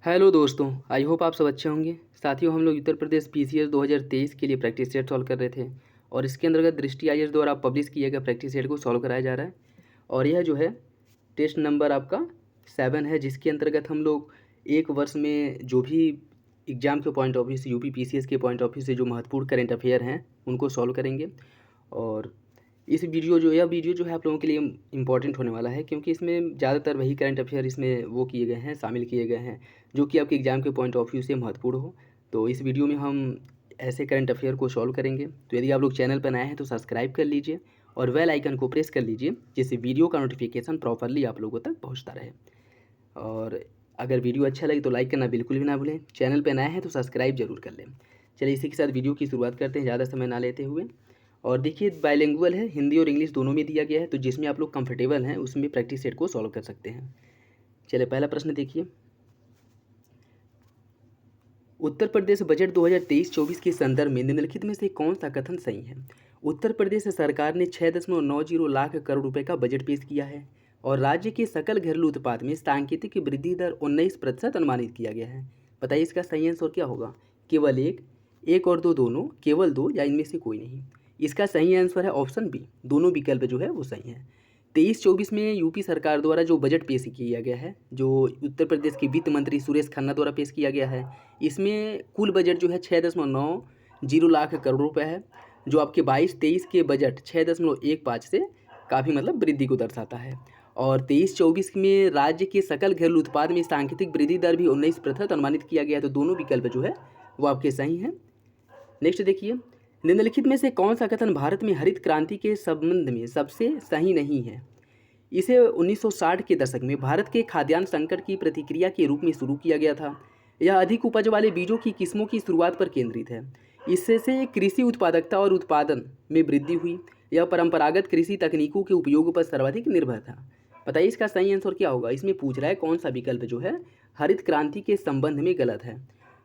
Hello दोस्तों, I hope आप सब अच्छे होंगे। साथियों, हम लोग उत्तर प्रदेश पीसीएस 2023 के लिए प्रैक्टिस सेट सॉल्व कर रहे थे और इसके अंतर्गत दृष्टि आईएएस द्वारा पब्लिश किए गए प्रैक्टिस सेट को सॉल्व कराया जा रहा है। और यह जो है टेस्ट नंबर आपका 7 है, जिसके अंतर्गत हम लोग एक वर्ष में जो भी एग्जाम के पॉइंट ऑफ व्यू से, यूपी पीसीएस के पॉइंट ऑफ व्यू से जो महत्वपूर्ण करेंट अफेयर हैं उनको सॉल्व करेंगे। और यह वीडियो जो है आप लोगों के लिए इम्पॉर्टेंट होने वाला है, क्योंकि इसमें ज़्यादातर वही करंट अफेयर इसमें वो किए गए हैं, शामिल किए गए हैं जो कि आपके एग्ज़ाम के पॉइंट ऑफ व्यू से महत्वपूर्ण हो। तो इस वीडियो में हम ऐसे करंट अफेयर को सॉल्व करेंगे। तो यदि आप लोग चैनल पर नए हैं तो सब्सक्राइब कर लीजिए और बेल आइकन को प्रेस कर लीजिए, जिससे वीडियो का नोटिफिकेशन प्रॉपरली आप लोगों तक पहुँचता रहे। और अगर वीडियो अच्छा लगे तो लाइक करना बिल्कुल भी ना भूलें। चैनल पर नए हैं तो सब्सक्राइब जरूर कर लें। चलिए इसी के साथ वीडियो की शुरुआत करते हैं, ज़्यादा समय ना लेते हुए। और देखिए, बाइलिंगुअल है, हिंदी और इंग्लिश दोनों में दिया गया है, तो जिसमें आप लोग कंफर्टेबल हैं उसमें प्रैक्टिस सेट को सॉल्व कर सकते हैं। चलिए पहला प्रश्न देखिए। उत्तर प्रदेश बजट 2023-24 के संदर्भ में निम्नलिखित में से कौन सा कथन सही है? उत्तर प्रदेश सरकार ने 6.90 लाख करोड़ रुपए का बजट पेश किया है और राज्य के सकल घरेलू उत्पाद में सांकेतिक वृद्धि दर 19% अनुमानित किया गया है। बताइए इसका सही आंसर क्या होगा? केवल एक और दो दोनों, केवल दो, या इनमें से कोई नहीं? इसका सही आंसर है ऑप्शन बी, दोनों विकल्प जो है वो सही है। 23-24 में यूपी सरकार द्वारा जो बजट पेश किया गया है, जो उत्तर प्रदेश के वित्त मंत्री सुरेश खन्ना द्वारा पेश किया गया है, इसमें कुल बजट जो है 6.90 लाख करोड़ रुपए है, जो आपके 22-23 के बजट 6.15 से काफ़ी मतलब वृद्धि को दर्शाता है। और 23-24 में राज्य के सकल घरेलू उत्पाद में सांकेतिक वृद्धि दर भी 19% अनुमानित किया गया है। तो दोनों विकल्प जो है वो आपके सही हैं। नेक्स्ट देखिए, निम्नलिखित में से कौन सा कथन भारत में हरित क्रांति के संबंध में सबसे सही नहीं है? इसे 1960 के दशक में भारत के खाद्यान्न संकट की प्रतिक्रिया के रूप में शुरू किया गया था। यह अधिक उपज वाले बीजों की किस्मों की शुरुआत पर केंद्रित है। इससे से कृषि उत्पादकता और उत्पादन में वृद्धि हुई। यह परंपरागत कृषि तकनीकों के उपयोग पर सर्वाधिक निर्भर था। बताइए इसका सही आंसर क्या होगा? इसमें पूछ रहा है कौन सा विकल्प जो है हरित क्रांति के संबंध में गलत है।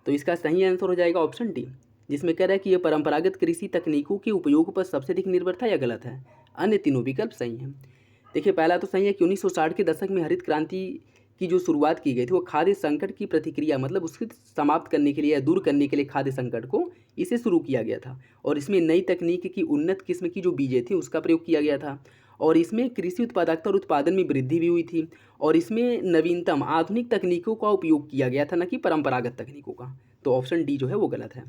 तो इसका सही आंसर हो जाएगा ऑप्शन डी, जिसमें कह रहा है कि यह परंपरागत कृषि तकनीकों के उपयोग पर सबसे अधिक निर्भर था, या गलत है? अन्य तीनों विकल्प सही हैं। देखिए, पहला तो सही है कि 1960 के दशक में हरित क्रांति की जो शुरुआत की गई थी वो खाद्य संकट की प्रतिक्रिया, मतलब उसको समाप्त करने के लिए या दूर करने के लिए खाद्य संकट को इसे शुरू किया गया था। और इसमें नई तकनीक की उन्नत किस्म की जो बीजें थी उसका प्रयोग किया गया था। और इसमें कृषि उत्पादकता और उत्पादन में वृद्धि भी हुई थी। और इसमें नवीनतम आधुनिक तकनीकों का उपयोग किया गया था, न कि परंपरागत तकनीकों का। तो ऑप्शन डी जो है वो गलत है।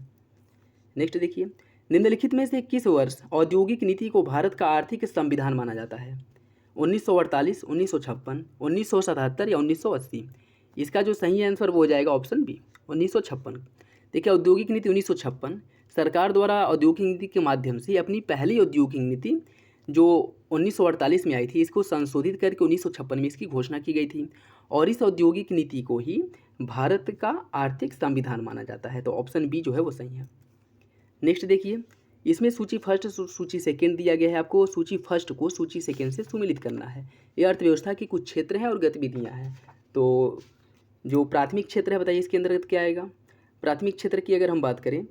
नेक्स्ट देखिए, निम्नलिखित में से किस वर्ष औद्योगिक नीति को भारत का आर्थिक संविधान माना जाता है? 1948, 1956, 1977 या 1980? इसका जो सही आंसर वो हो जाएगा ऑप्शन बी, 1956। देखिए, औद्योगिक नीति 1956 सरकार द्वारा औद्योगिक नीति के माध्यम से अपनी पहली औद्योगिक नीति जो 1948 में आई थी, इसको संशोधित करके 1956 में इसकी घोषणा की गई थी। और इस औद्योगिक नीति को ही भारत का आर्थिक संविधान माना जाता है। तो ऑप्शन बी जो है वो सही है। नेक्स्ट देखिए, इसमें सूची फर्स्ट सूची सेकंड दिया गया है। आपको सूची फर्स्ट को सूची सेकंड से सुमेलित करना है। ये अर्थव्यवस्था की कुछ क्षेत्र हैं और गतिविधियां हैं। तो जो प्राथमिक क्षेत्र है, बताइए इसके अंतर्गत क्या आएगा? प्राथमिक क्षेत्र की अगर हम बात करें,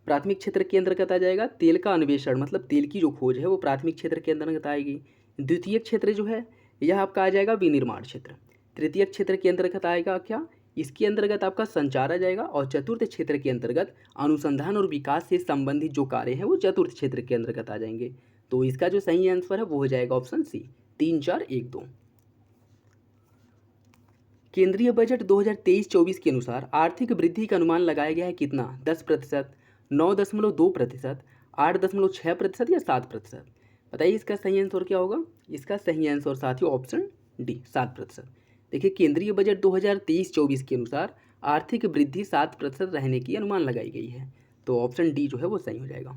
प्राथमिक क्षेत्र के अंतर्गत आ जाएगा तेल का अन्वेषण, मतलब तेल की जो खोज है वो प्राथमिक क्षेत्र के अंतर्गत आएगी। द्वितीय क्षेत्र जो है यह आपका आ जाएगा विनिर्माण क्षेत्र। तृतीय क्षेत्र के अंतर्गत आएगा क्या? इसके अंतर्गत आपका संचार आ जाएगा। और चतुर्थ क्षेत्र के अंतर्गत अनुसंधान और विकास से संबंधित जो कार्य हैं वो चतुर्थ क्षेत्र के अंतर्गत आ जाएंगे। तो इसका जो सही आंसर है वो हो जाएगा ऑप्शन सी, 3, 4, 1, 2। केंद्रीय बजट 2023-24 के अनुसार आर्थिक वृद्धि का अनुमान लगाया गया है कितना? 10%, 9.2%, 8.6% या 7%? बताइए इसका सही आंसर क्या होगा? इसका सही आंसर साथियों ऑप्शन डी, 7%। देखिए, केंद्रीय बजट 2023-24 के अनुसार आर्थिक वृद्धि 7% रहने की अनुमान लगाई गई है। तो ऑप्शन डी जो है वो सही हो जाएगा।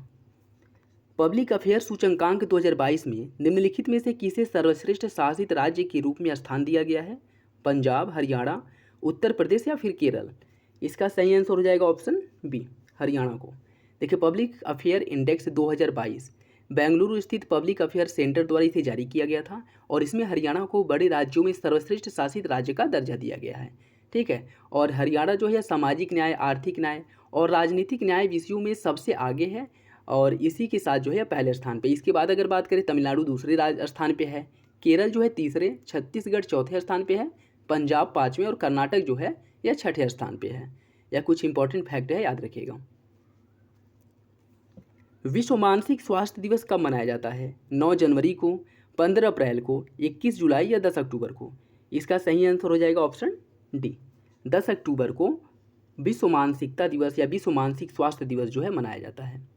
पब्लिक अफेयर सूचकांक 2022 में निम्नलिखित में से किसे सर्वश्रेष्ठ शासित राज्य के रूप में स्थान दिया गया है? पंजाब, हरियाणा, उत्तर प्रदेश या फिर केरल? इसका सही आंसर हो जाएगा ऑप्शन बी, हरियाणा को। देखिए, पब्लिक अफेयर इंडेक्स 2022 बेंगलुरु स्थित पब्लिक अफेयर सेंटर द्वारा इसे जारी किया गया था और इसमें हरियाणा को बड़े राज्यों में सर्वश्रेष्ठ शासित राज्य का दर्जा दिया गया है। ठीक है। और हरियाणा जो है सामाजिक न्याय, आर्थिक न्याय और राजनीतिक न्याय विषयों में सबसे आगे है और इसी के साथ जो है पहले स्थान पे। इसके बाद अगर बात करें, तमिलनाडु दूसरे स्थान पे है, केरल जो है तीसरे, छत्तीसगढ़ चौथे स्थान पे है, पंजाब 5वें और कर्नाटक जो है यह 6ठे स्थान पे है। यह कुछ इंपॉर्टेंट फैक्ट है, याद रखिएगा। विश्व मानसिक स्वास्थ्य दिवस कब मनाया जाता है? 9 जनवरी को, 15 अप्रैल को, 21 जुलाई या 10 अक्टूबर को? इसका सही आंसर हो जाएगा ऑप्शन डी, 10 अक्टूबर को विश्व मानसिकता दिवस या विश्व मानसिक स्वास्थ्य दिवस जो है मनाया जाता है।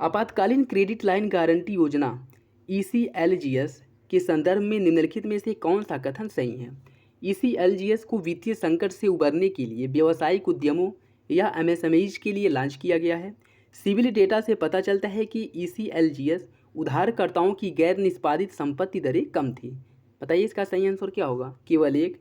आपातकालीन क्रेडिट लाइन गारंटी योजना ECLGS के संदर्भ में निम्नलिखित में से कौन सा कथन सही है? ECLGS को वित्तीय संकट से उबरने के लिए व्यावसायिक उद्यमों या MSMEs के लिए लॉन्च किया गया है। सिविल डेटा से पता चलता है कि ECLGS उधारकर्ताओं की गैर निष्पादित संपत्ति दरें कम थी। बताइए इसका सही आंसर क्या होगा? केवल एक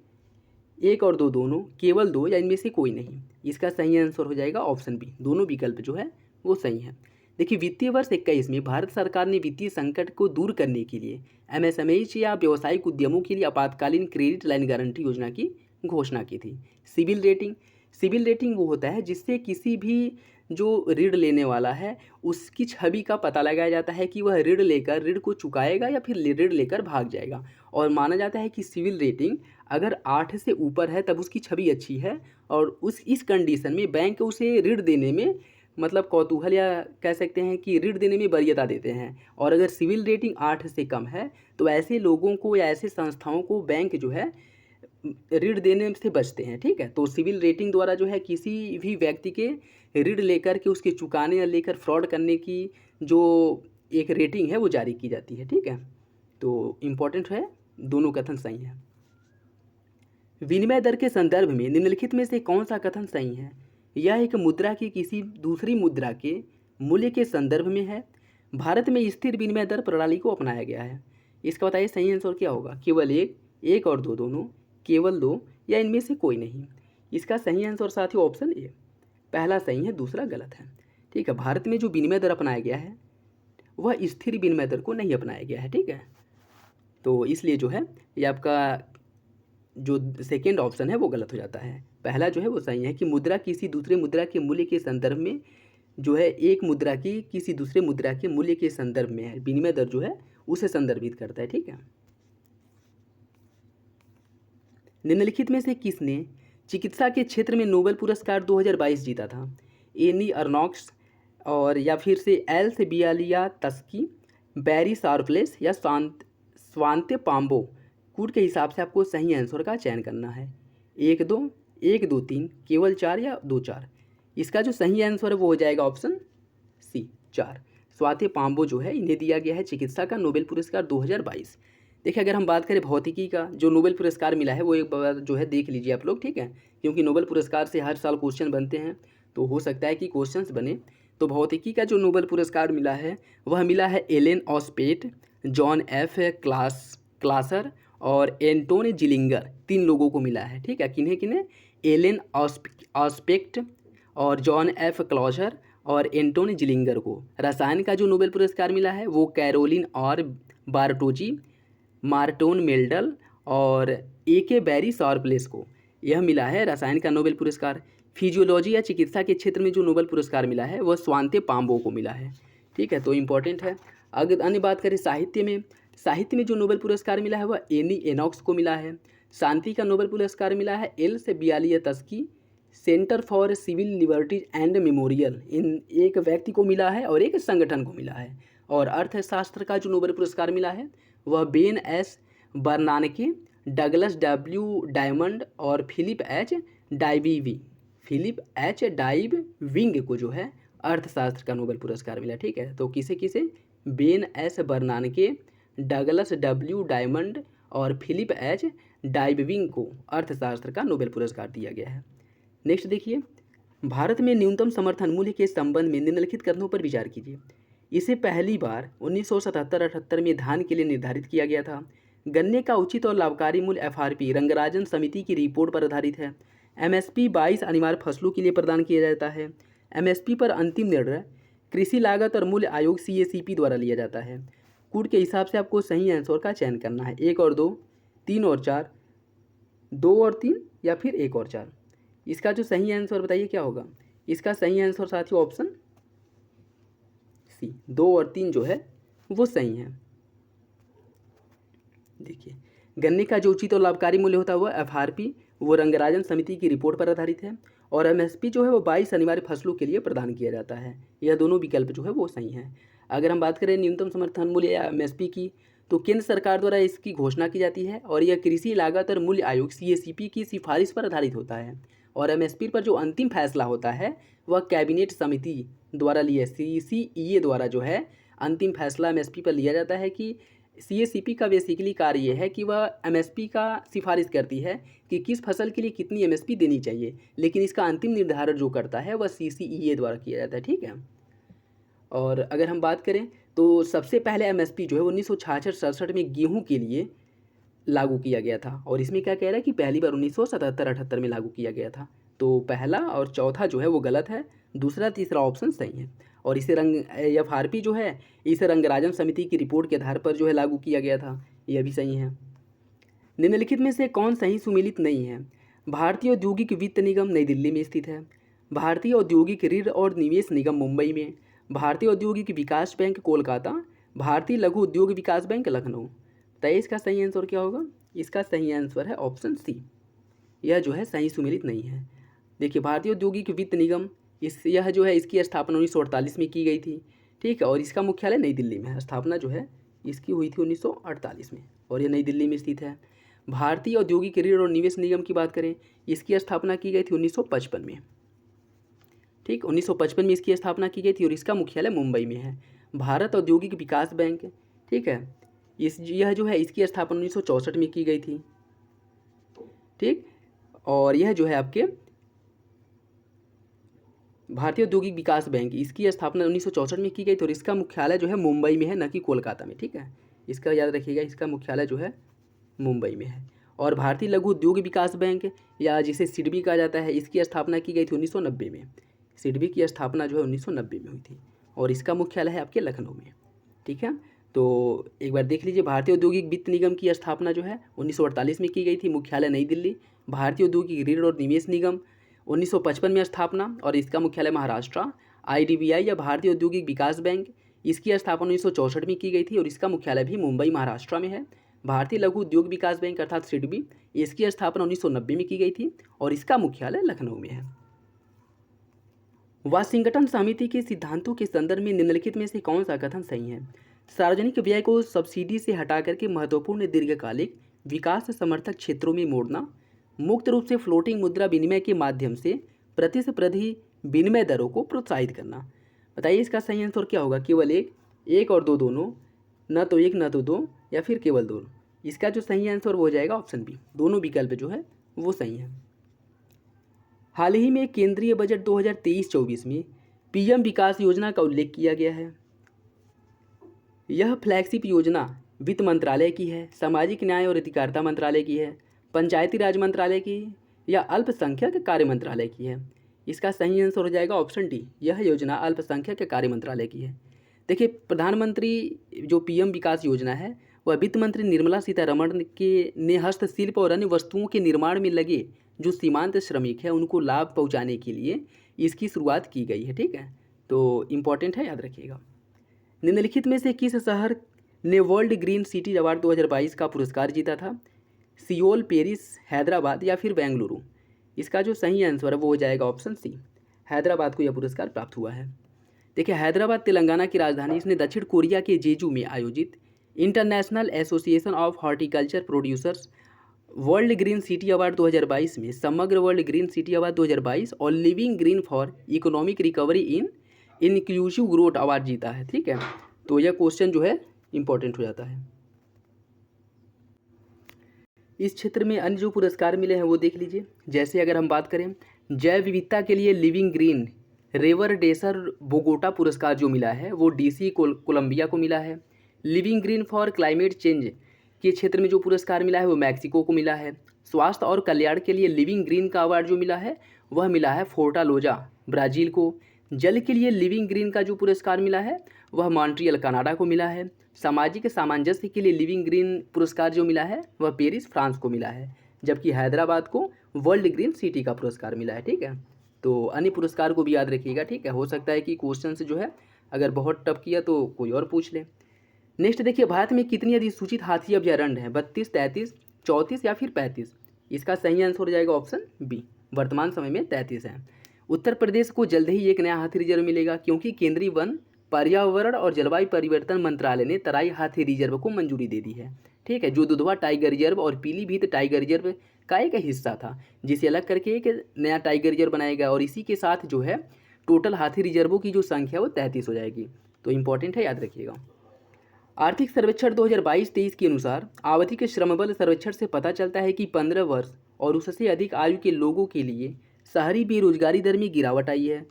और दो दोनों, केवल दो या इनमें से कोई नहीं? इसका सही आंसर हो जाएगा ऑप्शन बी, दोनों विकल्प जो है वो सही है। देखिए, वित्तीय वर्ष 21 में भारत सरकार ने वित्तीय संकट को दूर करने के लिए MSMEs या व्यावसायिक उद्यमों के लिए आपातकालीन क्रेडिट लाइन गारंटी योजना की घोषणा की थी। सिविल रेटिंग वो होता है जिससे किसी भी जो ऋण लेने वाला है उसकी छवि का पता लगाया जाता है कि वह ऋण लेकर ऋण को चुकाएगा या फिर ऋण लेकर भाग जाएगा। और माना जाता है कि सिविल रेटिंग अगर 8 से ऊपर है तब उसकी छवि अच्छी है, और इस कंडीशन में बैंक उसे ऋण देने में मतलब कौतूहल या कह सकते हैं कि ऋण देने में वरीयता देते हैं। और अगर सिविल रेटिंग 8 से कम है तो ऐसे लोगों को या ऐसे संस्थाओं को बैंक जो है ऋण देने से बचते हैं। ठीक है, तो सिविल रेटिंग द्वारा जो है किसी भी व्यक्ति के ऋण लेकर के उसके चुकाने या लेकर फ्रॉड करने की जो एक रेटिंग है वो जारी की जाती है। ठीक है, तो इम्पॉर्टेंट है, दोनों कथन सही है। विनिमय दर के संदर्भ में निम्नलिखित में से कौन सा कथन सही है? यह एक मुद्रा की किसी दूसरी मुद्रा के मूल्य के संदर्भ में है। भारत में स्थिर विनिमय दर प्रणाली को अपनाया गया है। इसका बताइए सही आंसर क्या होगा? केवल एक और दो दोनों, केवल दो या इनमें से कोई नहीं? इसका सही आंसर साथियों ऑप्शन ए, पहला सही है, दूसरा गलत है। ठीक है, भारत में जो विनिमय दर अपनाया गया है वह स्थिर विनिमय दर को नहीं अपनाया गया है। ठीक है, तो इसलिए जो है ये आपका जो सेकेंड ऑप्शन है वो गलत हो जाता है। पहला जो है वो सही है कि मुद्रा किसी दूसरे मुद्रा के मूल्य के संदर्भ में जो है एक मुद्रा की किसी दूसरे मुद्रा के मूल्य के संदर्भ में है, विनिमय दर जो है उसे संदर्भित करता है। ठीक है, निम्नलिखित में से किसने चिकित्सा के क्षेत्र में नोबेल पुरस्कार 2022 जीता था? एनी अर्नॉक्स और या फिर से एल से बियालिया तस्की, बैरी शार्पलेस या स्वांते पाम्बो? कूट के हिसाब से आपको सही आंसर का चयन करना है। 1 2 3, केवल 4 या 2 4? इसका जो सही आंसर है वो हो जाएगा ऑप्शन सी, 4। स्वाति पाम्बो जो है इन्हें दिया गया है चिकित्सा का नोबेल पुरस्कार 2022। देखिए, अगर हम बात करें भौतिकी का जो नोबेल पुरस्कार मिला है वो एक बार जो है देख लीजिए आप लोग। ठीक है, क्योंकि नोबेल पुरस्कार से हर साल क्वेश्चन बनते हैं तो हो सकता है कि क्वेश्चंस बने। तो भौतिकी का जो नोबेल पुरस्कार मिला है वह मिला है एलेन ऑस्पेट, जॉन एफ क्लासर और एंटोनी जिलिंगर, 3 लोगों को मिला है। ठीक है, किन्हें किन्हें? एलेन ऑस्पेक्ट और जॉन एफ क्लॉजर और एंटोनी जिलिंगर को। रसायन का जो नोबेल पुरस्कार मिला है वो कैरोलिन और बार्टोजी, मार्टोन मेल्डल और AK बैरी शार्पलेस को यह मिला है रसायन का नोबेल पुरस्कार। फिजियोलॉजी या चिकित्सा के क्षेत्र में जो नोबेल पुरस्कार मिला है वह स्वांते पाम्बो को मिला है। ठीक है, तो इम्पॉर्टेंट है। अगर अन्य बात करें साहित्य में जो नोबेल पुरस्कार मिला है वह एनी एनॉक्स को मिला है। शांति का नोबेल पुरस्कार मिला है Ales Bialiatski, Center for Civil Liberties and Memorial, इन एक व्यक्ति को मिला है और एक संगठन को मिला है। और अर्थशास्त्र का जो नोबेल पुरस्कार मिला है वह Ben S बर्नानके, Douglas W diamond और फिलिप एच डाइविंग को जो है अर्थशास्त्र का नोबेल पुरस्कार मिला। ठीक है, तो किसे Ben S बर्नानके, Douglas W diamond और फिलिप एच डाइविंग को अर्थशास्त्र का नोबेल पुरस्कार दिया गया है। नेक्स्ट देखिए, भारत में न्यूनतम समर्थन मूल्य के संबंध में निम्नलिखित कथनों पर विचार कीजिए। इसे पहली बार 1977-78 में धान के लिए निर्धारित किया गया था। गन्ने का उचित और लाभकारी मूल्य FRP रंगराजन समिति की रिपोर्ट पर आधारित है। MSP 22 अनिवार्य फसलों के लिए प्रदान किया जाता है। MSP पर अंतिम निर्णय कृषि लागत और मूल्य आयोग CACP द्वारा लिया जाता है। कूट के हिसाब से आपको सही आंसर का चयन करना है। 1 और 2, 3 और 4, 2 और 3 या फिर 1 और 4? इसका जो सही आंसर बताइए क्या होगा? इसका सही आंसर साथियों ऑप्शन सी, 2 और 3 जो है वो सही है। देखिए, गन्ने का जो उचित और लाभकारी मूल्य होता है वह एफआरपी, वो रंगराजन समिति की रिपोर्ट पर आधारित है। और एमएसपी जो है वो 22 अनिवार्य फसलों के लिए प्रदान किया जाता है। यह दोनों विकल्प जो है वो सही हैं। अगर हम बात करें न्यूनतम समर्थन मूल्य या एमएसपी की, तो केंद्र सरकार द्वारा इसकी घोषणा की जाती है और यह कृषि लागत और मूल्य आयोग सीएसीपी की सिफारिश पर आधारित होता है। और एमएसपी पर जो अंतिम फैसला होता है वह कैबिनेट समिति द्वारा लिया, सीसीईए द्वारा जो है अंतिम फैसला एमएसपी पर लिया जाता है। कि सीएसीपी का बेसिकली कार्य ये है कि वह एमएसपी का सिफारिश करती है कि किस फसल के लिए कितनी एमएसपी देनी चाहिए, लेकिन इसका अंतिम निर्धारण जो करता है वह सीसीईए द्वारा किया जाता है। ठीक है। और अगर हम बात करें तो सबसे पहले एमएसपी जो है 1966-67 में गेहूं के लिए लागू किया गया था। और इसमें क्या कह रहा है कि पहली बार 1977-78 में लागू किया गया था। तो पहला और चौथा जो है वो गलत है, दूसरा तीसरा ऑप्शन सही है। और इसे एफआरपी जो है इसे रंगराजन समिति की रिपोर्ट के आधार पर जो है लागू किया गया था, यह भी सही है। निम्नलिखित में से कौन सही सुमेलित नहीं है? भारतीय औद्योगिक वित्त निगम नई दिल्ली में स्थित है, भारतीय औद्योगिक ऋण और निवेश निगम मुंबई में, भारतीय औद्योगिक विकास बैंक कोलकाता, भारतीय लघु उद्योग विकास बैंक लखनऊ। तो इसका सही आंसर क्या होगा? इसका सही आंसर है ऑप्शन सी, यह जो है सही सुमेलित नहीं है। देखिए भारतीय औद्योगिक वित्त निगम यह जो है इसकी स्थापना 1948 में की गई थी। ठीक है। और इसका मुख्यालय नई दिल्ली में है। स्थापना जो है इसकी हुई थी 1948 में और यह नई दिल्ली में स्थित है। भारतीय औद्योगिक ऋण और निवेश निगम की बात करें, इसकी स्थापना की गई थी 1955 में। ठीक, 1955 में इसकी स्थापना की गई थी और इसका मुख्यालय मुंबई में है। भारत औद्योगिक विकास बैंक, ठीक है, यह जो है इसकी स्थापना 1964 में की गई थी। ठीक, और यह जो है आपके भारतीय औद्योगिक विकास बैंक, इसकी स्थापना 1964 में की गई थी और इसका मुख्यालय जो है मुंबई में है, न कि कोलकाता में। ठीक है, इसका याद रखिएगा, इसका मुख्यालय जो है मुंबई में है। और भारतीय लघु उद्योग विकास बैंक या जिसे सिडबी कहा जाता है, इसकी स्थापना की गई थी 1990 में। सिडबी की स्थापना जो है 1990 में हुई थी और इसका मुख्यालय है आपके लखनऊ में। ठीक है, तो एक बार देख लीजिए, भारतीय औद्योगिक वित्त निगम की स्थापना जो है 1948 में की गई थी, मुख्यालय नई दिल्ली। भारतीय औद्योगिक ऋण और निवेश निगम 1955 में स्थापना और इसका मुख्यालय महाराष्ट्र। आईडीबीआई या भारतीय औद्योगिक विकास बैंक, इसकी स्थापना 1964 में की गई थी और इसका मुख्यालय भी मुंबई महाराष्ट्र में है। भारतीय लघु उद्योग विकास बैंक अर्थात सिडबी, इसकी स्थापना 1990 में की गई थी और इसका मुख्यालय लखनऊ में है। वाशिंगटन समिति के सिद्धांतों के संदर्भ में निम्नलिखित में से कौन सा कथन सही है? सार्वजनिक व्यय को सब्सिडी से हटाकर के महत्वपूर्ण दीर्घकालिक विकास समर्थक क्षेत्रों में मोड़ना, मुक्त रूप से फ्लोटिंग मुद्रा विनिमय के माध्यम से प्रतिस्पर्धी विनिमय दरों को प्रोत्साहित करना। बताइए इसका सही आंसर क्या होगा? केवल एक और दो दोनों, न तो एक न तो दो, या फिर केवल दो। इसका जो सही आंसर वो हो जाएगा ऑप्शन बी, दोनों विकल्प जो है वो सही है। हाल ही में केंद्रीय बजट 2023-24 में पीएम विकास योजना का उल्लेख किया गया है। यह फ्लैगशिप योजना वित्त मंत्रालय की है, सामाजिक न्याय और अधिकारिता मंत्रालय की है, पंचायती राज मंत्रालय की या अल्पसंख्यक कार्य मंत्रालय की है? इसका सही आंसर हो जाएगा ऑप्शन डी, यह योजना अल्पसंख्यक कार्य मंत्रालय की है। देखिए प्रधानमंत्री जो पीएम विकास योजना है वह वित्त मंत्री निर्मला सीतारमण के ने हस्तशिल्प और अन्य वस्तुओं के निर्माण में लगे जो सीमांत श्रमिक है उनको लाभ पहुंचाने के लिए इसकी शुरुआत की गई है। ठीक है, तो इम्पॉर्टेंट है, याद रखिएगा। निम्नलिखित में से किस शहर ने वर्ल्ड ग्रीन सिटी अवार्ड 2022 का पुरस्कार जीता था? सियोल, पेरिस, हैदराबाद या फिर बेंगलुरु? इसका जो सही आंसर है वो हो जाएगा ऑप्शन सी, हैदराबाद को यह पुरस्कार प्राप्त हुआ है। देखिए हैदराबाद तेलंगाना की राजधानी, इसने दक्षिण कोरिया के जेजू में आयोजित international association of horticulture producers world green city award 2022 में समग्र वर्ल्ड ग्रीन सिटी अवार्ड 2022 और living green for economic recovery in inclusive growth award जीता है। ठीक है, तो यह क्वेश्चन जो है इंपॉर्टेंट हो जाता है। इस क्षेत्र में अन्य जो पुरस्कार मिले हैं वो देख लीजिए। जैसे अगर हम बात करें जैव विविधता के लिए लिविंग ग्रीन रेवर डेसर बोगोटा पुरस्कार जो मिला है वो डीसी कोलंबिया को मिला है। Living green for climate change के क्षेत्र में जो पुरस्कार मिला है वो मैक्सिको को मिला है। स्वास्थ्य और कल्याण के लिए लिविंग ग्रीन का अवार्ड जो मिला है वह मिला है फोर्टालोजा ब्राज़ील को। जल के लिए लिविंग ग्रीन का जो पुरस्कार मिला है वह मॉन्ट्रियल कनाडा को मिला है। सामाजिक सामंजस्य के लिए लिविंग ग्रीन पुरस्कार जो मिला है वह पेरिस फ्रांस को मिला है, जबकि हैदराबाद को वर्ल्ड ग्रीन सिटी का पुरस्कार मिला है। ठीक है, तो अन्य पुरस्कार को भी याद रखिएगा। ठीक है, हो सकता है कि क्वेश्चन से जो है अगर बहुत टफ किया तो कोई और पूछ ले। नेक्स्ट देखिए, भारत में कितनी अधिसूचित हाथी अभ्यारण्य है? 32, 33, 34 या फिर 35। इसका सही आंसर हो जाएगा ऑप्शन बी, वर्तमान समय में 33 है। उत्तर प्रदेश को जल्द ही एक नया हाथी रिजर्व मिलेगा क्योंकि केंद्रीय वन, पर्यावरण और जलवायु परिवर्तन मंत्रालय ने तराई हाथी रिजर्व को मंजूरी दे दी है। ठीक है, जो दुधवा टाइगर रिजर्व और पीलीभीत टाइगर रिजर्व का एक हिस्सा था, जिसे अलग करके एक नया टाइगर रिजर्व बनाया गया और इसी के साथ जो है टोटल हाथी रिजर्वों की जो संख्या वो 33 हो जाएगी। तो इंपॉर्टेंट है, याद रखिएगा। आर्थिक सर्वेक्षण 2022-23 के अनुसार आवधिक श्रम बल सर्वेक्षण से पता चलता है कि 15 वर्ष और उससे अधिक आयु के लोगों के लिए शहरी बेरोजगारी दर में गिरावट आई है।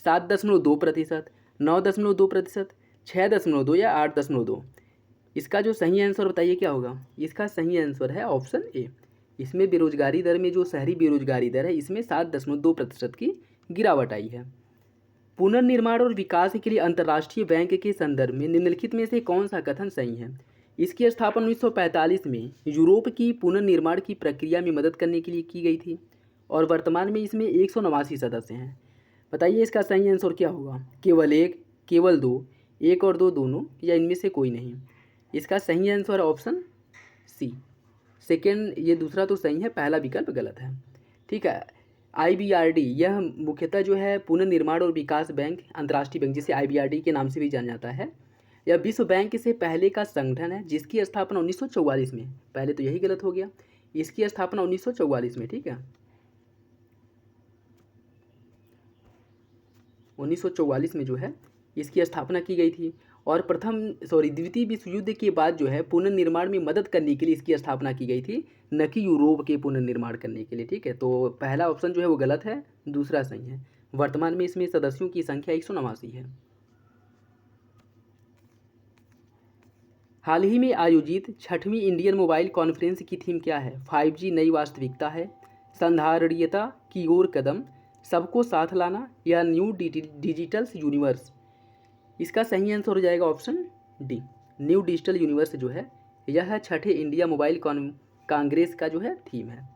7.2%, 9.2%, 6.2 या 8.2। इसका जो सही आंसर बताइए क्या होगा? इसका सही आंसर है ऑप्शन ए। इसमें बेरोजगारी दर में जो शहरी बेरोजगारी दर है इसमें 7.2% की गिरावट आई है। पुनर्निर्माण और विकास के लिए अंतर्राष्ट्रीय बैंक के संदर्भ में निम्नलिखित में से कौन सा कथन सही है? इसकी स्थापना 1945 में यूरोप की पुनर्निर्माण की प्रक्रिया में मदद करने के लिए की गई थी और वर्तमान में इसमें 189 सदस्य हैं। बताइए इसका सही आंसर क्या होगा? केवल एक, केवल दो, एक और दो दोनों, या इनमें से कोई नहीं? इसका सही आंसर ऑप्शन सी, सेकेंड। ये दूसरा तो सही है, पहला विकल्प गलत है। ठीक है, IBRD यह मुख्यतः जो है पुनर्निर्माण और विकास बैंक, अंतर्राष्ट्रीय बैंक जिसे IBRD के नाम से भी जाना जाता है, यह विश्व बैंक से पहले का संगठन है जिसकी स्थापना 1944 में, पहले तो यही गलत हो गया, इसकी स्थापना 1944 में, ठीक है, 1944 में जो है इसकी स्थापना की गई थी और द्वितीय विश्व युद्ध के बाद जो है पुनर्निर्माण में मदद करने के लिए इसकी स्थापना की गई थी, न कि यूरोप के पुनर्निर्माण करने के लिए। ठीक है, तो पहला ऑप्शन जो है वो गलत है, दूसरा सही है। वर्तमान में इसमें सदस्यों की संख्या 189 है। हाल ही में आयोजित 6वीं इंडियन मोबाइल कॉन्फ्रेंस की थीम क्या है? 5G नई वास्तविकता है, संधारणीयता की ओर कदम, सबको साथ लाना, या न्यू डिजिटल यूनिवर्स? इसका सही आंसर हो जाएगा option D, new digital universe जो है यह 6ठे इंडिया मोबाइल कांग्रेस का जो है थीम है।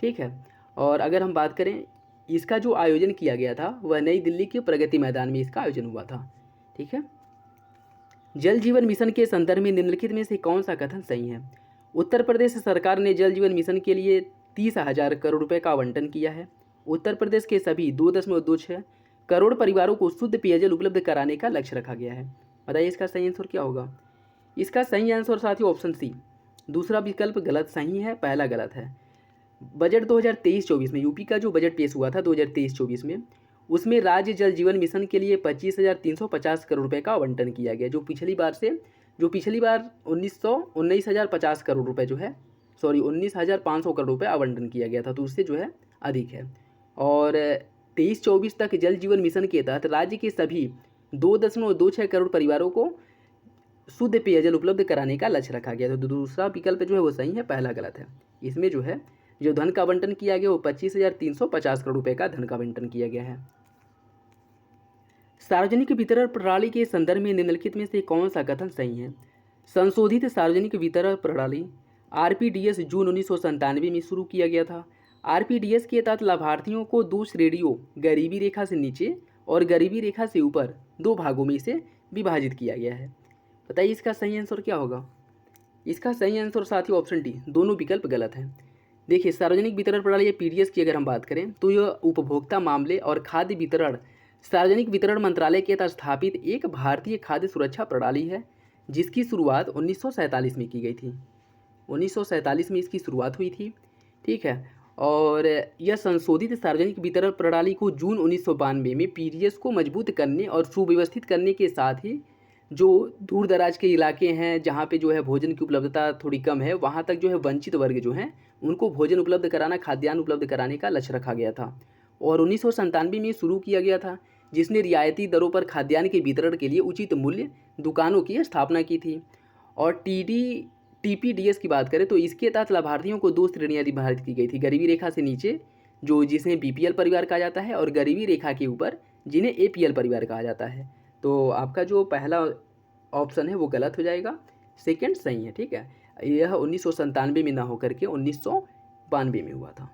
ठीक है, और अगर हम बात करें इसका जो आयोजन किया गया था वह नई दिल्ली के प्रगति मैदान में इसका आयोजन हुआ था। ठीक है, जल जीवन मिशन के संदर्भ में निम्नलिखित में से कौन सा कथन सही है? उत्तर प्रदेश सरकार ने जल जीवन मिशन के लिए 30,000 करोड़ रुपए का आवंटन किया है। उत्तर प्रदेश के सभी 2.26 करोड़ परिवारों को शुद्ध पेयजल उपलब्ध कराने का लक्ष्य रखा गया है। बताइए इसका सही आंसर क्या होगा? इसका सही आंसर साथियों ऑप्शन सी, दूसरा विकल्प गलत सही है, पहला गलत है। बजट 2023-24 में यूपी का जो बजट पेश हुआ था 2023-24 में, उसमें राज्य जल जीवन मिशन के लिए 25,350 करोड़ रुपए का आवंटन किया गया, जो पिछली बार 19,50 करोड़ रुपए जो है 19,500 करोड़ रुपए आवंटन किया गया था, तो उससे जो है अधिक है। और 23-24 तक जल जीवन मिशन के तहत राज्य के सभी 2.26 करोड़ परिवारों को शुद्ध पेयजल उपलब्ध कराने का लक्ष्य रखा गया था। तो दूसरा विकल्प जो है वो सही है, पहला गलत है। इसमें जो है जो धन का आवंटन किया गया वो 25,350 करोड़ रुपए का धन का आवंटन किया गया है। सार्वजनिक वितरण प्रणाली के संदर्भ में निम्नलिखित में से कौन सा कथन सही है? संशोधित सार्वजनिक वितरण प्रणाली RPDS जून 1997 में शुरू किया गया था। RPDS के तहत लाभार्थियों को दो श्रेणियों, गरीबी रेखा से नीचे और गरीबी रेखा से ऊपर, दो भागों में इसे विभाजित किया गया है। बताइए इसका सही आंसर क्या होगा? इसका सही आंसर साथियों ऑप्शन डी, दोनों विकल्प गलत हैं। देखिए, सार्वजनिक वितरण प्रणाली या PDS की अगर हम बात करें तो यह उपभोक्ता मामले और खाद्य वितरण सार्वजनिक वितरण मंत्रालय के तहत स्थापित एक भारतीय खाद्य सुरक्षा प्रणाली है, जिसकी शुरुआत 1947 में की गई थी। 1947 में इसकी शुरुआत हुई थी। ठीक है, और यह संशोधित सार्वजनिक वितरण प्रणाली को जून 1992 में PDS को मजबूत करने और सुव्यवस्थित करने के साथ ही जो दूर दराज के इलाके हैं जहाँ पे जो है भोजन की उपलब्धता थोड़ी कम है, वहाँ तक जो है वंचित वर्ग जो हैं उनको भोजन उपलब्ध कराना, खाद्यान्न उपलब्ध कराने का लक्ष्य रखा गया था और 1997 में शुरू किया गया था, जिसने रियायती दरों पर खाद्यान्न के वितरण के लिए उचित मूल्य दुकानों की स्थापना की थी। और TPDS की बात करें तो इसके तहत लाभार्थियों को दो श्रेणियाँ विभाजित की गई थी, गरीबी रेखा से नीचे जो जिसे BPL परिवार कहा जाता है और गरीबी रेखा के ऊपर जिन्हें APL परिवार कहा जाता है। तो आपका जो पहला ऑप्शन है वो गलत हो जाएगा, सेकंड सही है। ठीक है, यह 1997 में ना होकर के 1992 में हुआ था।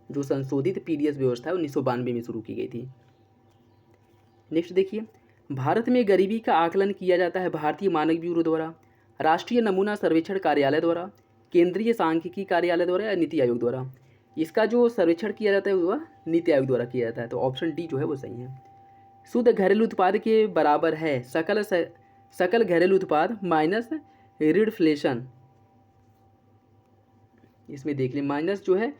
जो संशोधित PDS व्यवस्था है 1992 में शुरू की गई थी। नेक्स्ट देखिए, भारत में गरीबी का आकलन किया जाता है भारतीय मानक ब्यूरो द्वारा, राष्ट्रीय नमूना सर्वेक्षण कार्यालय द्वारा, केंद्रीय सांख्यिकी कार्यालय द्वारा या नीति आयोग द्वारा? इसका जो सर्वेक्षण किया जाता है वह नीति आयोग द्वारा किया जाता है, तो ऑप्शन डी जो है वो सही है। शुद्ध घरेलू उत्पाद के बराबर है सकल घरेलू उत्पाद माइनस रिडफ्लेशन। इसमें देख लें, माइनस जो है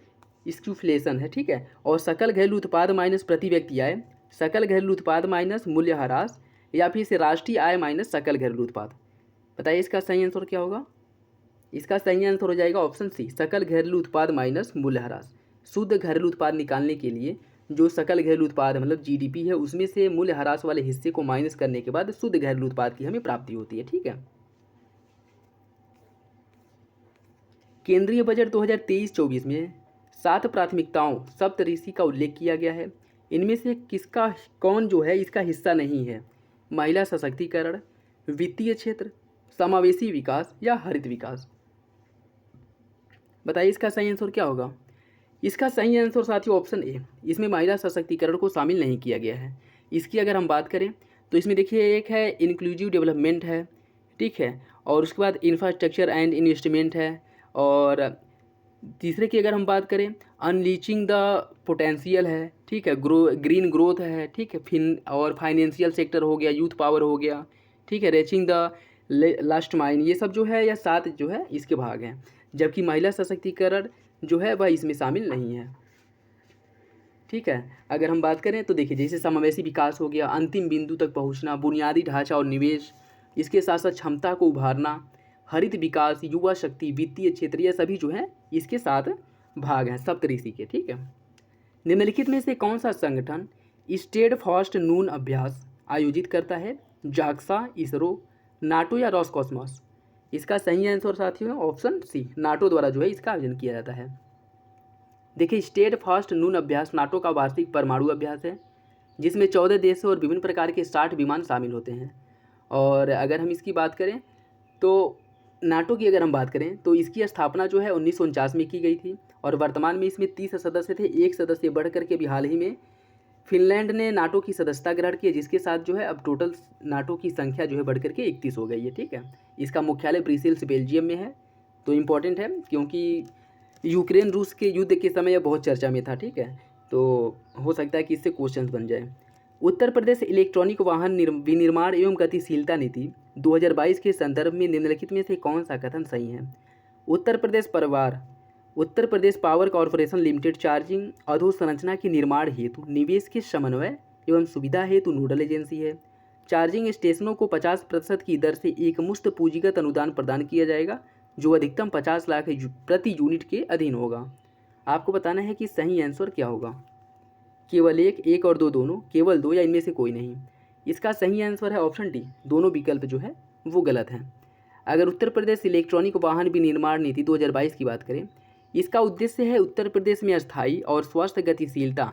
स्क्यूफ्लेशन है, ठीक है, और सकल घरेलू उत्पाद माइनस प्रति व्यक्ति आय, सकल घरेलू उत्पाद माइनस मूल्यह्रास, या फिर इसे राष्ट्रीय आय माइनस सकल घरेलू उत्पाद। बताइए इसका सही आंसर क्या होगा? इसका सही आंसर हो जाएगा ऑप्शन सी, सकल घरेलू उत्पाद माइनस मूल्यह्रास। शुद्ध घरेलू उत्पाद निकालने के लिए जो सकल घरेलू उत्पाद मतलब जीडीपी है, उसमें से मूल्यह्रास वाले हिस्से को माइनस करने के बाद शुद्ध घरेलू उत्पाद की हमें प्राप्ति होती है, ठीक है। केंद्रीय बजट 2023-24 में 7 प्राथमिकताओं सप्तऋषि का उल्लेख किया गया है। इनमें से किसका कौन जो है इसका हिस्सा नहीं है? महिला सशक्तिकरण, वित्तीय क्षेत्र, समावेशी विकास या हरित विकास? बताइए इसका सही आंसर क्या होगा? इसका सही आंसर साथियों ऑप्शन ए, इसमें महिला सशक्तिकरण को शामिल नहीं किया गया है। इसकी अगर हम बात करें तो इसमें देखिए एक है इंक्लूसिव डेवलपमेंट है, ठीक है, और उसके बाद इंफ्रास्ट्रक्चर एंड इन्वेस्टमेंट है, और तीसरे की अगर हम बात करें अनलीचिंग द पोटेंशियल है, ठीक है, ग्रीन ग्रोथ है, ठीक है, और फाइनेंशियल सेक्टर हो गया, यूथ पावर हो गया, ठीक है, रीचिंग द लास्ट माइन, ये सब जो है या 7 जो है इसके भाग हैं, जबकि महिला सशक्तिकरण जो है वह इसमें शामिल नहीं है, ठीक है। अगर हम बात करें तो देखिए जैसे समावेशी विकास हो गया, अंतिम बिंदु तक पहुंचना, बुनियादी ढांचा और निवेश, इसके साथ साथ क्षमता को उभारना, हरित विकास, युवा शक्ति, वित्तीय क्षेत्र, ये सभी जो है इसके 7 भाग हैं सप्तऋषि के, ठीक है। निम्नलिखित में से कौन सा संगठन स्टेडफास्ट नून अभ्यास आयोजित करता है? जाक्सा, इसरो, नाटो या रॉसकॉस्मॉस? इसका सही आंसर साथियों ऑप्शन सी, नाटो द्वारा जो है इसका आयोजन किया जाता है। देखिए स्टेडफास्ट नून अभ्यास नाटो का वार्षिक परमाणु अभ्यास है, जिसमें 14 देशों और विभिन्न प्रकार के 60 विमान शामिल होते हैं। और अगर हम इसकी बात करें तो नाटो की अगर हम बात करें तो इसकी स्थापना जो है 1949 में की गई थी, और वर्तमान में इसमें 30 सदस्य थे, एक सदस्य बढ़ करके अभी हाल ही में फिनलैंड ने नाटो की सदस्यता ग्रहण की है, जिसके साथ जो है अब टोटल नाटो की संख्या जो है बढ़ करके 31 हो गई है, ठीक है। इसका मुख्यालय ब्रिसेल्स बेल्जियम में है, तो इम्पॉर्टेंट है क्योंकि यूक्रेन रूस के युद्ध के समय यह बहुत चर्चा में था, ठीक है, तो हो सकता है कि इससे क्वेश्चन बन जाए। उत्तर प्रदेश इलेक्ट्रॉनिक वाहन विनिर्माण एवं गतिशीलता नीति 2022 के संदर्भ में निम्नलिखित में से कौन सा कथन सही है? Uttar Pradesh power corporation limited charging अधोसंरचना के निर्माण हेतु निवेश के समन्वय एवं सुविधा हेतु नोडल एजेंसी है। चार्जिंग स्टेशनों को 50% की दर से एकमुश्त पूंजीगत अनुदान प्रदान किया जाएगा, जो अधिकतम 50 लाख प्रति यूनिट के अधीन होगा। आपको बताना है कि सही आंसर क्या होगा। केवल एक और दो दोनों, केवल 2 या इनमें से कोई नहीं? इसका सही आंसर है ऑप्शन डी, दोनों विकल्प जो है वो गलत हैं। अगर उत्तर प्रदेश इलेक्ट्रॉनिक वाहन विनिर्माण नीति 2022 की बात करें, इसका उद्देश्य है उत्तर प्रदेश में अस्थायी और स्वस्थ गतिशीलता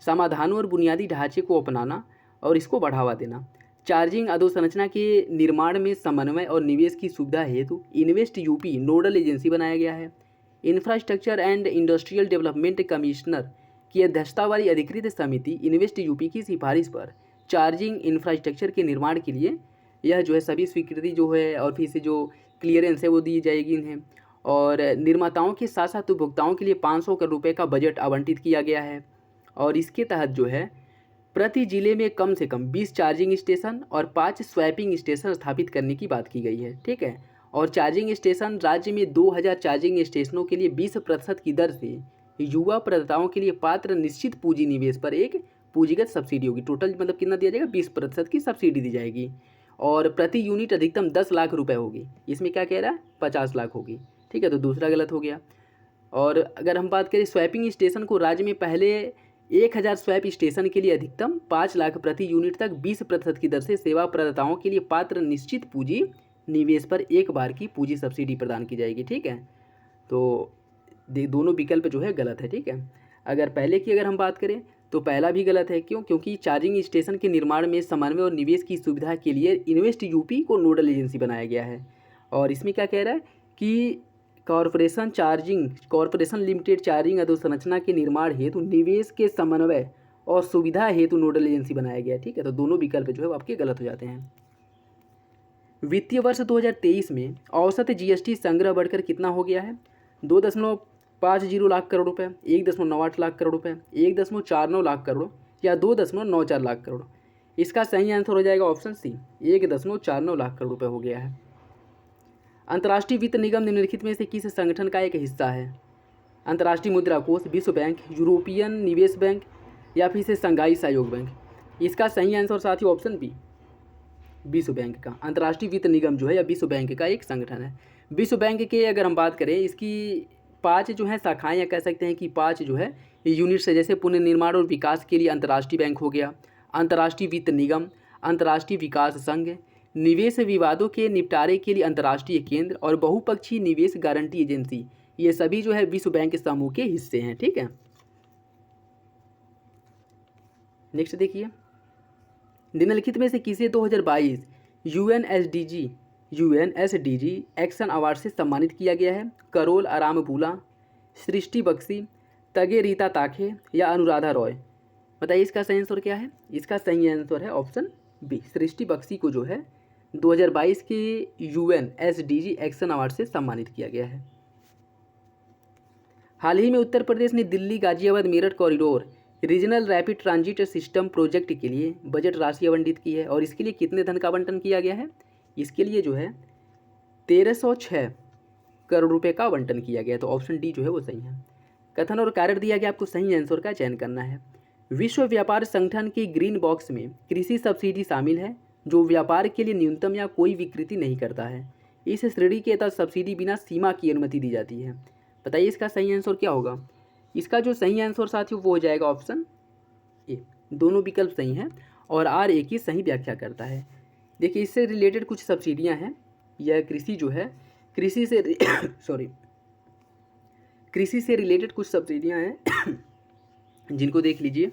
समाधानों और बुनियादी ढांचे को अपनाना और इसको बढ़ावा देना। चार्जिंग अधोसंरचना के निर्माण में समन्वय और निवेश की सुविधा हेतु इन्वेस्ट यूपी नोडल एजेंसी बनाया गया है। Infrastructure and industrial development commissioner की अध्यक्षता वाली अधिकृत समिति इन्वेस्ट यूपी की सिफारिश पर चार्जिंग इंफ्रास्ट्रक्चर के निर्माण के लिए यह जो है सभी स्वीकृति जो है और फिर से जो क्लियरेंस है वो दी जाएगी इन्हें, और निर्माताओं के साथ साथ उपभोक्ताओं के लिए 500 करोड़ रुपए का बजट आवंटित किया गया है। और इसके तहत जो है प्रति जिले में कम से कम 20 चार्जिंग स्टेशन और 5 स्वैपिंग स्टेशन स्थापित करने की बात की गई है, ठीक है। और चार्जिंग स्टेशन राज्य में 2000 चार्जिंग स्टेशनों के लिए 20% की दर से युवा प्रदाताओं के लिए पात्र निश्चित पूंजी निवेश पर एक पूंजीगत सब्सिडी होगी। टोटल मतलब कितना दिया जाएगा? 20% की सब्सिडी दी जाएगी, और प्रति यूनिट अधिकतम 10 लाख रुपए होगी। इसमें क्या कह रहा है? 50 लाख होगी, ठीक है, तो दूसरा गलत हो गया। और अगर हम बात करें स्वैपिंग स्टेशन को, राज्य में पहले 1000 स्वैप स्टेशन के लिए अधिकतम 5 लाख प्रति यूनिट तक 20% की दर से सेवा प्रदाताओं के लिए पात्र निश्चित पूंजी निवेश पर एक बार की पूंजी सब्सिडी प्रदान की जाएगी, ठीक है। तो दोनों विकल्प जो है गलत है, ठीक है। अगर पहले की अगर हम बात करें तो पहला भी गलत है, क्यों? क्योंकि चार्जिंग स्टेशन के निर्माण में समन्वय और निवेश की सुविधा के लिए इन्वेस्ट यूपी को नोडल एजेंसी बनाया गया है। और इसमें क्या कह रहा है कि कॉरपोरेशन लिमिटेड चार्जिंग अधोसंरचना के निर्माण हेतु निवेश के समन्वय और सुविधा हेतु नोडल एजेंसी बनाया गया है, ठीक है। तो दोनों विकल्प जो है वो आपके गलत हो जाते हैं। वित्तीय वर्ष 2023 में औसत जीएसटी संग्रह बढ़कर कितना हो गया है? 2.50 लाख करोड़ रुपए, 1.98 लाख करोड़ रुपए, 1.49 लाख करोड़ या 2.94 लाख करोड़। इसका सही आंसर हो जाएगा ऑप्शन सी, 1.49 लाख करोड़ रुपए हो गया है। अंतर्राष्ट्रीय वित्त निगम निम्नलिखित में से किस संगठन का एक हिस्सा है? अंतर्राष्ट्रीय मुद्रा कोष, विश्व बैंक, यूरोपियन निवेश बैंक या फिर से संघाई सहयोग बैंक। इसका सही आंसर साथियों ऑप्शन बी, विश्व बैंक का। अंतर्राष्ट्रीय वित्त निगम जो है या विश्व बैंक का एक संगठन है। विश्व बैंक के अगर हम बात करें, इसकी 5 जो है शाखाएं, या कह सकते हैं कि 5 जो है यूनिट्स है, जैसे पुनर्निर्माण और विकास के लिए अंतर्राष्ट्रीय बैंक हो गया, अंतर्राष्ट्रीय वित्त निगम, अंतर्राष्ट्रीय विकास संघ, निवेश विवादों के निपटारे के लिए अंतर्राष्ट्रीय केंद्र और बहुपक्षीय निवेश गारंटी एजेंसी। ये सभी जो है विश्व बैंक समूह के हिस्से हैं। ठीक है, नेक्स्ट देखिए, निम्नलिखित में से किसे 2022 यूएनएसडीजी एक्शन अवार्ड से सम्मानित किया गया है? करोल अरामबुला, सृष्टि बख्शी, तगे रीता ताखे या अनुराधा रॉय। बताइए इसका सही आंसर क्या है? इसका सही आंसर है ऑप्शन बी, सृष्टि बख्शी को जो है 2022 के यूएनएसडीजी एक्शन अवार्ड से सम्मानित किया गया है। हाल ही में उत्तर प्रदेश ने Delhi Ghaziabad Meerut corridor regional rapid transit system project के लिए बजट राशि आवंटित की है और इसके लिए कितने धन का आवंटन किया गया है? इसके लिए जो है 1306 करोड़ रुपए का आवंटन किया गया है। तो ऑप्शन डी जो है वो सही है। कथन और कारण दिया गया, आपको सही आंसर का चयन करना है। विश्व व्यापार संगठन के ग्रीन बॉक्स में कृषि सब्सिडी शामिल है जो व्यापार के लिए न्यूनतम या कोई विकृति नहीं करता है। इस श्रेणी के तहत सब्सिडी बिना सीमा की अनुमति दी जाती है। बताइए इसका सही आंसर क्या होगा? इसका जो सही आंसर साथियों वो हो जाएगा ऑप्शन ए। दोनों विकल्प सही हैं और आर ए की सही व्याख्या करता है। देखिए, इससे रिलेटेड कुछ सब्सिडियां हैं। यह कृषि जो है कृषि से कृषि से रिलेटेड कुछ सब्सिडियां हैं जिनको देख लीजिए।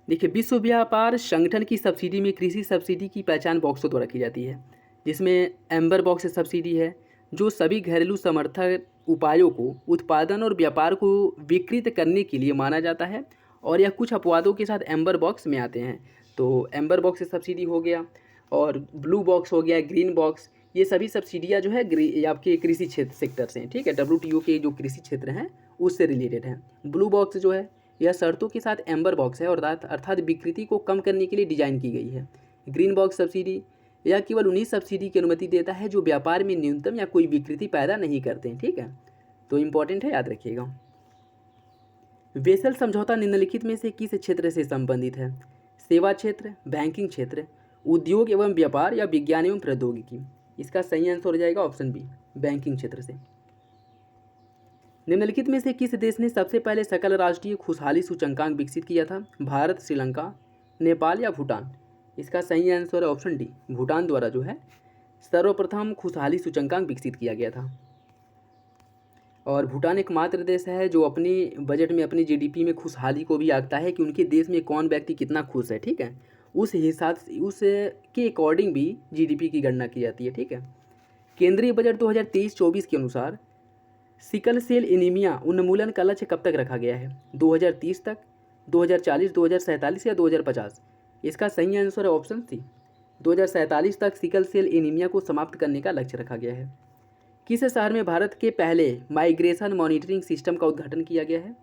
देखिए, विश्व व्यापार संगठन की सब्सिडी में कृषि सब्सिडी की पहचान बॉक्सों द्वारा की जाती है, जिसमें एम्बर बॉक्स सब्सिडी है जो सभी घरेलू समर्थन उपायों को उत्पादन और व्यापार को विकृत करने के लिए माना जाता है और यह कुछ अपवादों के साथ एम्बर बॉक्स में आते हैं। तो एम्बर बॉक्स सब्सिडी हो गया और ब्लू बॉक्स हो गया, ग्रीन बॉक्स, ये सभी सब्सिडियाँ जो है आपके कृषि क्षेत्र सेक्टर से हैं। ठीक है, WTO के जो कृषि क्षेत्र हैं उससे रिलेटेड हैं। ब्लू बॉक्स जो है यह शर्तों के साथ एम्बर बॉक्स है और अर्थात विकृति को कम करने के लिए डिजाइन की गई है। ग्रीन बॉक्स सब्सिडी यह केवल उन्हीं सब्सिडी की अनुमति देता है जो व्यापार में न्यूनतम या कोई विकृति पैदा नहीं करते हैं। ठीक है, तो इम्पॉर्टेंट है, याद रखिएगा। वेसल समझौता निम्नलिखित में से किस क्षेत्र से संबंधित है? सेवा क्षेत्र, बैंकिंग क्षेत्र, उद्योग एवं व्यापार या विज्ञान एवं प्रौद्योगिकी। इसका सही आंसर हो जाएगा ऑप्शन बी, बैंकिंग क्षेत्र से। निम्नलिखित में से किस देश ने सबसे पहले सकल राष्ट्रीय खुशहाली सूचकांक विकसित किया था? भारत, श्रीलंका, नेपाल या भूटान। इसका सही आंसर है ऑप्शन डी, भूटान द्वारा जो है सर्वप्रथम खुशहाली सूचकांक विकसित किया गया था। और भूटान एकमात्र देश है जो अपनी बजट में अपनी जीडीपी में खुशहाली को भी आंकता है कि उनके देश में कौन व्यक्ति कितना खुश है। ठीक है, उस हिसाब से उसके अकॉर्डिंग भी जीडीपी की गणना की जाती है। ठीक है, केंद्रीय बजट 2023-24 के अनुसार सिकल सेल एनीमिया उन्मूलन का लक्ष्य कब तक रखा गया है? 2030 तक, 2040, 2047 या 2050। इसका सही आंसर है ऑप्शन सी, 2047 तक सिकल सेल एनीमिया को समाप्त करने का लक्ष्य रखा गया है। किस शहर में भारत के पहले माइग्रेशन मॉनिटरिंग सिस्टम का उद्घाटन किया गया है?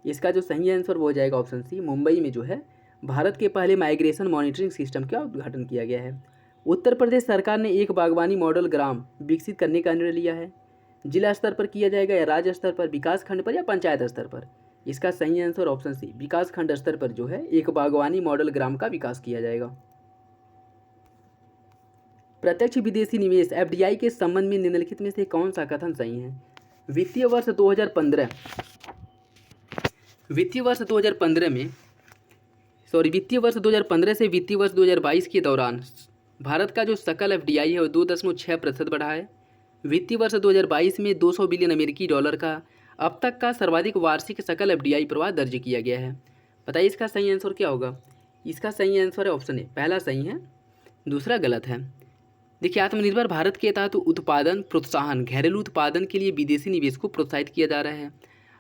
इसका जो सही आंसर वो हो जाएगा ऑप्शन सी, मुंबई में जो है भारत के पहले माइग्रेशन मॉनिटरिंग सिस्टम का उद्घाटन किया गया है। उत्तर प्रदेश सरकार ने एक बागवानी मॉडल ग्राम विकसित करने का निर्णय लिया है। जिला स्तर पर किया जाएगा या राज्य स्तर पर, विकास खंड पर या पंचायत स्तर पर? इसका सही आंसर ऑप्शन सी, विकास खंड स्तर पर जो है एक बागवानी मॉडल ग्राम का विकास किया जाएगा। प्रत्यक्ष विदेशी निवेश FDI के संबंध में निम्नलिखित में से कौन सा कथन सही है? वित्तीय वर्ष 2015 से वित्तीय वर्ष 2022 के दौरान भारत का जो सकल FDI है वो 2.6% बढ़ा है। वित्तीय वर्ष 2022 में 200 बिलियन अमेरिकी डॉलर का अब तक का सर्वाधिक वार्षिक सकल FDI प्रवाह दर्ज किया गया है। बताइए इसका सही आंसर क्या होगा? इसका सही आंसर है ऑप्शन ए, पहला सही है, दूसरा गलत है। देखिए, आत्मनिर्भर भारत के तहत उत्पादन प्रोत्साहन घरेलू उत्पादन के लिए विदेशी निवेश को प्रोत्साहित किया जा रहा है।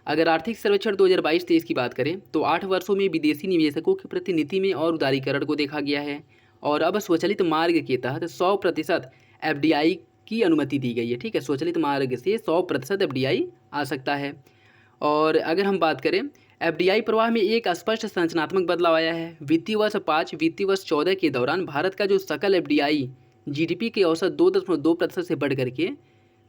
अगर आर्थिक सर्वेक्षण 2022-23 की बात करें तो 8 वर्षों में विदेशी निवेशकों के प्रति नीति में और उदारीकरण को देखा गया है और अब स्वचालित मार्ग के तहत 100% एफडीआई की अनुमति दी गई है। ठीक है, स्वचालित मार्ग से 100% एफडीआई आ सकता है। और अगर हम बात करें एफडीआई प्रवाह में एक स्पष्ट संरचनात्मक बदलाव आया है। वित्तीय वर्ष 5 वित्तीय वर्ष 14 के दौरान भारत का जो सकल एफडीआई जीडीपी के औसत 2.2% से बढ़ करके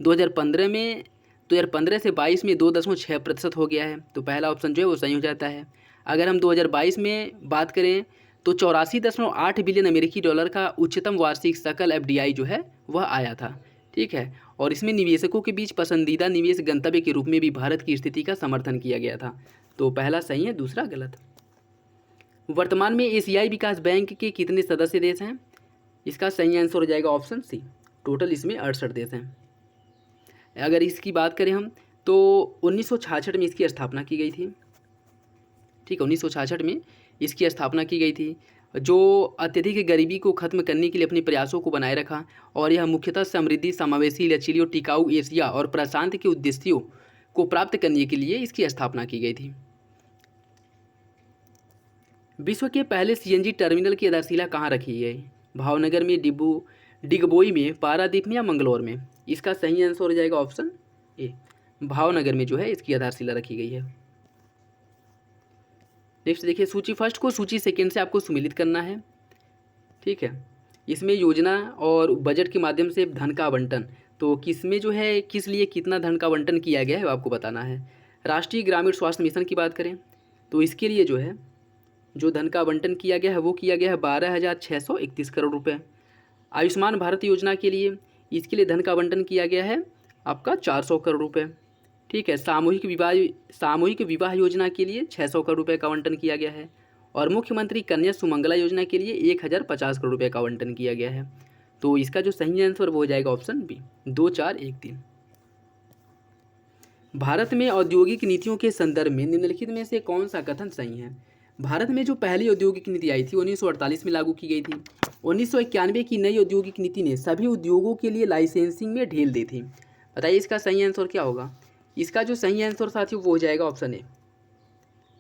2015 से 22 में 2.6% हो गया है। तो पहला ऑप्शन जो है वो सही हो जाता है। अगर हम 2022 में बात करें तो 84.8 बिलियन अमेरिकी डॉलर का उच्चतम वार्षिक सकल एफडीआई जो है वह आया था। ठीक है, और इसमें निवेशकों के बीच पसंदीदा निवेश गंतव्य के रूप में भी भारत की स्थिति का समर्थन किया गया था। तो पहला सही है, दूसरा गलत। वर्तमान में एशियाई विकास बैंक के कितने सदस्य देश हैं? इसका सही आंसर हो जाएगा ऑप्शन सी। टोटल इसमें 68 देश हैं। अगर इसकी बात करें हम तो 1966 में इसकी स्थापना की गई थी। ठीक है, 1966 में इसकी स्थापना की गई थी, जो अत्यधिक गरीबी को खत्म करने के लिए अपने प्रयासों को बनाए रखा और यह मुख्यतः समृद्धि, समावेशी, लचीली और टिकाऊ एशिया और प्रशांत के उद्देश्यों को प्राप्त करने के लिए इसकी स्थापना की गई थी। विश्व के पहले सीएनजी टर्मिनल की आधारशिला कहाँ रखी गई? भावनगर में, डिगबोई में, पारादीप में या मंगलौर में? इसका सही आंसर हो जाएगा ऑप्शन ए, भावनगर में जो है इसकी आधारशिला रखी गई है। नेक्स्ट देखिए, सूची फर्स्ट को सूची सेकेंड से आपको सुमिलित करना है। ठीक है, इसमें योजना और बजट के माध्यम से धन का आवंटन, तो किसमें जो है किस लिए कितना धन का आवंटन किया गया है वो आपको बताना है। राष्ट्रीय ग्रामीण स्वास्थ्य मिशन की बात करें तो इसके लिए जो है जो धन का आवंटन किया गया है वो किया गया है 12,631 करोड़ रुपये। आयुष्मान भारत योजना के लिए इसके लिए धन का आवंटन किया गया है आपका 400 करोड़ रुपये। ठीक है, सामूहिक विवाह योजना के लिए 600 करोड़ रुपये का आवंटन किया गया है और मुख्यमंत्री कन्या सुमंगला योजना के लिए 1050 करोड़ रुपये का आवंटन किया गया है। तो इसका जो सही आंसर वो हो जाएगा ऑप्शन बी, 2, 4, 1, 3। भारत में औद्योगिक नीतियों के संदर्भ में निम्नलिखित में से कौन सा कथन सही है? भारत में जो पहली औद्योगिक नीति आई थी 1948 में लागू की गई थी। 1991 की नई औद्योगिक नीति ने सभी उद्योगों के लिए लाइसेंसिंग में ढील दी थी। बताइए इसका सही आंसर क्या होगा? इसका जो सही आंसर साथियों वो हो जाएगा ऑप्शन ए।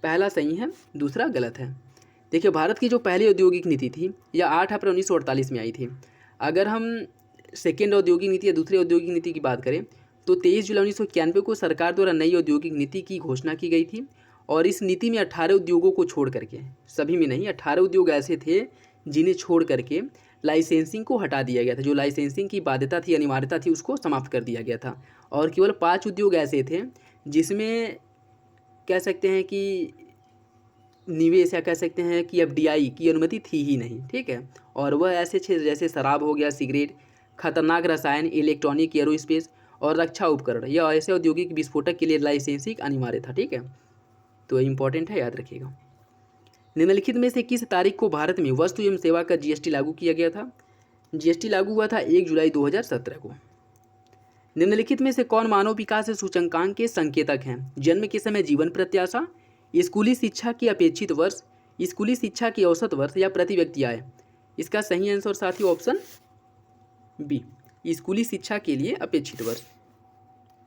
पहला सही है, दूसरा गलत है। देखिए, भारत की जो पहली औद्योगिक नीति थी यह 8 अप्रैल 1948 में आई थी। अगर हम सेकेंड औद्योगिक नीति या दूसरी औद्योगिक नीति की बात करें तो 23 जुलाई 1991 को सरकार द्वारा नई औद्योगिक नीति की घोषणा की गई थी और इस नीति में 18 उद्योगों को छोड़ करके, सभी में नहीं, 18 उद्योग ऐसे थे जिन्हें छोड़ करके लाइसेंसिंग को हटा दिया गया था। जो लाइसेंसिंग की बाध्यता थी, अनिवार्यता थी, उसको समाप्त कर दिया गया था और केवल 5 उद्योग ऐसे थे जिसमें कह सकते हैं कि निवेश या कह सकते हैं कि एफडीआई की अनुमति थी ही नहीं। ठीक है, और वह ऐसे थे जैसे शराब हो गया, सिगरेट, खतरनाक रसायन, इलेक्ट्रॉनिक, एरोस्पेस और रक्षा उपकरण। यह ऐसे औद्योगिक विस्फोटक के लिए लाइसेंसिंग अनिवार्य था। ठीक है, तो इंपॉर्टेंट है, याद रखिएगा। निम्नलिखित में से किस तारीख को भारत में वस्तु एवं सेवा का जीएसटी लागू किया गया था? जीएसटी लागू हुआ था 1 जुलाई 2017 को। निम्नलिखित में से कौन मानव विकास सूचकांक के संकेतक हैं? जन्म के समय जीवन प्रत्याशा, स्कूली शिक्षा की अपेक्षित वर्ष, स्कूली शिक्षा की औसत वर्ष या प्रति व्यक्ति आय? इसका सही आंसर साथियों ऑप्शन बी, स्कूली शिक्षा के लिए अपेक्षित वर्ष।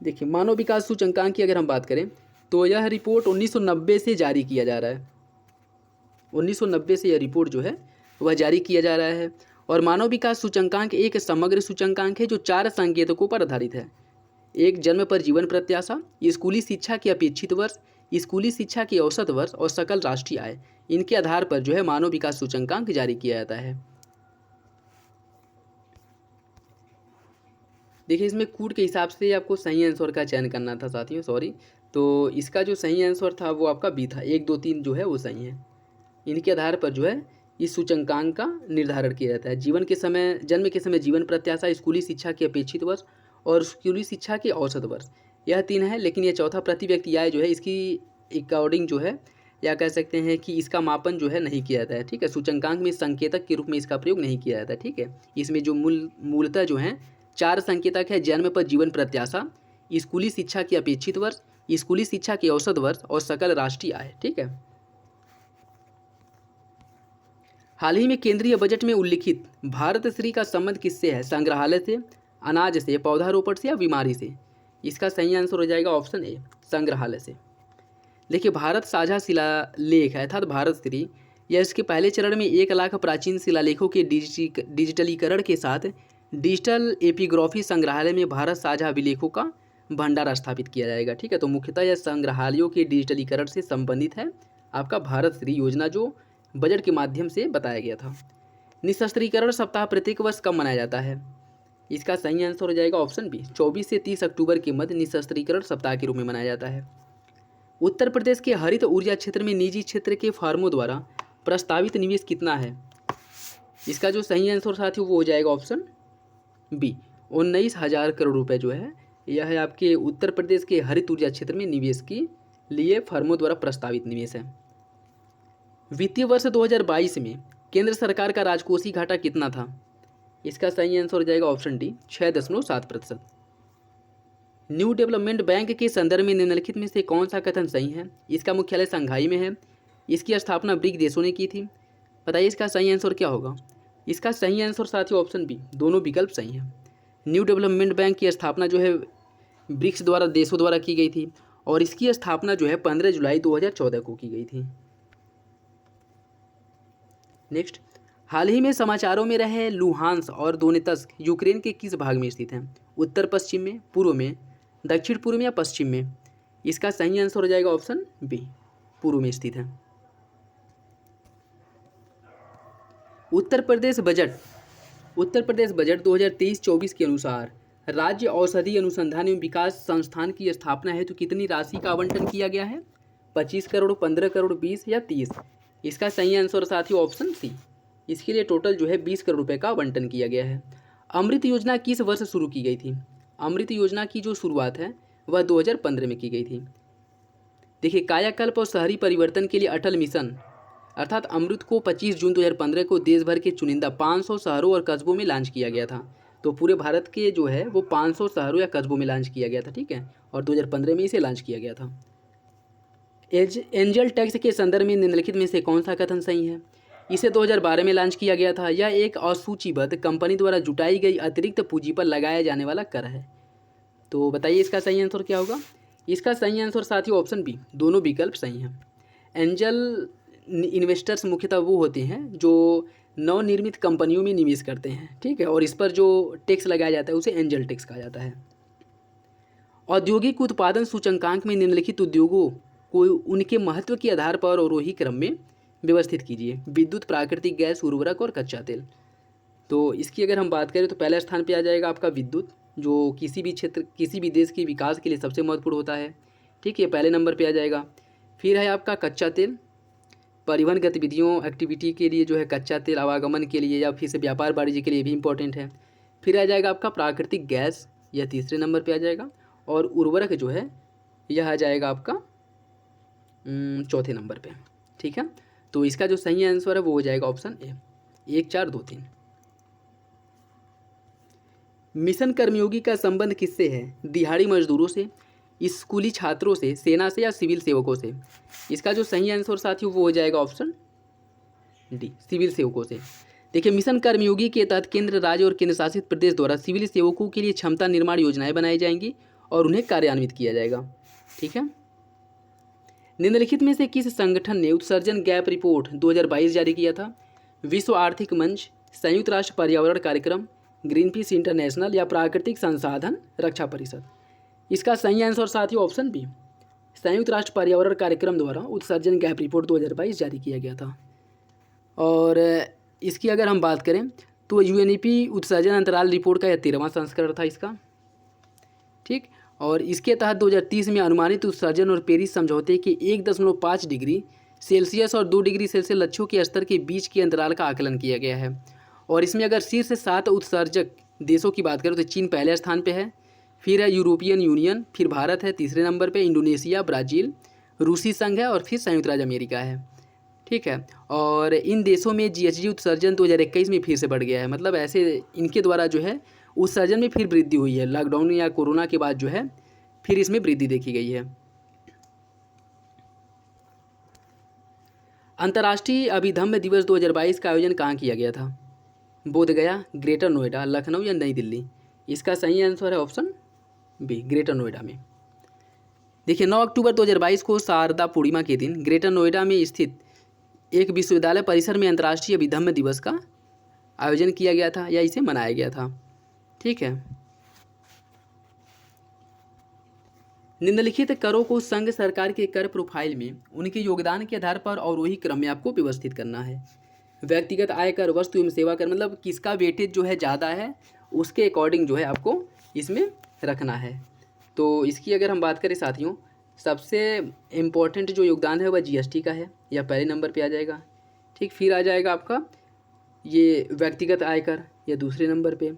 देखिए, मानव विकास सूचकांक की अगर हम बात करें तो यह रिपोर्ट 1990 से जारी किया जा रहा है। 1990 से यह रिपोर्ट जो है वह जारी किया जा रहा है और मानव विकास सूचकांक एक समग्र सूचकांक है जो 4 संकेतकों पर आधारित है। एक, जन्म पर जीवन प्रत्याशा, स्कूली शिक्षा की अपेक्षित वर्ष, स्कूली शिक्षा की औसत वर्ष और सकल राष्ट्रीय आय। इनके आधार पर जो है मानव विकास सूचकांक जारी किया जाता है। देखिए, इसमें कूट के हिसाब से आपको सही आंसर का चयन करना था साथियों, सॉरी। तो इसका जो सही आंसर था वो आपका बी था, 1, 2, 3 जो है वो सही है। इनके आधार पर जो है इस सूचकांक का निर्धारण किया जाता है। जन्म के समय जीवन प्रत्याशा, स्कूली शिक्षा की अपेक्षित वर्ष और स्कूली शिक्षा के औसत वर्ष, यह 3 है। लेकिन यह चौथा प्रति व्यक्ति आय जो है इसकी अकॉर्डिंग जो है या कह सकते हैं कि इसका मापन जो है नहीं किया जाता है। ठीक है, सूचकांक में संकेतक के रूप में इसका प्रयोग नहीं किया जाता है। ठीक है, इसमें जो मूलतः जो है 4 संकेतक है, जन्म पर जीवन प्रत्याशा, स्कूली शिक्षा की अपेक्षित वर्ष, स्कूली शिक्षा की औसत वर्ष और सकल राष्ट्रीय आय। ठीक है, हाल ही में केंद्रीय बजट में उल्लिखित भारत श्री का संबंध किससे है? संग्रहालय से, अनाज से, पौधारोपण से या बीमारी से? इसका सही आंसर हो जाएगा ऑप्शन ए, संग्रहालय से। देखिए, भारत साझा शिलालेख अर्थात भारत श्री यह इसके पहले चरण में 1 लाख प्राचीन शिलालेखों के डिजिटलीकरण के साथ डिजिटल एपिग्राफी संग्रहालय में भारत साझा अभिलेखों का भंडार स्थापित किया जाएगा। ठीक है, तो मुख्यतः यह संग्रहालयों के डिजिटलीकरण से संबंधित है आपका भारत श्री योजना, जो बजट के माध्यम से बताया गया था। निशस्त्रीकरण सप्ताह प्रत्येक वर्ष कब मनाया जाता है? इसका सही आंसर हो जाएगा ऑप्शन बी, 24 से 30 अक्टूबर के मध्य निशस्त्रीकरण सप्ताह के रूप में मनाया जाता है। उत्तर प्रदेश के हरित ऊर्जा क्षेत्र में निजी क्षेत्र के फर्मों द्वारा प्रस्तावित निवेश कितना है? इसका जो सही आंसर साथियों वो हो जाएगा ऑप्शन बी, 19,000 करोड़ रुपए जो है यह है आपके उत्तर प्रदेश के हरित ऊर्जा क्षेत्र में निवेश के लिए फर्मों द्वारा प्रस्तावित निवेश है। वित्तीय वर्ष 2022 में केंद्र सरकार का राजकोषीय घाटा कितना था? इसका सही आंसर हो जाएगा option D, 6.7%। New development bank के संदर्भ में निम्नलिखित में से कौन सा कथन सही है? इसका मुख्यालय शंघाई में है, इसकी स्थापना ब्रिक्स देशों ने की थी। बताइए इसका सही आंसर क्या होगा? इसका सही आंसर साथियों ऑप्शन बी, दोनों विकल्प सही हैं। न्यू डेवलपमेंट बैंक की स्थापना जो है ब्रिक्स द्वारा देशों द्वारा की गई थी और इसकी स्थापना जो है 15 जुलाई 2014 को की गई थी। नेक्स्ट, हाल ही में समाचारों में रहे लुहांस और दोनेत्स्क यूक्रेन के किस भाग में स्थित हैं? उत्तर पश्चिम में, पूर्व में, दक्षिण पूर्व में या पश्चिम में? इसका सही आंसर हो जाएगा ऑप्शन बी, पूर्व में स्थित है। उत्तर प्रदेश बजट 2023-24 के अनुसार राज्य औषधि अनुसंधान एवं विकास संस्थान की स्थापना हेतु कितनी राशि का आवंटन किया गया है? 25 करोड़, 15 करोड़, 20 या 30? इसका सही आंसर साथियों ऑप्शन सी, इसके लिए टोटल जो है 20 करोड़ रुपए का आवंटन किया गया है। अमृत योजना किस वर्ष शुरू की गई थी? अमृत योजना की जो शुरुआत है वह 2015 में की गई थी। देखिए, कायाकल्प और शहरी परिवर्तन के लिए अटल मिशन अर्थात अमृत को 25 जून 2015 को देश भर के चुनिंदा 500 शहरों और कस्बों में लॉन्च किया गया था। तो पूरे भारत के जो है वो 500 शहरों या कस्बों में लॉन्च किया गया था। ठीक है, और 2015 में इसे लॉन्च किया गया था। एंजल टैक्स के संदर्भ में निम्नलिखित में से कौन सा कथन सही है? इसे 2012 में लॉन्च किया गया था। यह एक असूचीबद्ध कंपनी द्वारा जुटाई गई अतिरिक्त पूंजी पर लगाया जाने वाला कर है। तो बताइए इसका सही आंसर क्या होगा? इसका सही आंसर साथियों ऑप्शन बी, दोनों विकल्प सही हैं। एंजल इन्वेस्टर्स मुख्यतः वो होते हैं जो नवनिर्मित कंपनियों में निवेश करते हैं। ठीक है, और इस पर जो टैक्स लगाया जाता है उसे एंजल टैक्स कहा जाता है। औद्योगिक उत्पादन सूचकांक में निम्नलिखित उद्योगों को उनके महत्व के आधार पर अवरोही क्रम में व्यवस्थित कीजिए। विद्युत, प्राकृतिक गैस, उर्वरक और कच्चा तेल। तो इसकी अगर हम बात करें तो पहले स्थान पे आ जाएगा आपका विद्युत, जो किसी भी क्षेत्र, किसी भी देश के विकास के लिए सबसे महत्वपूर्ण होता है। ठीक है, पहले नंबर पे आ जाएगा। फिर है आपका कच्चा तेल, परिवहन गतिविधियों एक्टिविटी के लिए जो है कच्चा तेल, आवागमन के लिए या फिर से व्यापार वाणिज्य के लिए भी इम्पोर्टेंट है। फिर आ जाएगा आपका प्राकृतिक गैस, यह तीसरे नंबर पे आ जाएगा। और उर्वरक जो है यह आ जाएगा आपका चौथे नंबर पे। ठीक है, तो इसका जो सही आंसर है वो हो जाएगा ऑप्शन ए, 1, 4, 2, 3। मिशन कर्मयोगी का संबंध किससे है? दिहाड़ी मजदूरों से, स्कूली छात्रों से, सेना से या सिविल सेवकों से? इसका जो सही आंसर साथियों वो हो जाएगा ऑप्शन डी, सिविल सेवकों से। देखिए, मिशन कर्मयोगी के तहत केंद्र, राज्य और केंद्र शासित प्रदेश द्वारा सिविल सेवकों के लिए क्षमता निर्माण योजनाएं बनाई जाएंगी और उन्हें कार्यान्वित किया जाएगा। ठीक है, निम्नलिखित में से किस संगठन ने उत्सर्जन गैप रिपोर्ट 2022 जारी किया था? विश्व आर्थिक मंच, संयुक्त राष्ट्र पर्यावरण कार्यक्रम, ग्रीनपीस इंटरनेशनल या प्राकृतिक संसाधन रक्षा परिषद? इसका सही आंसर साथियों ऑप्शन बी, संयुक्त राष्ट्र पर्यावरण कार्यक्रम द्वारा उत्सर्जन गैप रिपोर्ट 2022 जारी किया गया था। और इसकी अगर हम बात करें तो यूएनईपी उत्सर्जन अंतराल रिपोर्ट का यह 13वां संस्करण था इसका। ठीक, और इसके तहत 2030 में अनुमानित उत्सर्जन और पेरिस समझौते के 1.5 डिग्री सेल्सियस और 2 डिग्री सेल्सियस लक्ष्यों के स्तर के बीच के अंतराल का आकलन किया गया है। और इसमें अगर शीर्ष 7 उत्सर्जक देशों की बात करें तो चीन पहले स्थान पे है, फिर है यूरोपियन यूनियन, फिर भारत है तीसरे नंबर पे, इंडोनेशिया, ब्राज़ील, रूसी संघ है और फिर संयुक्त राज्य अमेरिका है। ठीक है, और इन देशों में जीएचजी उत्सर्जन 2021 में फिर से बढ़ गया है। मतलब ऐसे इनके द्वारा जो है उत्सर्जन में फिर वृद्धि हुई है। लॉकडाउन या कोरोना के बाद जो है फिर इसमें वृद्धि देखी गई है। अंतर्राष्ट्रीय अभिधम्म दिवस 2022 का आयोजन कहाँ किया गया था? बोधगया, ग्रेटर नोएडा, लखनऊ या नई दिल्ली? इसका सही आंसर है ऑप्शन बी, ग्रेटर नोएडा में। देखिए, 9 अक्टूबर 2022 को शारदा पूर्णिमा के दिन ग्रेटर नोएडा में स्थित एक विश्वविद्यालय परिसर में अंतर्राष्ट्रीय अभिधम्म दिवस का आयोजन किया गया था या इसे मनाया गया था। ठीक है। निम्नलिखित करों को संघ सरकार के कर प्रोफाइल में उनके योगदान के आधार पर और वही क्रम में आपको व्यवस्थित करना है। व्यक्तिगत आयकर, वस्तु एवं सेवा कर, मतलब किसका वेटेज जो है ज़्यादा है उसके अकॉर्डिंग जो है आपको इसमें रखना है। तो इसकी अगर हम बात करें साथियों, सबसे इम्पोर्टेंट जो योगदान है वह जीएसटी का है, या पहले नंबर पे आ जाएगा। ठीक, फिर आ जाएगा आपका ये व्यक्तिगत आयकर, या दूसरे नंबर पे,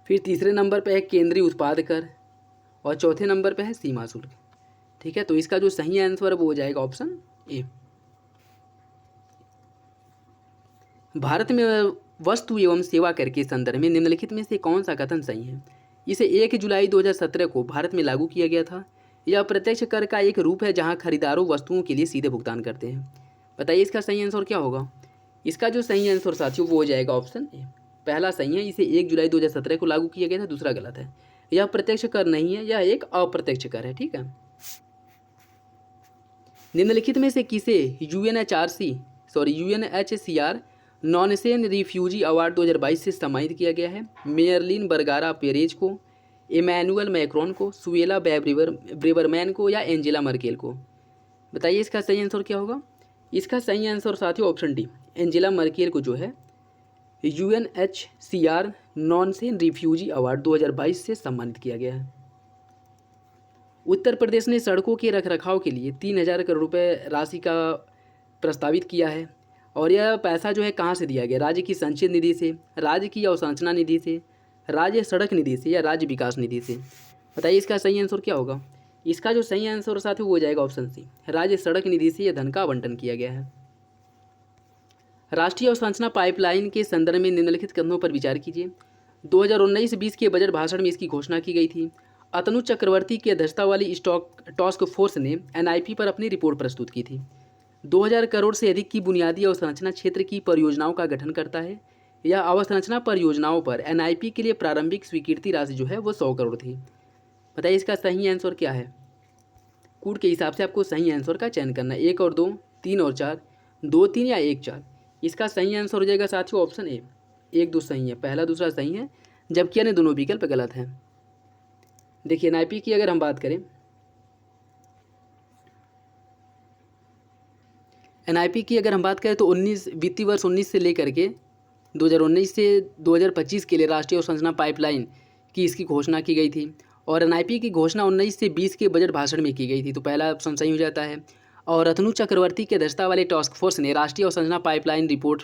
फिर तीसरे नंबर पे है केंद्रीय उत्पाद कर, और चौथे नंबर पे है सीमा शुल्क। ठीक है, तो इसका जो सही आंसर है वो हो जाएगा ऑप्शन ए। भारत में वस्तु एवं सेवा कर के संदर्भ में निम्नलिखित में से कौन सा कथन सही है? इसे 1 जुलाई 2017 को भारत में लागू किया गया था। यह प्रत्यक्ष कर का एक रूप है जहां खरीदारों वस्तुओं के लिए सीधे भुगतान करते हैं। बताइए इसका सही आंसर क्या होगा? इसका जो सही आंसर साथियों वो हो जाएगा ऑप्शन ए। पहला सही है, इसे 1 जुलाई 2017 को लागू किया गया था। दूसरा गलत है, यह प्रत्यक्ष कर नहीं है, यह एक अप्रत्यक्ष कर है। ठीक है। निम्नलिखित में से किसे यूएनएचसीआर नॉनसेन रिफ्यूजी अवार्ड 2022 से सम्मानित किया गया है? मेयरलिन बरगारा पेरेज को, इमैनुअल मैक्रोन को, सुएला ब्रेबरमैन को, या एंजेला मर्केल को? बताइए इसका सही आंसर क्या होगा? इसका सही आंसर साथियों ऑप्शन डी, एंजेला मर्केल को जो है यूएनएचसीआर नॉनसेन रिफ्यूजी अवार्ड 2022 से सम्मानित किया गया है। उत्तर प्रदेश ने सड़कों के रखरखाव के लिए 3,000 करोड़ रुपए राशि का प्रस्तावित किया है, और यह पैसा जो है कहाँ से दिया गया? राज्य की संचित निधि से, राज्य की अवसंरचना निधि से, राज्य सड़क निधि से, या राज्य विकास निधि से? बताइए इसका सही आंसर क्या होगा? इसका जो सही आंसर साथ हो जाएगा ऑप्शन सी, राज्य सड़क निधि से यह धन का आवंटन किया गया है। राष्ट्रीय अवसंरचना पाइपलाइन के संदर्भ में निम्नलिखित कथनों पर विचार कीजिए। 2019-20 के बजट भाषण में इसकी घोषणा की गई थी। अतनु चक्रवर्ती की अध्यक्षता वाली टास्क फोर्स ने एनआईपी पर अपनी रिपोर्ट प्रस्तुत की थी। 2000 करोड़ से अधिक की बुनियादी अवसंरचना क्षेत्र की परियोजनाओं का गठन करता है। यह अवसंरचना परियोजनाओं पर एनआईपी के लिए प्रारंभिक स्वीकृति राशि जो है वो 100 करोड़ थी। बताइए इसका सही आंसर क्या है? कोड के हिसाब से आपको सही आंसर का चयन करना है, 1 और 2, 3 और 4, 2, 3 या 1, 4। इसका सही आंसर हो जाएगा साथियों ऑप्शन ए, 1, 2 सही है, पहला दूसरा सही है, जबकि अन्य दोनों विकल्प गलत हैं। देखिए एनआईपी की अगर हम बात करें, एनआईपी की अगर हम बात करें तो 19 वित्तीय वर्ष 19 से लेकर के 2019 से 2025 के लिए राष्ट्रीय अवसंरचना पाइपलाइन की इसकी घोषणा की गई थी, और एनआईपी की घोषणा 19 से 20 के बजट भाषण में की गई थी। तो पहला ऑप्शन सही हो जाता है। और रतनु चक्रवर्ती की अध्यक्षता वाले टास्क फोर्स ने राष्ट्रीय अवसंरचना पाइपलाइन रिपोर्ट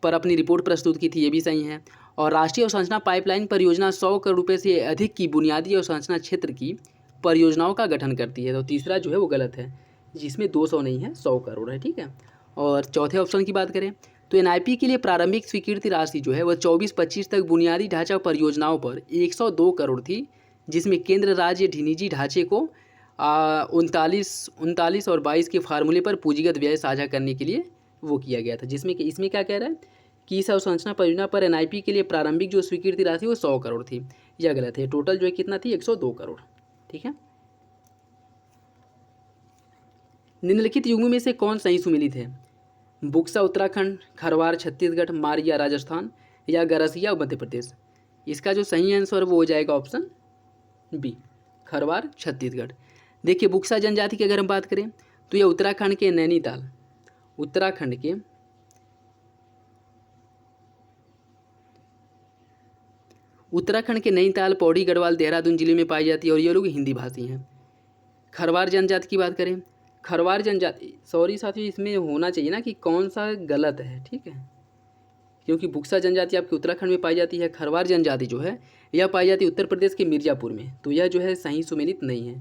पर अपनी रिपोर्ट प्रस्तुत की थी, ये भी सही है। और राष्ट्रीय अवसंरचना पाइपलाइन परियोजना 100 करोड़ रुपये से अधिक की बुनियादी अवसंरचना क्षेत्र की परियोजनाओं का गठन करती है। तो तीसरा जो है वो गलत है, जिसमें 200 नहीं है, 100 करोड़ है। ठीक है। और चौथे ऑप्शन की बात करें तो एनआईपी के लिए प्रारंभिक स्वीकृति राशि जो है वह 24-25 तक बुनियादी ढांचा परियोजनाओं पर 102 करोड़ थी, जिसमें केंद्र राज्य निजी ढांचे को 39 और 22 के फार्मूले पर पूंजीगत व्यय साझा करने के लिए वो किया गया था। जिसमें कि इसमें क्या कह रहा है कि इस अवसंरचना परियोजना पर एनआईपी के लिए प्रारंभिक जो स्वीकृति राशि वो 100 करोड़ थी, यह गलत है। टोटल जो है कितना थी? 102 करोड़। ठीक है। निम्नलिखित युग्म में से कौन सही सुमेलित है? बुक्सा उत्तराखंड, खरवार छत्तीसगढ़, मारिया राजस्थान, या गरसिया मध्य प्रदेश? इसका जो सही आंसर वो हो जाएगा ऑप्शन बी, खरवार छत्तीसगढ़। देखिए बुक्सा जनजाति की अगर हम बात करें तो यह उत्तराखंड के नैनीताल, उत्तराखंड के नैनीताल, पौड़ी गढ़वाल, देहरादून जिले में पाई जाती है, और ये लोग हिंदी भाषी हैं। खरवार जनजाति की बात करें, खरवार जनजाति, सॉरी साथियों इसमें होना चाहिए ना कि कौन सा गलत है। ठीक है, क्योंकि बुक्सा जनजाति आपके उत्तराखंड में पाई जाती है, खरवार जनजाति जो है यह पाई जाती है उत्तर प्रदेश के मिर्ज़ापुर में। तो यह जो है सही सुमेलित नहीं है,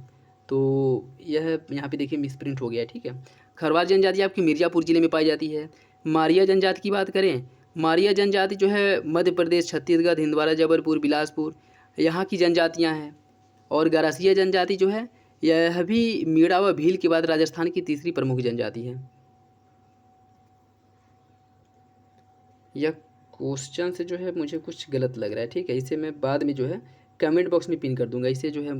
तो यह यहाँ पे देखिए मिसप्रिंट हो गया। ठीक है, खरवार जनजाति आपकी मिर्ज़ापुर जिले में पाई जाती है। मारिया जनजाति की बात करें, मारिया जनजाति जो है मध्य प्रदेश, छत्तीसगढ़, हिंदवाड़ा, जबलपुर, बिलासपुर यहाँ की जनजातियाँ हैं। और गरासिया जनजाति जो है यह भी मीणा व भील के बाद राजस्थान की तीसरी प्रमुख जनजाति है। यह क्वेश्चन से जो है मुझे कुछ गलत लग रहा है। ठीक है, इसे मैं बाद में जो है कमेंट बॉक्स में पिन कर दूंगा, इसे जो है।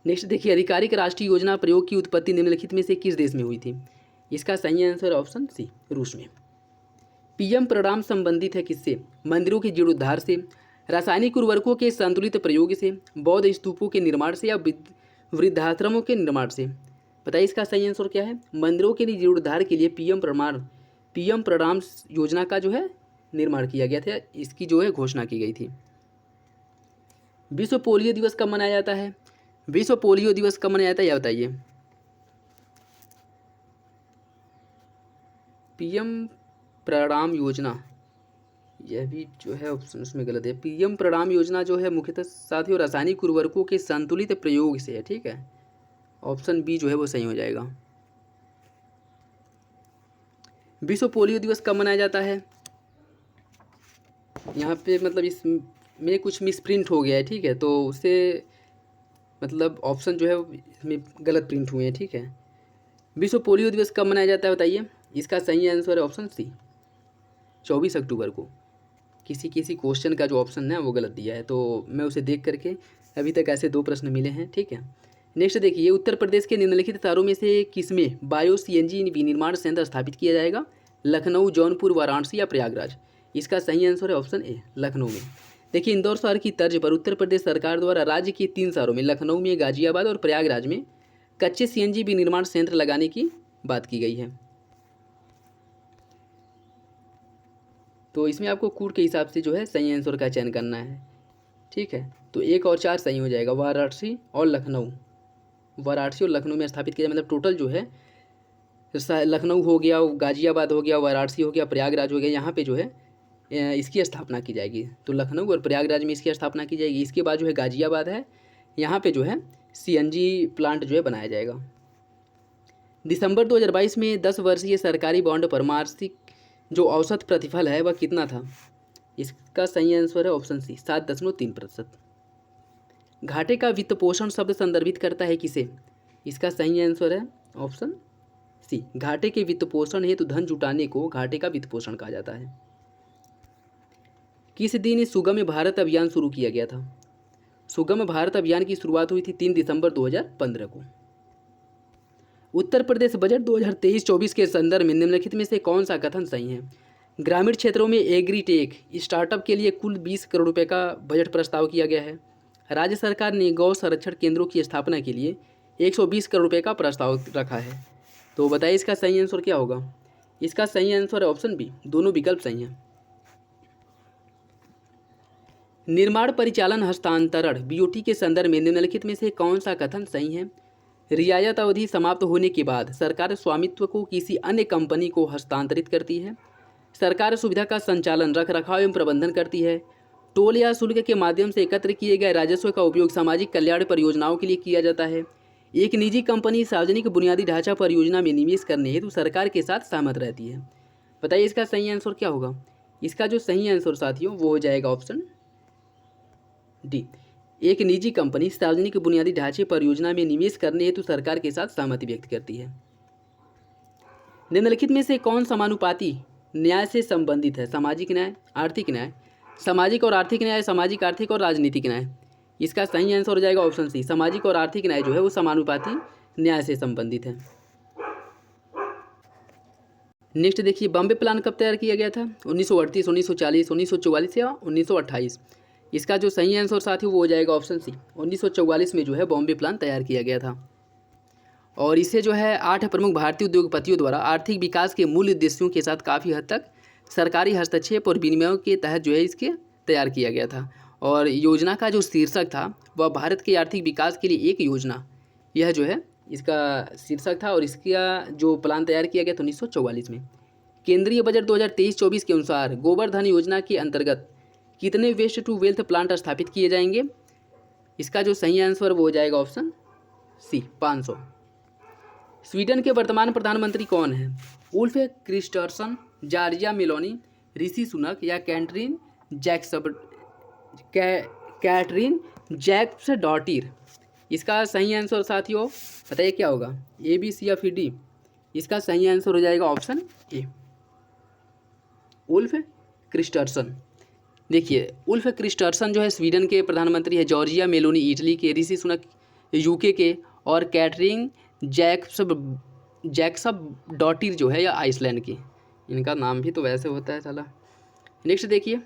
नेक्स्ट देखिए, आधिकारिक राष्ट्रीय योजना प्रयोग की उत्पत्ति निम्नलिखित में से किस देश में हुई थी? इसका सही आंसर ऑप्शन सी, रूस में। पीएम प्रणाम संबंधित है किससे? मंदिरों के जीर्णोद्धार से, रासायनिक उर्वरकों के संतुलित प्रयोग से, बौद्ध स्तूपों के निर्माण से या वृद्धाश्रमों के निर्माण से? बताइए इसका सही आंसर क्या है। मंदिरों के जीर्णोद्धार के लिए पीएम प्रणाम योजना का जो है निर्माण किया गया था, इसकी जो है घोषणा की गई थी। विश्व पोलियो दिवस कब मनाया जाता है? विश्व पोलियो दिवस कब मनाया जाता है, यह बताइए। पीएम प्रणाम योजना, यह भी जो है ऑप्शन उसमें गलत है। पीएम प्रणाम योजना जो है मुख्यतः साथियों रासायनिक उर्वरकों के संतुलित प्रयोग से है, ठीक है। ऑप्शन बी जो है वो सही हो जाएगा। विश्व पोलियो दिवस कब मनाया जाता है? यहाँ पे मतलब इसमें कुछ मिसप्रिंट हो गया है, ठीक है, तो उसे मतलब ऑप्शन जो है इसमें गलत प्रिंट हुए हैं, ठीक है। विश्व पोलियो दिवस कब मनाया जाता है बताइए। इसका सही आंसर है ऑप्शन सी, 24 अक्टूबर को। किसी क्वेश्चन का जो ऑप्शन है वो गलत दिया है, तो मैं उसे देख करके अभी तक ऐसे 2 प्रश्न मिले हैं, ठीक है। नेक्स्ट देखिए, उत्तर प्रदेश के निम्नलिखित शहरों में से किसमें बायो सीएनजी विनिर्माण संयंत्र स्थापित किया जाएगा? लखनऊ, जौनपुर, वाराणसी या प्रयागराज? इसका सही आंसर है ऑप्शन ए, लखनऊ में। देखिए, इंदौर शहर की तर्ज पर उत्तर प्रदेश सरकार द्वारा राज्य के 3 शहरों में लखनऊ में, गाजियाबाद और प्रयागराज में कच्चे सीएनजी विनिर्माण संयंत्र लगाने की बात की गई है। तो इसमें आपको कूट के हिसाब से जो है सही आंसर का चयन करना है, ठीक है। तो 1 और 4 सही हो जाएगा, वाराणसी और लखनऊ। वाराणसी और लखनऊ में स्थापित किया, मतलब टोटल जो है लखनऊ हो गया, गाजियाबाद हो गया, वाराणसी हो गया, प्रयागराज हो गया, यहाँ पे जो है इसकी स्थापना की जाएगी। तो लखनऊ और प्रयागराज में इसकी स्थापना की जाएगी। इसके बाद जो है गाजियाबाद है, यहाँ पे जो है सीएनजी प्लांट जो है बनाया जाएगा। दिसंबर 2022 में 10 वर्षीय सरकारी बॉन्ड पर मासिक जो औसत प्रतिफल है वह कितना था? इसका सही आंसर है ऑप्शन सी, 7.3%। घाटे का वित्त पोषण शब्द संदर्भित करता है किसे? इसका सही आंसर है ऑप्शन सी, घाटे के वित्त पोषण हेतु धन जुटाने को घाटे का वित्त पोषण कहा जाता है। किस दिन सुगम्य भारत अभियान शुरू किया गया था? सुगम्य भारत अभियान की शुरुआत हुई थी 3 दिसंबर 2015 को। उत्तर प्रदेश बजट 2023-24 के संदर्भ में निम्नलिखित में से कौन सा कथन सही है? ग्रामीण क्षेत्रों में एग्रीटेक स्टार्टअप के लिए कुल 20 करोड़ रुपए का बजट प्रस्ताव किया गया है। राज्य सरकार ने गौ संरक्षण केंद्रों की स्थापना के लिए 120 करोड़ रुपए का प्रस्ताव रखा है। तो बताइए इसका सही आंसर क्या होगा? इसका सही आंसर है ऑप्शन बी, दोनों विकल्प सही हैं। निर्माण परिचालन हस्तांतरण बीओटी के संदर्भ में निम्नलिखित में से कौन सा कथन सही है? रियायत अवधि समाप्त होने के बाद सरकार स्वामित्व को किसी अन्य कंपनी को हस्तांतरित करती है। सरकार सुविधा का संचालन, रखरखाव एवं प्रबंधन करती है। टोल या शुल्क के माध्यम से एकत्र किए गए राजस्व का उपयोग सामाजिक कल्याण परियोजनाओं के लिए किया जाता है। एक निजी कंपनी सार्वजनिक बुनियादी ढांचा परियोजना में निवेश करने हेतु सरकार के साथ सहमत रहती है। बताइए इसका सही आंसर क्या होगा? इसका जो सही आंसर साथियों वो हो जाएगा ऑप्शन डी, एक निजी कंपनी सार्वजनिक बुनियादी ढांचे परियोजना में निवेश करने हेतु सरकार के साथ सहमति व्यक्त करती है। निम्नलिखित में से कौन समानुपाती न्याय से संबंधित है? सामाजिक न्याय, आर्थिक न्याय, सामाजिक और आर्थिक न्याय, सामाजिक आर्थिक और राजनीतिक न्याय? इसका सही आंसर हो जाएगा ऑप्शन सी, सामाजिक और आर्थिक न्याय जो है वो समानुपाती न्याय से संबंधित है। नेक्स्ट देखिए, बॉम्बे प्लान कब तैयार किया गया था? 1938, 1940, 1944 या 1928? इसका जो सही आंसर साथियों वो हो जाएगा ऑप्शन सी, 1944 में जो है बॉम्बे प्लान तैयार किया गया था। और इसे जो है 8 प्रमुख भारतीय उद्योगपतियों द्वारा आर्थिक विकास के मूल उद्देश्यों के साथ काफ़ी हद तक सरकारी हस्तक्षेप और विनिमयों के तहत जो है इसके तैयार किया गया था। और योजना का जो शीर्षक था वह भारत के आर्थिक विकास के लिए एक योजना, यह जो है इसका शीर्षक था। और इसका जो प्लान तैयार किया गया था 1944 में। केंद्रीय बजट 2023-24 के अनुसार गोबर योजना के अंतर्गत कितने वेस्ट टू वेल्थ प्लांट स्थापित किए जाएंगे? इसका जो सही आंसर वो हो जाएगा ऑप्शन सी, 500। स्वीडन के वर्तमान प्रधानमंत्री कौन हैं? Ulf Kristersson, Giorgia Meloni, Rishi Sunak या कैटरीन जैक्सडॉटिर? इसका सही आंसर साथियों बताइए क्या होगा? ए, बी, सी या फिर डी? इसका सही आंसर हो जाएगा ऑप्शन ए, उल्फ क्रिस्टर्सन। देखिए, उल्फ क्रिस्टर्सन जो है स्वीडन के प्रधानमंत्री है, जॉर्जिया मेलोनी इटली के, ऋषि सुनक यूके के और कैटरीन जैकब डॉटिर जो है या आइसलैंड की, इनका नाम भी तो वैसे होता है साला। नेक्स्ट देखिए,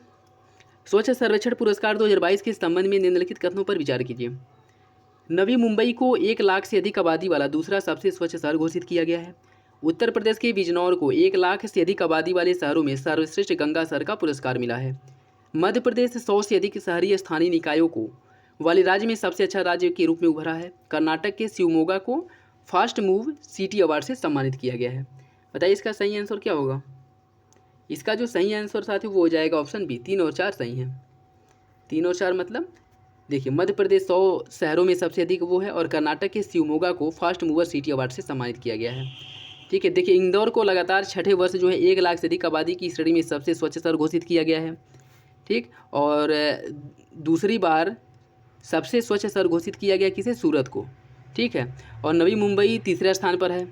स्वच्छ सर्वेक्षण पुरस्कार 2022 के संबंध में निम्नलिखित कथनों पर विचार कीजिए। नवी मुंबई को 1 लाख से अधिक आबादी वाला दूसरा सबसे स्वच्छ शहर घोषित किया गया है। उत्तर प्रदेश के बिजनौर को 1 लाख से अधिक आबादी वाले शहरों में सर्वश्रेष्ठ गंगा शहर का पुरस्कार मिला है। मध्य प्रदेश 100 से अधिक शहरी स्थानीय निकायों को वाले राज्य में सबसे अच्छा राज्य के रूप में उभरा है। कर्नाटक के शिवमोगा को फास्ट मूव सिटी अवार्ड से सम्मानित किया गया है। बताइए इसका सही आंसर क्या होगा। इसका जो सही आंसर साथियों वो हो जाएगा ऑप्शन बी, 3 और 4 सही हैं। 3 और 4 मतलब देखिए, मध्य प्रदेश 100 शहरों में सबसे अधिक वो है, और कर्नाटक के शिवमोगा को फास्ट मूवर सिटी अवार्ड से सम्मानित किया गया है। ठीक है, देखिए इंदौर को लगातार छठे वर्ष जो है 1 लाख से अधिक आबादी की श्रेणी में सबसे स्वच्छ शहर घोषित किया गया है। ठीक, और दूसरी बार सबसे स्वच्छ शहर घोषित किया गया किसे, सूरत को। ठीक है, और नवी मुंबई तीसरे स्थान पर है।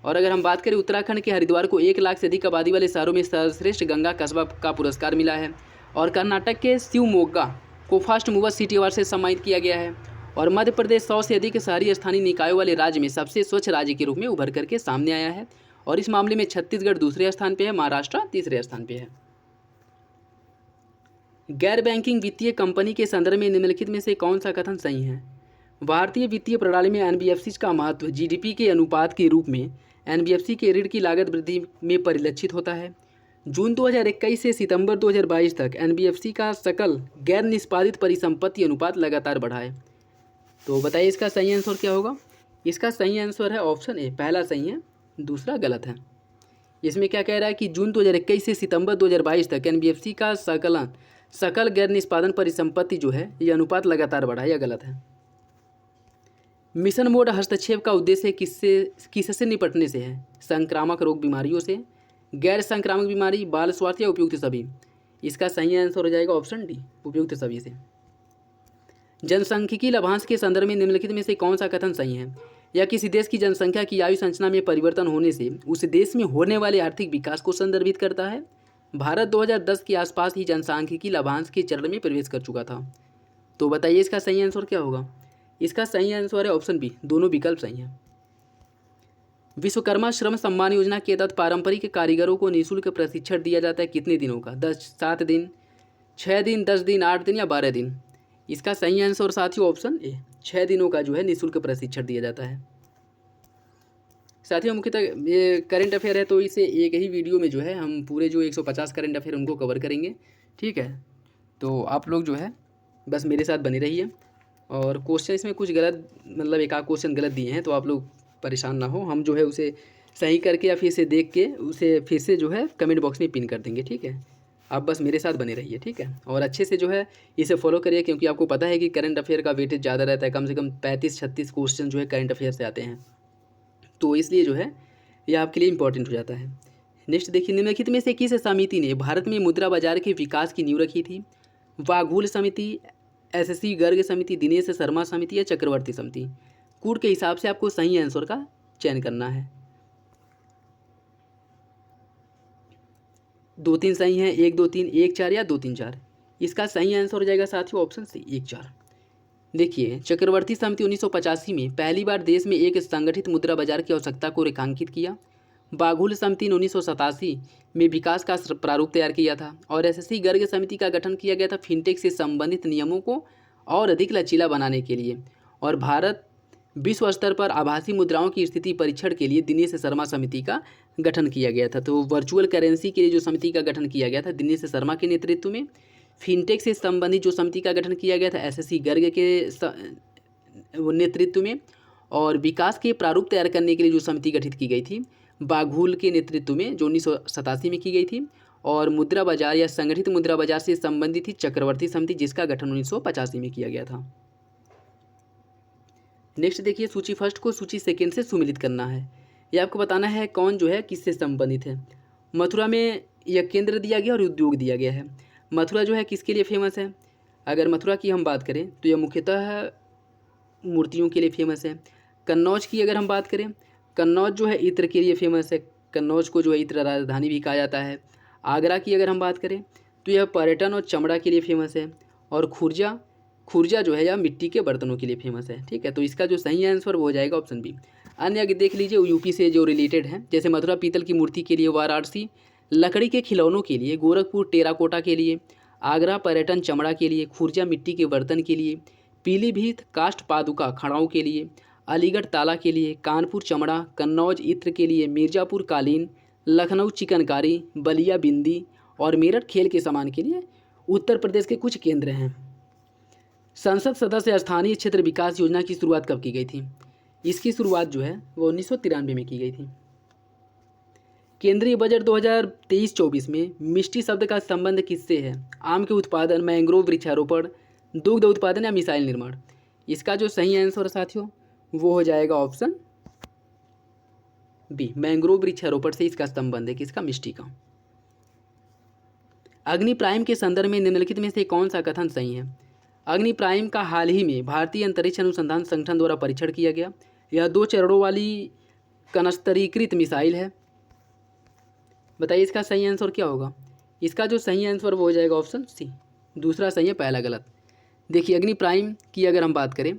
और अगर हम बात करें उत्तराखंड के हरिद्वार को 1 लाख से अधिक आबादी वाले शहरों में सर्वश्रेष्ठ गंगा कस्बा का पुरस्कार मिला है। और कर्नाटक के शिवमोगा को फास्ट मूवर सिटी अवार्ड से सम्मानित किया गया है। और मध्य प्रदेश 100 से अधिक शहरी स्थानीय निकायों वाले राज्य में सबसे स्वच्छ राज्य के रूप में उभर करके सामने आया है। और इस मामले में छत्तीसगढ़ दूसरे स्थान पर है, महाराष्ट्र तीसरे स्थान पर है। गैर बैंकिंग वित्तीय कंपनी के संदर्भ में निम्नलिखित में से कौन सा कथन सही है। भारतीय वित्तीय प्रणाली में एनबीएफसी का महत्व जीडीपी के अनुपात के रूप में एनबीएफसी के ऋण की लागत वृद्धि में परिलक्षित होता है। जून 2021 से सितंबर 2022 तक एनबीएफसी का सकल गैर निष्पादित परिसंपत्ति अनुपात लगातार बढ़ा है। तो बताइए इसका सही आंसर क्या होगा। इसका सही आंसर है ऑप्शन ए, पहला सही है, दूसरा गलत है। इसमें क्या कह रहा है कि जून 2021 से सितंबर 2022 तक एनबीएफसी का सकल गैर निष्पादन परिसंपत्ति जो है ये अनुपात लगातार बढ़ा है, यह गलत है। मिशन मोड हस्तक्षेप का उद्देश्य किससे निपटने से है। संक्रामक रोग बीमारियों से, गैर संक्रामक बीमारी, बाल स्वास्थ्य या उपयुक्त सभी। इसका सही आंसर हो जाएगा ऑप्शन डी, उपयुक्त सभी से। जनसांख्यिकी लाभांश के संदर्भ में निम्नलिखित में से कौन सा कथन सही है। यह किसी देश की जनसंख्या की आयु संरचना में परिवर्तन होने से उस देश में होने वाले आर्थिक विकास को संदर्भित करता है। भारत 2010 के आसपास ही जनसांख्यिकी लाभांश के चरण में प्रवेश कर चुका था। तो बताइए इसका सही आंसर क्या होगा। इसका सही आंसर है ऑप्शन बी, दोनों विकल्प सही हैं। विश्वकर्मा श्रम सम्मान योजना के तहत पारंपरिक कारीगरों को निःशुल्क प्रशिक्षण दिया जाता है कितने दिनों का। 7 दिन, 6 दिन, 10 दिन, 8 दिन या 12 दिन। इसका सही आंसर साथियों ऑप्शन ए, 6 दिनों का जो है निःशुल्क प्रशिक्षण दिया जाता है। साथियों मुख्यतः ये करंट अफेयर है, तो इसे एक ही वीडियो में जो है हम पूरे जो 150 करंट अफेयर उनको कवर करेंगे। ठीक है, तो आप लोग जो है बस मेरे साथ बने रहिए। और क्वेश्चन इसमें कुछ गलत, मतलब एक आध क्वेश्चन गलत दिए हैं, तो आप लोग परेशान ना हो, हम जो है उसे सही करके या फिर से देख के उसे फिर से जो है कमेंट बॉक्स में पिन कर देंगे। ठीक है, आप बस मेरे साथ बने रहिए। ठीक है, और अच्छे से जो है इसे फॉलो करिए, क्योंकि आपको पता है कि करंट अफेयर का वेटेज ज़्यादा रहता है। कम से कम 35-36 क्वेश्चन जो है करंट अफेयर से आते हैं, तो इसलिए जो है यह आपके लिए इम्पोर्टेंट हो जाता है। नेक्स्ट देखिए, निम्नलिखित में से किस समिति ने भारत में मुद्रा बाजार के विकास की नींव रखी थी। वाघूल समिति, एसएससी गर्ग समिति, दिनेश शर्मा समिति या चक्रवर्ती समिति। कोड के हिसाब से आपको सही आंसर का चयन करना है। 2-3 सही हैं, 1-2-3, 1-4 या 2-3-4। इसका सही आंसर हो जाएगा साथियों ऑप्शन सी, 1-4। देखिए, चक्रवर्ती समिति 1985 में पहली बार देश में एक संगठित मुद्रा बाजार की आवश्यकता को रेखांकित किया। बाघुल समिति ने 1987 में विकास का प्रारूप तैयार किया था। और एसएससी गर्ग समिति का गठन किया गया था फिनटेक से संबंधित नियमों को और अधिक लचीला बनाने के लिए। और भारत विश्व स्तर पर आभासी मुद्राओं की स्थिति परीक्षण के लिए दिनेश शर्मा समिति का गठन किया गया था। तो वर्चुअल करेंसी के लिए जो समिति का गठन किया गया था दिनेश शर्मा के नेतृत्व में। फिनटेक से संबंधित जो समिति का गठन किया गया था एसएससी गर्ग के नेतृत्व में। और विकास के प्रारूप तैयार करने के लिए जो समिति गठित की गई थी बाघुल के नेतृत्व में, जो 1987 में की गई थी। और मुद्रा बाजार या संगठित मुद्रा बाजार से संबंधित थी चक्रवर्ती समिति, जिसका गठन 1985 में किया गया था। नेक्स्ट देखिए, सूची फर्स्ट को सूची सेकेंड से सुमिलित करना है। यह आपको बताना है कौन जो है किससे संबंधित है। मथुरा में यह केंद्र दिया गया और उद्योग दिया गया है। मथुरा जो है किसके लिए फेमस है। अगर मथुरा की हम बात करें तो यह मुख्यतः मूर्तियों के लिए फेमस है। कन्नौज की अगर हम बात करें, कन्नौज जो है इत्र के लिए फेमस है। कन्नौज को जो है इत्र राजधानी भी कहा जाता है। आगरा की अगर हम बात करें तो यह पर्यटन और चमड़ा के लिए फेमस है। और खुर्जा जो है यह मिट्टी के बर्तनों के लिए फेमस है। ठीक है, तो इसका जो सही आंसर वो हो जाएगा ऑप्शन बी, अन्य आगे देख लीजिए यूपी से जो रिलेटेड हैं, जैसे मथुरा पीतल की मूर्ति के लिए वाराणसी लकड़ी के खिलौनों के लिए, गोरखपुर टेराकोटा के लिए, आगरा पर्यटन चमड़ा के लिए, खुर्जा मिट्टी के बर्तन के लिए, पीलीभीत काष्ठ पादुका खड़ाओं के लिए, अलीगढ़ ताला के लिए, कानपुर चमड़ा, कन्नौज इत्र के लिए, मिर्ज़ापुर कालीन, लखनऊ चिकनकारी, बलिया बिंदी और मेरठ खेल के सामान के लिए उत्तर प्रदेश के कुछ केंद्र हैं। संसद सदस्य स्थानीय क्षेत्र विकास योजना की शुरुआत कब की गई थी? इसकी शुरुआत जो है वो 1993 में की गई थी। केंद्रीय बजट 2023-24 में मिष्टी शब्द का संबंध किससे है? आम के उत्पादन, मैंग्रोव वृक्षारोपण, दुग्ध उत्पादन या मिसाइल निर्माण? इसका जो सही आंसर साथियों वो हो जाएगा ऑप्शन बी, मैंग्रोव वृक्षारोपण से इसका संबंध है। किसका? मिष्टी का। अग्नि प्राइम के संदर्भ में निम्नलिखित में से कौन सा कथन सही है? अग्नि प्राइम का हाल ही में भारतीय अंतरिक्ष अनुसंधान संगठन द्वारा परीक्षण किया गया। यह 2 चरणों वाली कनस्तरीकृत मिसाइल है। बताइए इसका सही आंसर क्या होगा? इसका जो सही आंसर वो हो जाएगा ऑप्शन सी, दूसरा सही है, पहला गलत। देखिए अग्नि प्राइम की अगर हम बात करें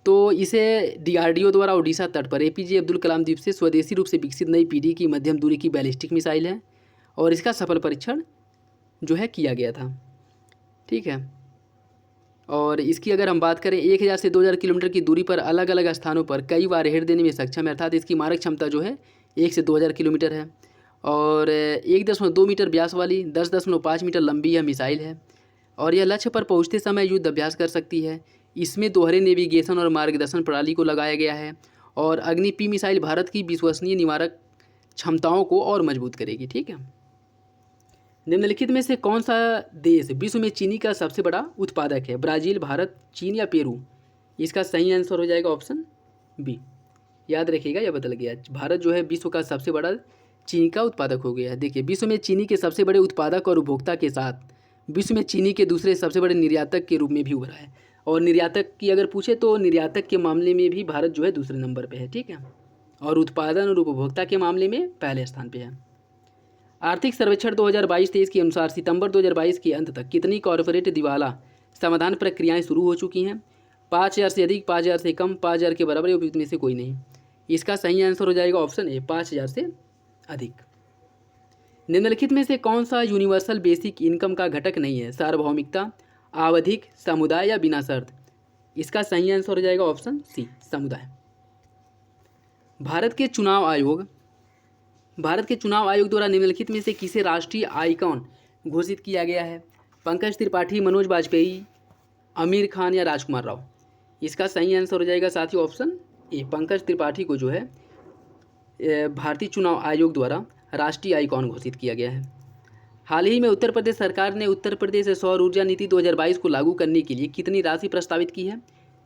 तो इसे DRDO द्वारा ओडिशा तट पर APJ अब्दुल कलाम द्वीप से स्वदेशी रूप से विकसित नई पीढ़ी की मध्यम दूरी की बैलिस्टिक मिसाइल है और इसका सफल परीक्षण जो है किया गया था। ठीक है, और इसकी अगर हम बात करें 1000 से 2000 किलोमीटर की दूरी पर अलग अलग स्थानों पर कई बार हेड देने में सक्षम है, अर्थात इसकी मारक क्षमता जो है 1 से 2000 किलोमीटर है और 1.2 मीटर व्यास वाली 10.5 मीटर लंबी यह मिसाइल है और यह लक्ष्य पर पहुंचते समय युद्ध अभ्यास कर सकती है। इसमें दोहरे नेविगेशन और मार्गदर्शन प्रणाली को लगाया गया है और अग्नि P मिसाइल भारत की विश्वसनीय निवारक क्षमताओं को और मजबूत करेगी। ठीक है, निम्नलिखित में से कौन सा देश विश्व में चीनी का सबसे बड़ा उत्पादक है? ब्राज़ील, भारत, चीन या पेरू? इसका सही आंसर हो जाएगा ऑप्शन बी। याद रखिएगा यह बदल गया, भारत जो है विश्व का सबसे बड़ा चीनी का उत्पादक हो गया है। देखिए विश्व में चीनी के सबसे बड़े उत्पादक और उपभोक्ता के साथ विश्व में चीनी के दूसरे सबसे बड़े निर्यातक के रूप में भी उभरा है और निर्यातक की अगर पूछे तो निर्यातक के मामले में भी भारत जो है दूसरे नंबर पे है। ठीक है, और उत्पादन और उपभोक्ता के मामले में पहले स्थान पे है। आर्थिक सर्वेक्षण 2022-23 के अनुसार सितंबर 2022 के अंत तक कितनी कॉर्पोरेट दिवाला समाधान प्रक्रियाएं शुरू हो चुकी हैं? 5000 से अधिक, 5000 से कम, 5000 के बराबर या उपयुक्त में से कोई नहीं? इसका सही आंसर हो जाएगा ऑप्शन ए, 5000 से अधिक। निम्नलिखित में से कौन सा यूनिवर्सल बेसिक इनकम का घटक नहीं है? सार्वभौमिकता, आवधिक, समुदाय या बिना शर्त? इसका सही आंसर हो जाएगा ऑप्शन सी, समुदाय। भारत के चुनाव आयोग द्वारा निम्नलिखित में से किसे राष्ट्रीय आइकॉन घोषित किया गया है? पंकज त्रिपाठी, मनोज बाजपेयी, आमिर खान या राजकुमार राव? इसका सही आंसर हो जाएगा साथियों ऑप्शन ए, पंकज त्रिपाठी को जो है भारतीय चुनाव आयोग द्वारा राष्ट्रीय आइकॉन घोषित किया गया है। हाल ही में उत्तर प्रदेश सरकार ने उत्तर प्रदेश सौर ऊर्जा नीति 2022 को लागू करने के लिए कितनी राशि प्रस्तावित की है?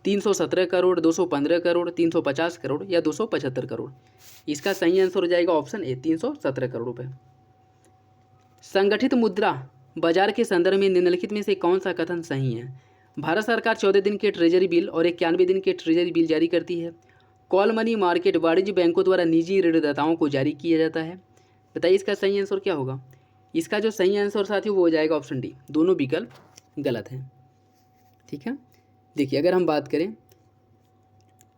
317 करोड़, 215 करोड़, 350 करोड़ या 275 करोड़? इसका सही आंसर हो जाएगा ऑप्शन ए, 317 करोड़ रुपये। संगठित मुद्रा बाजार के संदर्भ में निम्नलिखित में से कौन सा कथन सही है? भारत सरकार 14 दिन के ट्रेजरी बिल और 91 दिन के ट्रेजरी बिल जारी करती है। कॉल मनी मार्केट वाणिज्य बैंकों द्वारा निजी ऋणदाताओं को जारी किया जाता है। बताइए इसका सही आंसर क्या होगा? इसका जो सही आंसर साथियों वो हो जाएगा ऑप्शन डी, दोनों विकल्प गलत हैं। ठीक है, देखिए अगर हम बात करें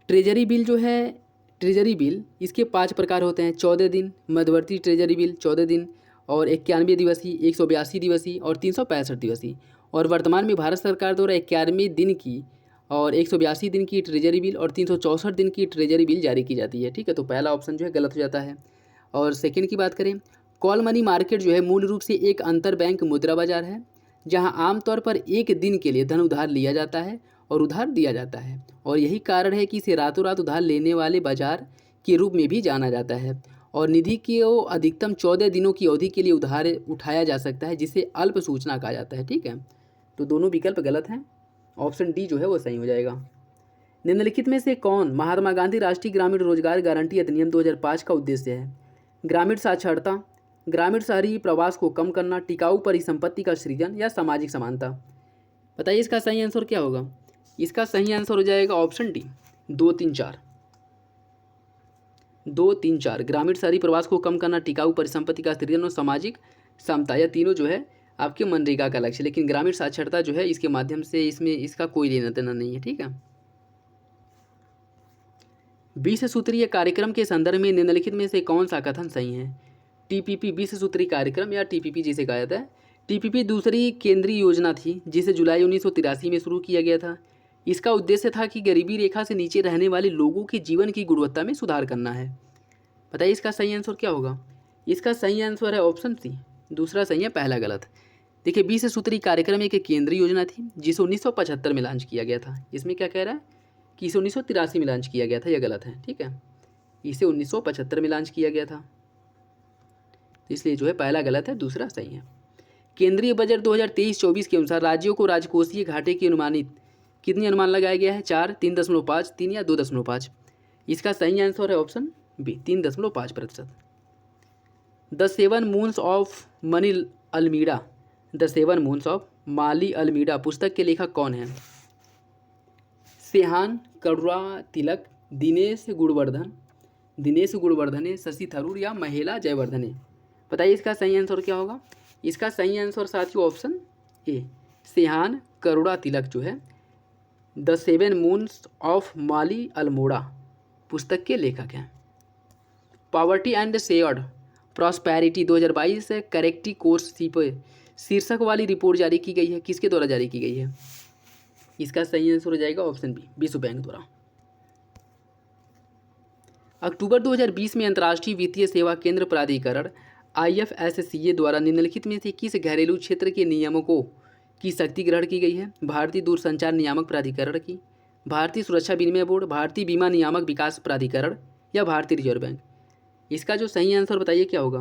ट्रेजरी बिल जो है, ट्रेजरी बिल इसके 5 प्रकार होते हैं। 14 दिन, मध्यवर्ती ट्रेजरी बिल 14 दिन और 91 दिवसीय, 182 दिवसीय और 365 दिवसीय। और वर्तमान में भारत सरकार द्वारा 91 दिन की और 182 दिन की ट्रेजरी बिल और 364 दिन की ट्रेजरी बिल जारी की जाती है। ठीक है, तो पहला ऑप्शन जो है गलत हो जाता है। और सेकंड की बात करें, कॉल मनी मार्केट जो है मूल रूप से एक अंतर बैंक मुद्रा बाजार है जहां आमतौर पर एक दिन के लिए धन उधार लिया जाता है और उधार दिया जाता है और यही कारण है कि इसे रातों रात उधार लेने वाले बाजार के रूप में भी जाना जाता है। और निधि को अधिकतम 14 दिनों की अवधि के लिए उधार उठाया जा सकता है जिसे अल्प सूचना कहा जाता है। ठीक है, तो दोनों विकल्प गलत हैं, ऑप्शन डी जो है वो सही हो जाएगा। निम्नलिखित में से कौन महात्मा गांधी राष्ट्रीय ग्रामीण रोजगार गारंटी अधिनियम 2005 का उद्देश्य है? ग्रामीण साक्षरता, ग्रामीण शहरी प्रवास को कम करना, टिकाऊ परिसंपत्ति का सृजन या सामाजिक समानता? बताइए इसका सही आंसर क्या होगा? इसका सही आंसर हो जाएगा ऑप्शन डी, 2, 3, 4। 2, 3, 4 ग्रामीण शहरी प्रवास को कम करना, टिकाऊ परिसंपत्ति का सृजन और सामाजिक समता, यह तीनों जो है आपके मनरेगा का लक्ष्य। लेकिन ग्रामीण साक्षरता जो है इसके माध्यम से इसमें इसका कोई लेना देना नहीं है। ठीक है, 20 सूत्रीय कार्यक्रम के संदर्भ में निम्नलिखित में से कौन सा कथन सही है? टीपीपी 20 सूत्रीय कार्यक्रम या टीपीपी जिसे कहा जाता है। टीपीपी दूसरी केंद्रीय योजना थी जिसे जुलाई 1983 में शुरू किया गया था। इसका उद्देश्य था कि गरीबी रेखा से नीचे रहने वाले लोगों के जीवन की गुणवत्ता में सुधार करना है। बताइए इसका सही आंसर क्या होगा? इसका सही आंसर है ऑप्शन सी, दूसरा सही है, पहला गलत। देखिए 20 सूत्री कार्यक्रम एक केंद्रीय योजना थी जिसे 1975 में लॉन्च किया गया था। इसमें क्या कह रहा है कि इसे 1983 में लॉन्च किया गया था, यह गलत है। ठीक है, इसे 1975 में लॉन्च किया गया था, इसलिए जो है पहला गलत है, दूसरा सही है। केंद्रीय बजट 2023-24 के अनुसार राज्यों को राजकोषीय घाटे की अनुमानित कितनी अनुमान लगाया गया है? 4, 3.5, 3 या 2.5। इसका सही आंसर है option B, 3.5%। The seven moons of Mani Almeida, the seven moons of Maali Almeida पुस्तक के लेखक कौन है? सेहान, करुणा तिलक, दिनेश गुणवर्धने, शशि थरूर या महिला जयवर्धने। बताइए इसका सही आंसर क्या होगा? इसका सही आंसर साथियों ऑप्शन ए, सेहान करुणा तिलक जो है The seven moons of Maali Almeida पुस्तक के लेखक हैं। Poverty and Shared Prosperity 2022 Correcting Course शीर्षक वाली रिपोर्ट जारी की गई है, किसके द्वारा जारी की गई है? इसका सही आंसर हो जाएगा ऑप्शन बी, विश्व बैंक द्वारा। अक्टूबर 2020 में अंतर्राष्ट्रीय वित्तीय सेवा केंद्र प्राधिकरण IFSCA द्वारा निम्नलिखित में से किस घरेलू क्षेत्र के नियामकों की शक्ति ग्रहण की गई है? भारतीय दूरसंचार नियामक प्राधिकरण की, भारतीय सुरक्षा विनिमय बोर्ड, भारतीय बीमा नियामक विकास प्राधिकरण या भारतीय रिजर्व बैंक। इसका जो सही आंसर बताइए क्या होगा?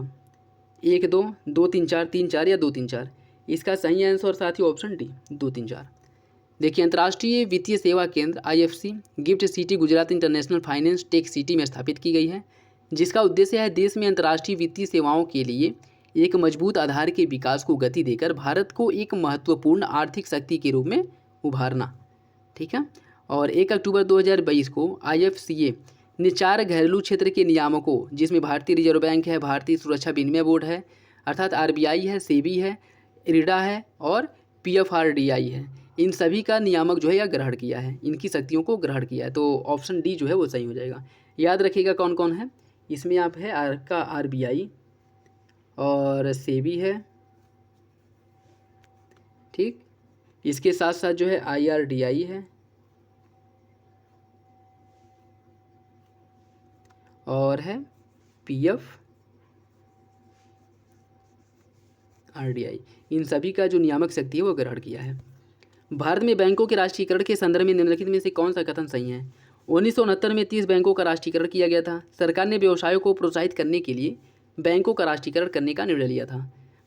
1, 2, 2, 3, 4, 3, 4 या 2, 3, 4। इसका सही आंसर साथियों ऑप्शन डी, 2, 3, 4। देखिए अंतर्राष्ट्रीय वित्तीय सेवा केंद्र IFC gift city Gujarat international finance tech city में स्थापित की गई है, जिसका उद्देश्य है देश में अंतर्राष्ट्रीय वित्तीय सेवाओं के लिए एक मजबूत आधार के विकास को गति देकर भारत को एक महत्वपूर्ण आर्थिक शक्ति के रूप में उभारना। ठीक है, और 1 अक्टूबर 2022 को IFCA ने 4 घरेलू क्षेत्र के नियामकों, जिसमें भारतीय रिजर्व बैंक है, भारतीय सुरक्षा विनिमय बोर्ड है अर्थात RBI है, सेबी है, इरडा है और PFRDI है, इन सभी का नियामक जो है यह ग्रहण किया है, इनकी शक्तियों को ग्रहण किया है। तो ऑप्शन डी जो है वो सही हो जाएगा। याद रखिएगा कौन कौन है इसमें, आप है आपका RBI और सेबी है, ठीक, इसके साथ साथ जो है IRDI है और है PFRDI, इन सभी का जो नियामक शक्ति है वो ग्रहण किया है। भारत में बैंकों के राष्ट्रीयकरण के संदर्भ में निम्नलिखित में से कौन सा कथन सही है? 1969 में 30 बैंकों का राष्ट्रीयकरण किया गया था। सरकार ने व्यवसायों को प्रोत्साहित करने के लिए बैंकों का राष्ट्रीयकरण करने का निर्णय लिया था।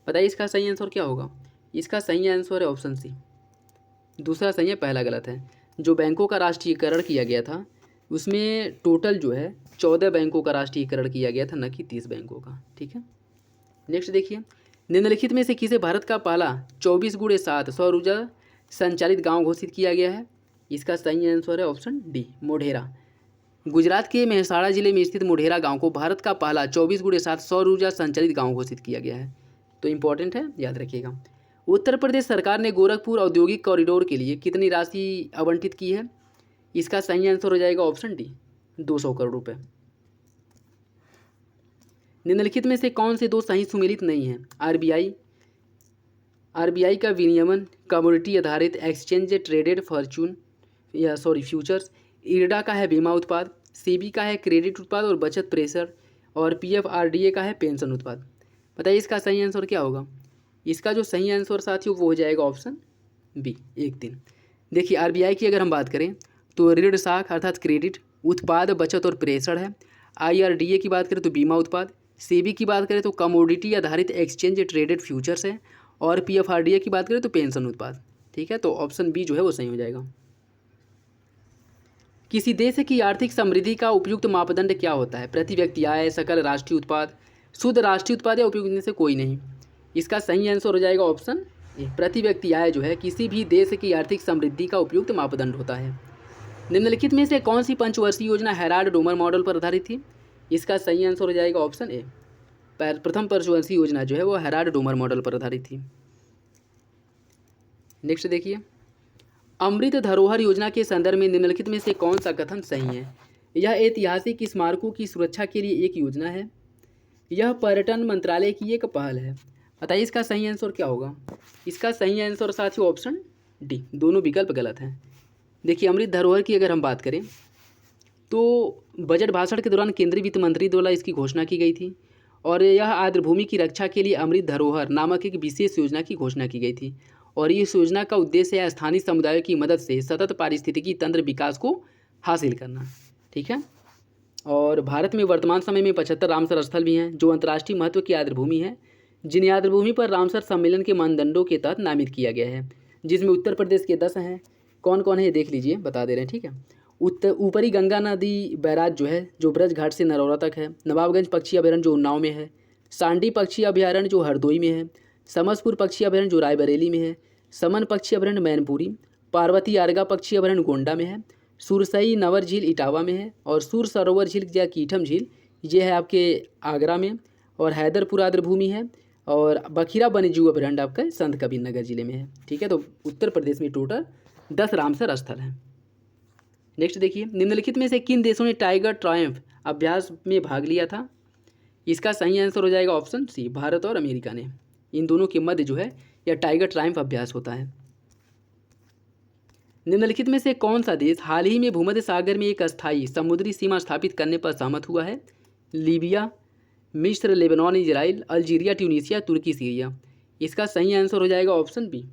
बताइए इसका सही आंसर क्या होगा? इसका सही आंसर है ऑप्शन सी, दूसरा सही है, पहला गलत है। जो बैंकों का राष्ट्रीयकरण किया गया था उसमें टोटल जो है 14 बैंकों का राष्ट्रीयकरण किया गया था, न कि 30 बैंकों का। ठीक है, नेक्स्ट देखिए, निम्नलिखित में से किसे भारत का पहला 24x7 सौर ऊर्जा संचालित गांव घोषित किया गया है? इसका सही आंसर है ऑप्शन डी, मोढेरा। गुजरात के मेहसाणा जिले में स्थित मोढेरा गांव को भारत का पहला 24x7 सौर ऊर्जा संचालित गांव घोषित किया गया है, तो इंपॉर्टेंट है, याद रखिएगा। उत्तर प्रदेश सरकार ने गोरखपुर औद्योगिक कॉरिडोर के लिए कितनी राशि आवंटित की है? इसका सही आंसर हो जाएगा ऑप्शन डी, 200 करोड़ रुपये। निम्नलिखित में से कौन से दो सही सुमेलित नहीं हैं? RBI का विनियमन कमोडिटी आधारित एक्सचेंज ट्रेडेड फ्यूचर्स, इरडा का है बीमा उत्पाद, सेबी का है क्रेडिट उत्पाद और बचत प्रेशर, और PFRDA का है पेंशन उत्पाद। बताइए इसका सही आंसर क्या होगा? इसका जो सही आंसर साथियों वो हो जाएगा ऑप्शन बी, 1, 3। देखिए RBI की अगर हम बात करें तो ऋण साख अर्थात क्रेडिट, उत्पाद बचत और प्रेषण है। IRDA की बात करें तो बीमा उत्पाद, सेबी की बात करें तो कमोडिटी आधारित एक्सचेंज ट्रेडेड फ्यूचर्स है, और PFRDA की बात करें तो पेंशन उत्पाद। ठीक है, तो ऑप्शन बी जो है वो सही हो जाएगा। किसी देश की आर्थिक समृद्धि का उपयुक्त मापदंड क्या होता है? प्रति व्यक्ति आय, सकल राष्ट्रीय उत्पाद, शुद्ध राष्ट्रीय उत्पाद या उपयुक्त में से कोई नहीं। इसका सही आंसर हो जाएगा ऑप्शन ए, प्रति व्यक्ति आय जो है किसी भी देश की आर्थिक समृद्धि का उपयुक्त मापदंड होता है। निम्नलिखित में से कौन सी पंचवर्षीय योजना हेराल्ड डोमर मॉडल पर आधारित थी? इसका सही आंसर हो जाएगा ऑप्शन ए, प्रथम पंचवर्षीय योजना जो है वो हेराल्ड डोमर मॉडल पर आधारित थी। नेक्स्ट देखिए, अमृत धरोहर योजना के संदर्भ में निम्नलिखित में से कौन सा कथन सही है? यह ऐतिहासिक स्मारकों की सुरक्षा के लिए एक योजना है। यह पर्यटन मंत्रालय की एक पहल है। बताइए इसका सही आंसर क्या होगा। इसका सही आंसर साथियों ऑप्शन डी, दोनों विकल्प गलत हैं। देखिए अमृत धरोहर की अगर हम बात करें तो बजट भाषण के दौरान केंद्रीय वित्त मंत्री द्वारा इसकी घोषणा की गई थी और यह आर्द्रभूमि की रक्षा के लिए अमृत धरोहर नामक एक विशेष योजना की घोषणा की गई थी और इस योजना का उद्देश्य है स्थानीय समुदायों की मदद से सतत पारिस्थितिकी तंत्र विकास को हासिल करना। ठीक है। और भारत में वर्तमान समय में 75 रामसर स्थल भी हैं जो अंतर्राष्ट्रीय महत्व की आर्द्रभूमि है, जिन्हें आर्द्रभूमि पर रामसर सम्मेलन के मानदंडों के तहत नामित किया गया है, जिसमें उत्तर प्रदेश के 10 हैं। कौन कौन है ये देख लीजिए, बता दे रहे हैं। ठीक है। ऊपरी गंगा नदी बैराज जो है जो ब्रज घाट से नरौरा तक है, नवाबगंज पक्षी अभयारण्य जो उन्नाव में है, सांडी पक्षी अभयारण्य जो हरदोई में है, समसपुर पक्षी अभयारण्य जो रायबरेली में है, समन पक्षी अभयारण्य मैनपुरी, पार्वती आरगा पक्षी अभयारण्य गोंडा में है, सुरसई नवर झील इटावा में है और सुर सरोवर झील या कीठम झील ये है आपके आगरा में, और हैदरपुर आर्द्रभूमि है, और बखीरा वन्यजीव अभयारण्य आपका संत कबीर नगर जिले में है। ठीक है। तो उत्तर प्रदेश में टोटल 10 रामसर स्थल हैं। नेक्स्ट देखिए, निम्नलिखित में से किन देशों ने टाइगर ट्रायम्फ अभ्यास में भाग लिया था। इसका सही आंसर हो जाएगा ऑप्शन सी, भारत और अमेरिका ने। इन दोनों के मध्य जो है यह टाइगर ट्रायम्फ अभ्यास होता है। निम्नलिखित में से कौन सा देश हाल ही में भूमध्य सागर में एक अस्थायी समुद्री सीमा स्थापित करने पर सहमत हुआ है। लीबिया, मिस्र, लेबनान, इजराइल, अल्जीरिया, ट्यूनीसिया, तुर्की, सीरिया। इसका सही आंसर हो जाएगा ऑप्शन बी,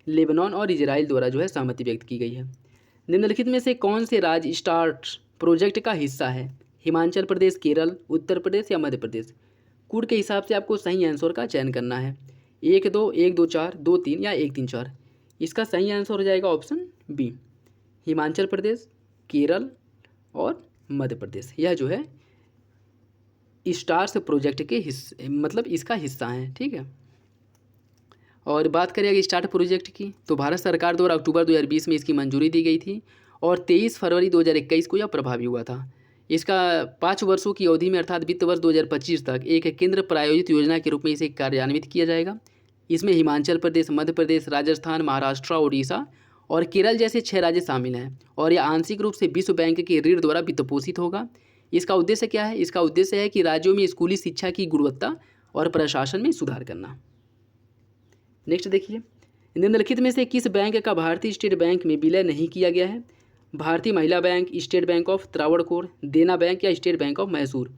लेबनान और इजराइल द्वारा जो है सहमति व्यक्त की गई है। निम्नलिखित में से कौन से राज्य स्टार्ट प्रोजेक्ट का हिस्सा है। हिमाचल प्रदेश, केरल, उत्तर प्रदेश या मध्य प्रदेश। कोड के हिसाब से आपको सही आंसर का चयन करना है, 1 2 1 2 4 2 3 या 1 3 4। इसका सही आंसर हो जाएगा ऑप्शन बी, हिमाचल प्रदेश, केरल और मध्य प्रदेश। यह जो है स्टार्स प्रोजेक्ट के हिस्से मतलब इसका हिस्सा है। ठीक है। और बात करें अगर स्टार्ट प्रोजेक्ट की तो भारत सरकार द्वारा अक्टूबर 2020 में इसकी मंजूरी दी गई थी और 23 फरवरी 2021 को यह प्रभावी हुआ था। इसका 5 वर्षों की अवधि में अर्थात वित्त वर्ष 2025 तक एक केंद्र प्रायोजित योजना के रूप में इसे कार्यान्वित किया जाएगा। इसमें हिमाचल प्रदेश, मध्य प्रदेश, राजस्थान, महाराष्ट्र, उड़ीसा और केरल जैसे 6 राज्य शामिल हैं और यह आंशिक रूप से विश्व बैंक के ऋण द्वारा वित्तपोषित होगा। इसका उद्देश्य क्या है। इसका उद्देश्य है कि राज्यों में स्कूली शिक्षा की गुणवत्ता और प्रशासन में सुधार करना। नेक्स्ट देखिए, निम्नलिखित में से किस बैंक का भारतीय स्टेट बैंक में विलय नहीं किया गया है। भारतीय महिला bank, state bank of Travancore, देना बैंक या स्टेट बैंक ऑफ मैसूर।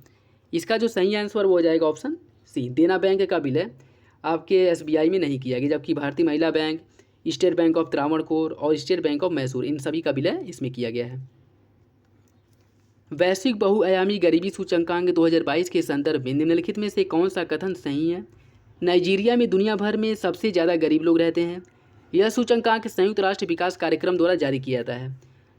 इसका जो सही आंसर वो हो जाएगा ऑप्शन सी, देना बैंक का विलय आपके एसबीआई में नहीं किया गया, जबकि भारतीय महिला bank, state bank of Travancore और स्टेट बैंक ऑफ मैसूर इन सभी का विलय इसमें किया गया है। वैश्विक बहुआयामी गरीबी सूचकांक 2022 के संदर्भ में निम्नलिखित में से कौन सा कथन सही है। नाइजीरिया में दुनिया भर में सबसे ज़्यादा गरीब लोग रहते हैं। यह सूचकांक संयुक्त राष्ट्र विकास कार्यक्रम द्वारा जारी किया जाता है।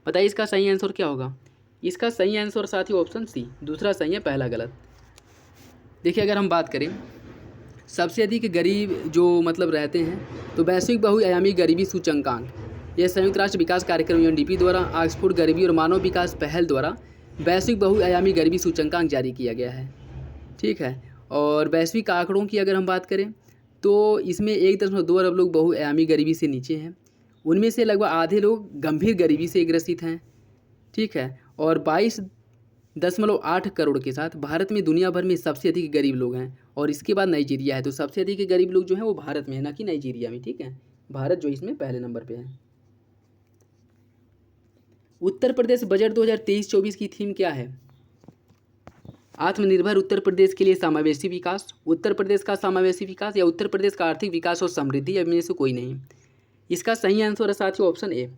बताइए इसका सही आंसर क्या होगा। इसका सही आंसर साथियों ऑप्शन सी, दूसरा सही है, पहला गलत। देखिए अगर हम बात करें सबसे अधिक गरीब जो मतलब रहते हैं तो वैश्विक बहुआयामी गरीबी सूचकांक यह संयुक्त राष्ट्र विकास कार्यक्रम यूएनडीपी द्वारा ऑक्सफोर्ड गरीबी और मानव विकास पहल द्वारा वैश्विक बहुआयामी गरीबी सूचकांक जारी किया गया है। ठीक है। और वैश्विक आंकड़ों की अगर हम बात करें तो इसमें 1.2 अरब लोग बहुआयामी गरीबी से नीचे हैं। उनमें से लगभग आधे लोग गंभीर गरीबी से ग्रसित हैं। ठीक है। और 22.8 करोड़ के साथ भारत में दुनिया भर में सबसे अधिक गरीब लोग हैं और इसके बाद नाइजीरिया है। तो सबसे अधिक गरीब लोग जो हैं वो भारत में है, ना कि नाइजीरिया में। ठीक है। भारत जो इसमें पहले नंबर पे है। उत्तर प्रदेश बजट 2023-24 की थीम क्या है। आत्मनिर्भर उत्तर प्रदेश के लिए समावेशी विकास, उत्तर प्रदेश का समावेशी विकास या उत्तर प्रदेश का आर्थिक विकास और समृद्धि, इनमें से कोई नहीं। इसका सही आंसर है साथियों ऑप्शन ए,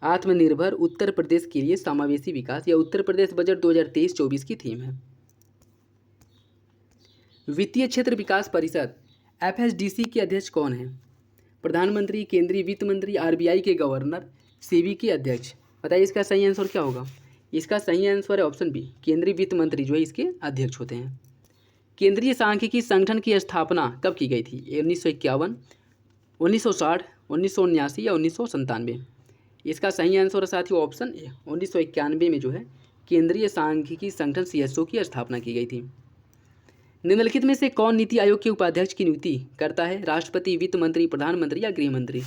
आत्मनिर्भर उत्तर प्रदेश के लिए समावेशी विकास या उत्तर प्रदेश बजट 2023-24 की थीम है। वित्तीय क्षेत्र विकास परिषद एफएसडीसी के अध्यक्ष कौन है। प्रधानमंत्री, केंद्रीय वित्त मंत्री, आरबीआई के गवर्नर, सेबी के अध्यक्ष। बताइए इसका सही आंसर क्या होगा। इसका सही आंसर है ऑप्शन बी, केंद्रीय वित्त मंत्री जो है इसके अध्यक्ष होते हैं। केंद्रीय सांख्यिकी संगठन की स्थापना कब की गई थी। 1951, 1960, 1979 या 1997। इसका सही आंसर है साथियों ऑप्शन ए, 1991 में जो है केंद्रीय सांख्यिकी संगठन सीएसओ की स्थापना की गई थी। निम्नलिखित में से कौन नीति आयोग के उपाध्यक्ष की नियुक्ति करता है। राष्ट्रपति, वित्त मंत्री, प्रधानमंत्री या गृह मंत्री।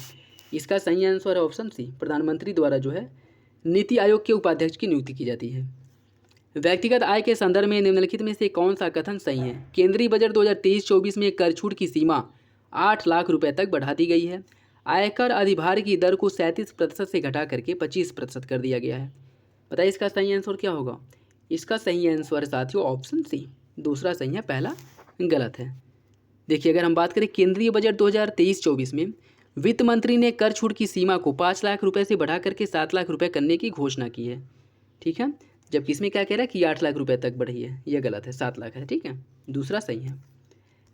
इसका सही आंसर है ऑप्शन सी, प्रधानमंत्री द्वारा जो है नीति आयोग के उपाध्यक्ष की नियुक्ति की जाती है। व्यक्तिगत आय के संदर्भ में निम्नलिखित में से कौन सा कथन सही है? केंद्रीय बजट 2023-24 में कर छूट की सीमा 8 लाख रुपए तक बढ़ा दी गई है। आयकर अधिभार की दर को 37% से घटा करके 25% कर दिया गया है। बताइए इसका सही आंसर क्या होगा? इसका सही आंसर साथियों ऑप्शन सी, दूसरा सही है, पहला गलत है। देखिए अगर हम बात करें केंद्रीय बजट 2023-24 में वित्त मंत्री ने कर छूट की सीमा को 5 लाख रुपए से बढ़ा करके 7 लाख रुपए करने की घोषणा की है। ठीक है, जबकि इसमें क्या कह रहा है कि 8 लाख रुपए तक बढ़ी है, यह गलत है, 7 लाख है। ठीक है, दूसरा सही है।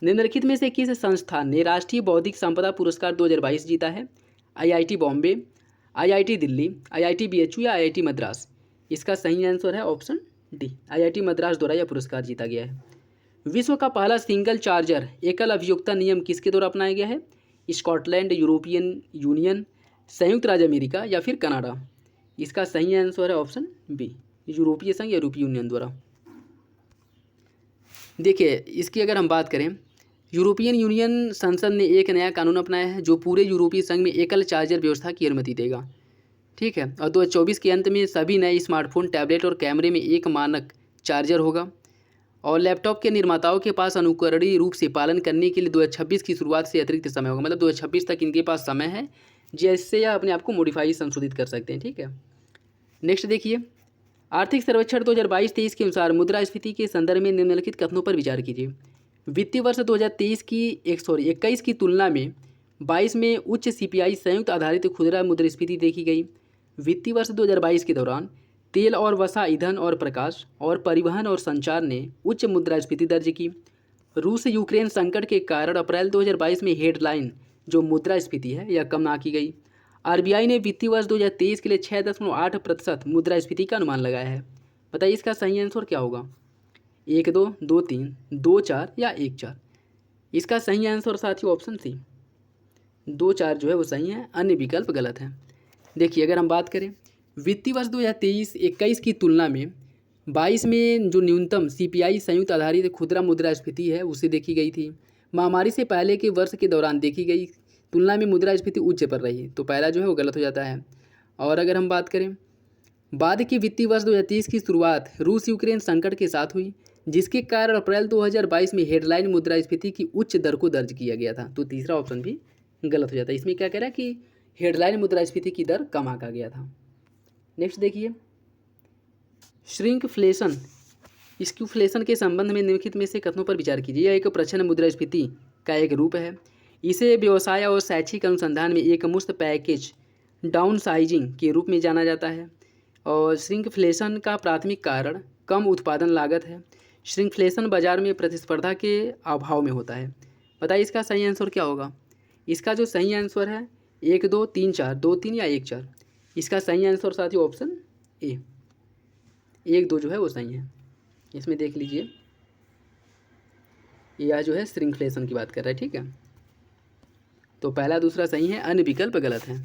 निम्नलिखित में से किस संस्थान ने राष्ट्रीय बौद्धिक संपदा पुरस्कार 2022 जीता है? IIT Bombay, IIT Delhi, IIT BHU या IIT मद्रास? इसका सही आंसर है ऑप्शन डी, IIT मद्रास द्वारा यह पुरस्कार जीता गया है। विश्व का पहला सिंगल चार्जर एकल अभियोक्ता नियम किसके द्वारा अपनाया गया है? स्कॉटलैंड, यूरोपियन यूनियन, संयुक्त राज्य अमेरिका या फिर कनाडा? इसका सही आंसर है ऑप्शन बी, यूरोपीय संघ, यूरोपीय यूनियन द्वारा। देखिए इसकी अगर हम बात करें, यूरोपियन यूनियन संसद ने एक नया कानून अपनाया है जो पूरे यूरोपीय संघ में एकल चार्जर व्यवस्था की अनुमति देगा। ठीक है, और 2024 के अंत में सभी नए स्मार्टफोन, टैबलेट और कैमरे में एक मानक चार्जर होगा। और लैपटॉप के निर्माताओं के पास अनुकरणीय रूप से पालन करने के लिए 2026 की शुरुआत से अतिरिक्त समय होगा, मतलब 2026 तक इनके पास समय है जिससे यह अपने आप को मॉडिफाई, संशोधित कर सकते हैं। ठीक है, नेक्स्ट देखिए, आर्थिक सर्वेक्षण 2022-23 के अनुसार मुद्रास्फीति के संदर्भ में निम्नलिखित कथनों पर विचार कीजिए। वित्तीय वर्ष 2023 की 21 की तुलना में 22 में उच्च CPI संयुक्त आधारित खुदरा मुद्रास्फीति देखी गई। वित्तीय वर्ष 2022 के दौरान तेल और वसा, ईंधन और प्रकाश और परिवहन और संचार ने उच्च मुद्रास्फीति दर्ज की। रूस यूक्रेन संकट के कारण अप्रैल 2022 में हेडलाइन जो मुद्रास्फीति है यह कम ना की गई। RBI ने वित्तीय वर्ष 2023 के लिए 6.8% मुद्रास्फीति का अनुमान लगाया है। बताइए इसका सही आंसर क्या होगा? 1-2, 2-3, 2-4 या 1-4? इसका सही आंसर साथियों ऑप्शन सी, 2-4 जो है वो सही है, अन्य विकल्प गलत है। देखिए अगर हम बात करें वित्तीय वर्ष 2023-21 की तुलना में 22 में जो न्यूनतम CPI संयुक्त आधारित खुदरा मुद्रास्फीति है उसे देखी गई थी। महामारी से पहले के वर्ष के दौरान देखी गई तुलना में मुद्रास्फीति उच्च पर रही, तो पहला जो है वो गलत हो जाता है। और अगर हम बात करें बाद के वित्तीय वर्ष 2023 की शुरुआत रूस यूक्रेन संकट के साथ हुई, जिसके कारण अप्रैल 2022 में हेडलाइन मुद्रास्फीति की उच्च दर को दर्ज किया गया था, तो तीसरा ऑप्शन भी गलत हो जाता है। इसमें क्या कह रहा है कि हेडलाइन मुद्रास्फीति की दर कम आंका गया था। नेक्स्ट देखिए, श्रिंकफ्लेशन, स्क्यूफ्लेशन के संबंध में निम्नलिखित में से कथनों पर विचार कीजिए। यह एक प्रच्छन्न मुद्रास्फीति का एक रूप है। इसे व्यवसाय और शैक्षिक अनुसंधान में एक मुफ्त पैकेज डाउन साइजिंग के रूप में जाना जाता है। और श्रिंकफ्लेशन का प्राथमिक कारण कम उत्पादन लागत है। श्रिंकफ्लेशन बाजार में प्रतिस्पर्धा के अभाव में होता है। बताइए इसका सही आंसर क्या होगा? इसका जो सही आंसर है 1-2, 3-4, 2-3 या 1-4? इसका सही आंसर साथियों ऑप्शन ए, 1-2 जो है वो सही है। इसमें देख लीजिए यह जो है श्रिंकफ्लेशन की बात कर रहा है। ठीक है, तो पहला दूसरा सही है, अन्य विकल्प गलत है।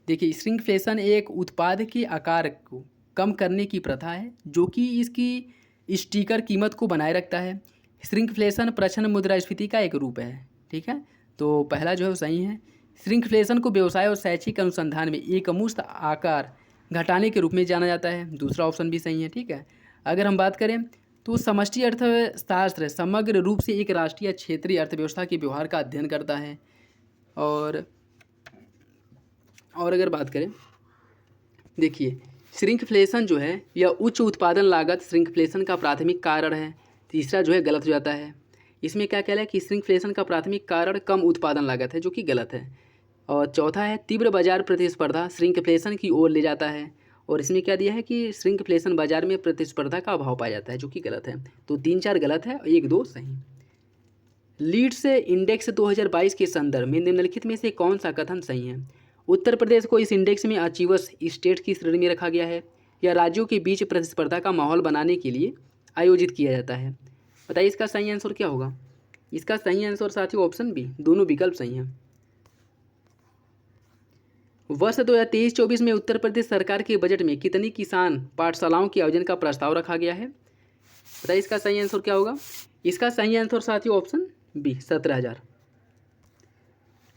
देखिए श्रिंकफ्लेशन एक उत्पाद के आकार को कम करने की प्रथा है जो कि इसकी स्टिकर कीमत को बनाए रखता है। श्रिंकफ्लेशन प्रच्छन्न मुद्रास्फीति का एक रूप है। ठीक है, तो पहला जो है वो सही है। श्रिंकफ्लेशन को व्यवसाय और शैक्षिक अनुसंधान में एक मुफ्त आकार घटाने के रूप में जाना जाता है, दूसरा ऑप्शन भी सही है। ठीक है, अगर हम बात करें तो समष्टि अर्थशास्त्र समग्र रूप से एक राष्ट्रीय क्षेत्रीय अर्थव्यवस्था के व्यवहार का अध्ययन करता है। और अगर बात करें देखिए श्रिंकफ्लेशन जो है यह उच्च उत्पादन लागत श्रिंकफ्लेशन का प्राथमिक कारण है, तीसरा जो है गलत हो जाता है। इसमें क्या कह रहा है कि श्रिंकफ्लेशन का प्राथमिक कारण कम उत्पादन लागत है, जो कि गलत है। और चौथा है तीव्र बाजार प्रतिस्पर्धा श्रिंकफ्लेशन की ओर ले जाता है, और इसमें क्या दिया है कि श्रिंकफ्लेशन बाजार में प्रतिस्पर्धा का अभाव पाया जाता है, जो कि गलत है। तो 3-4 गलत है, 1-2 सही। लीड्स इंडेक्स 2022 के संदर्भ में निम्नलिखित में से कौन सा कथन सही है? उत्तर प्रदेश को इस इंडेक्स में अचीवर्स स्टेट की श्रेणी में रखा गया है, या राज्यों के बीच प्रतिस्पर्धा का माहौल बनाने के लिए आयोजित किया जाता है? बताइए इसका सही आंसर क्या होगा? इसका सही आंसर साथियों ऑप्शन बी, दोनों विकल्प सही हैं। वर्ष 2023-24 में उत्तर प्रदेश सरकार के बजट में कितनी किसान पाठशालाओं के आयोजन का प्रस्ताव रखा गया है? बताइए इसका सही आंसर क्या होगा? इसका सही आंसर साथियों ऑप्शन बी, 17,000।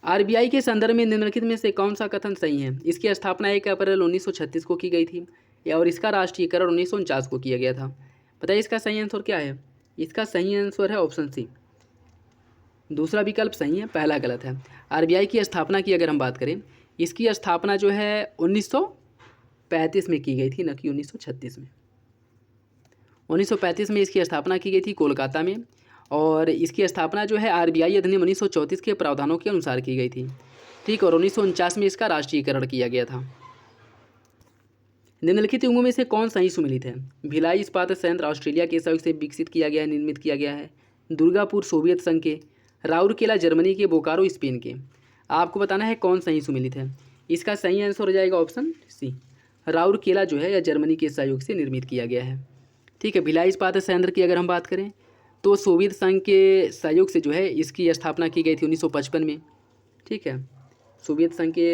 RBI के संदर्भ में निम्नलिखित में से कौन सा कथन सही है? इसकी स्थापना 1 अप्रैल 1936 को की गई थी, और इसका राष्ट्रीयकरण 1949 को किया गया था। बताइए इसका सही आंसर क्या है? इसका सही आंसर है ऑप्शन सी, दूसरा विकल्प सही है, पहला गलत है। आरबीआई की स्थापना की अगर हम बात करें, इसकी स्थापना जो है 1935 में की गई थी, न कि 1936 में। 1935 में इसकी स्थापना की गई थी कोलकाता में, और इसकी स्थापना जो है आरबीआई अधिनियम 1934 के प्रावधानों के अनुसार की गई थी, ठीक। और 1949 में इसका राष्ट्रीयकरण किया गया था। निम्नलिखित युगों में से कौन सही सुमेलित है? भिलाई इस्पात संयंत्र ऑस्ट्रेलिया के सहयोग से विकसित किया गया है, निर्मित किया गया है। दुर्गापुर सोवियत संघ के। राउरकेला जर्मनी के। बोकारो स्पेन के। आपको बताना है कौन सही सुमेलित है। इसका सही आंसर हो जाएगा ऑप्शन सी, राउरकेला जो है या जर्मनी के सहयोग से निर्मित किया गया है, ठीक है। भिलाई इस्पात संयंत्र की अगर हम बात करें तो सोवियत संघ के सहयोग से जो है इसकी स्थापना की गई थी 1955 में, ठीक है। सोवियत संघ के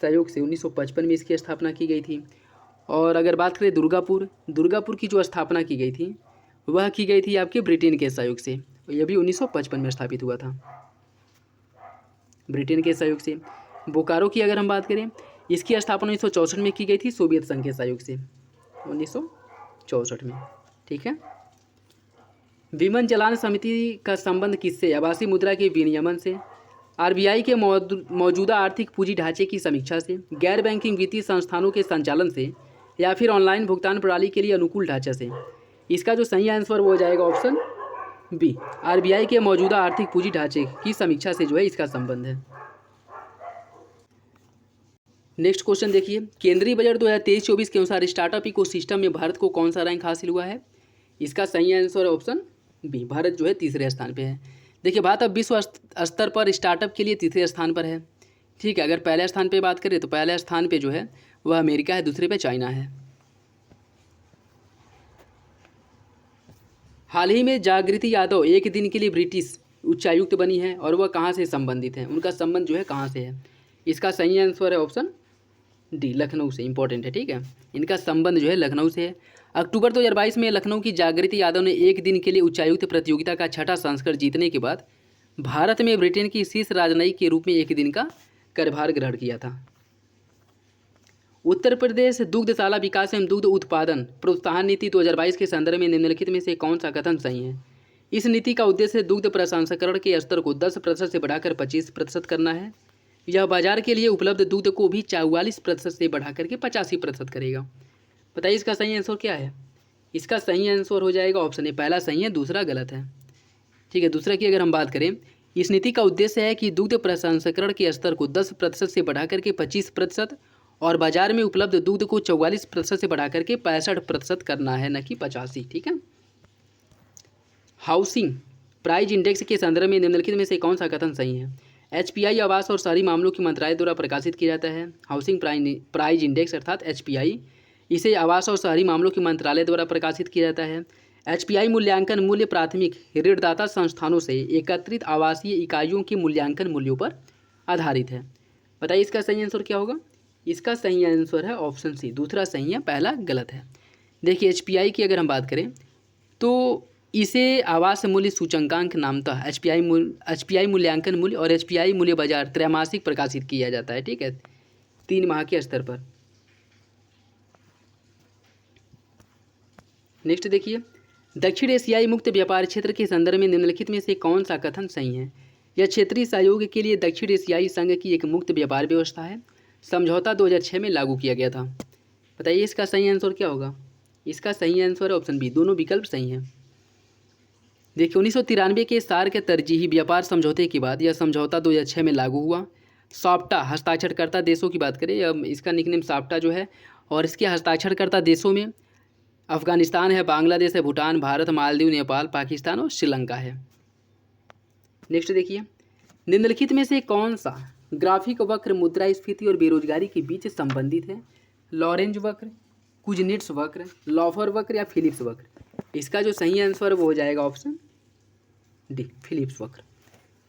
सहयोग से 1955 में इसकी स्थापना की गई थी। और अगर बात करें दुर्गापुर की जो स्थापना की गई थी वह की गई थी आपके ब्रिटेन के सहयोग से, यह भी 1955 में स्थापित हुआ था, ब्रिटेन के सहयोग से। बोकारो की अगर हम बात करें, इसकी स्थापना 1964 में की गई थी सोवियत संघ के सहयोग से, 1964 में, ठीक है। विमान चलान समिति का संबंध किससे? आभासी मुद्रा के विनियमन से, आरबीआई के मौजूदा आर्थिक पूंजी ढांचे की समीक्षा से, गैर बैंकिंग वित्तीय संस्थानों के संचालन से, या फिर ऑनलाइन भुगतान प्रणाली के लिए अनुकूल ढांचा से। इसका जो सही आंसर वो हो जाएगा ऑप्शन बी, आरबीआई के मौजूदा आर्थिक पूंजी ढांचे की समीक्षा से जो है इसका संबंध है। नेक्स्ट क्वेश्चन देखिए, केंद्रीय बजट 2023-24 के अनुसार स्टार्टअप इकोसिस्टम में भारत को कौन सा रैंक हासिल हुआ है? इसका सही आंसर है ऑप्शन बी, भारत जो है तीसरे स्थान पे है। देखिए भारत अब विश्व स्तर पर स्टार्टअप के लिए तीसरे स्थान पर है, ठीक है। अगर पहले स्थान पे बात करें तो पहले स्थान पे जो है वह अमेरिका है, दूसरे पे चाइना है। हाल ही में जागृति यादव एक दिन के लिए ब्रिटिश उच्चायुक्त बनी है, और वह कहाँ से संबंधित है, उनका संबंध जो है कहाँ से है? इसका सही आंसर है ऑप्शन डी, लखनऊ से। इंपॉर्टेंट है, ठीक है। इनका संबंध जो है लखनऊ से है। अक्टूबर 2022 में लखनऊ की जागृति यादव ने एक दिन के लिए उच्चायुक्त प्रतियोगिता का 6ठा संस्करण जीतने के बाद भारत में ब्रिटेन की शीर्ष राजनयिक के रूप में एक दिन का कार्यभार ग्रहण किया था। उत्तर प्रदेश दुग्धशाला विकास एवं दुग्ध उत्पादन प्रोत्साहन नीति 2022 के संदर्भ में निम्नलिखित में से कौन सा कथन सही है? इस नीति का उद्देश्य दुग्ध प्रसंस्करण के स्तर को 10% से बढ़ाकर 25% करना है। यह बाजार के लिए उपलब्ध दूध को भी 44% से बढ़ाकर के 85% करेगा। बताइए इसका सही आंसर क्या है? इसका सही आंसर हो जाएगा ऑप्शन ए, पहला सही है, दूसरा गलत है, ठीक है। दूसरा की अगर हम बात करें, इस नीति का उद्देश्य है कि दुग्ध प्रसंस्करण के स्तर को 10% से बढ़ाकर के 25% और बाजार में उपलब्ध दूध को 44% से बढ़ाकर के 65% करना है, न कि 85, ठीक है। हाउसिंग प्राइस इंडेक्स के संदर्भ में निम्नलिखित में से कौन सा कथन सही है? एचपीआई आवास और शहरी मामलों की मंत्रालय द्वारा प्रकाशित किया जाता है। हाउसिंग प्राइस इंडेक्स अर्थात एचपीआई, इसे आवास और शहरी मामलों की मंत्रालय द्वारा प्रकाशित किया जाता है। एचपीआई मूल्यांकन मूल्य प्राथमिक ऋणदाता संस्थानों से एकत्रित आवासीय इकाइयों के मूल्यांकन मूल्यों पर आधारित है। बताइए इसका सही आंसर क्या होगा? इसका सही आंसर है ऑप्शन सी, दूसरा सही है, पहला गलत है। देखिए एचपीआई की अगर हम बात करें तो इसे आवास मूल्य सूचकांक नामतः एचपीआई मूल्यांकन मूल्य और एचपीआई मूल्य बाजार त्रैमासिक प्रकाशित किया जाता है, ठीक है, 3 माह के स्तर पर। नेक्स्ट देखिए, दक्षिण एशियाई मुक्त व्यापार क्षेत्र के संदर्भ में निम्नलिखित में से कौन सा कथन सही है? यह क्षेत्रीय सहयोग के लिए दक्षिण एशियाई संघ की एक मुक्त व्यापार व्यवस्था है। समझौता 2006 में लागू किया गया था। बताइए इसका सही आंसर क्या होगा? इसका सही आंसर है ऑप्शन बी, दोनों विकल्प सही हैं। देखिए 1993 के सार्क तरजीही व्यापार समझौते के बाद यह समझौता 2006 में लागू हुआ। साफ्टा हस्ताक्षरकर्ता देशों की बात करें, इसका निकनेम साफ्टा जो है, और इसके हस्ताक्षरकर्ता देशों में अफगानिस्तान है, बांग्लादेश है, भूटान, भारत, मालदीव, नेपाल, पाकिस्तान और श्रीलंका है। नेक्स्ट देखिए, निम्नलिखित में से कौन सा ग्राफिक वक्र मुद्रास्फीति और बेरोजगारी के बीच संबंधित है? लॉरेंज वक्र, कुजनेट्स वक्र, लॉफर वक्र या फिलिप्स वक्र? इसका जो सही आंसर वो हो जाएगा ऑप्शन डी, फिलिप्स वक्र,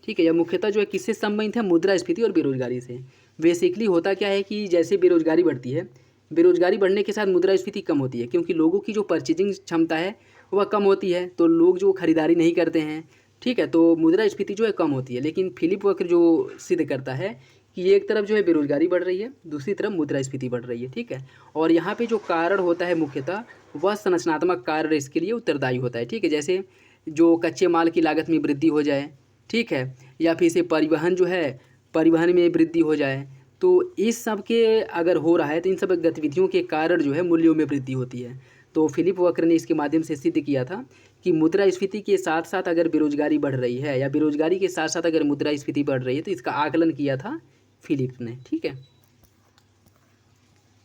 ठीक है। यह मुख्यतः जो है किससे संबंधित है? मुद्रास्फीति और बेरोजगारी से। बेसिकली होता क्या है कि जैसे बेरोजगारी बढ़ती है, बेरोजगारी बढ़ने के साथ मुद्रास्फीति कम होती है, क्योंकि लोगों की जो परचेजिंग क्षमता है वह कम होती है, तो लोग जो खरीदारी नहीं करते हैं, ठीक है, तो मुद्रास्फीति जो है कम होती है। लेकिन फिलिप वक्र जो सिद्ध करता है कि एक तरफ जो है बेरोजगारी बढ़ रही है, दूसरी तरफ मुद्रास्फीति बढ़ रही है, ठीक है। और यहाँ पे जो कारण होता है मुख्यतः वह संरचनात्मक कारण इसके लिए उत्तरदायी होता है, ठीक है। जैसे जो कच्चे माल की लागत में वृद्धि हो जाए, ठीक है, या फिर से परिवहन जो है परिवहन में वृद्धि हो जाए, तो इस सब के अगर हो रहा है तो इन सब गतिविधियों के कारण जो है मूल्यों में वृद्धि होती है। तो फिलिप वक्र ने इसके माध्यम से सिद्ध किया था कि मुद्रास्फीति के साथ साथ अगर बेरोजगारी बढ़ रही है या बेरोजगारी के साथ साथ अगर मुद्रास्फीति बढ़ रही है तो इसका आकलन किया था फिलिप ने, ठीक है।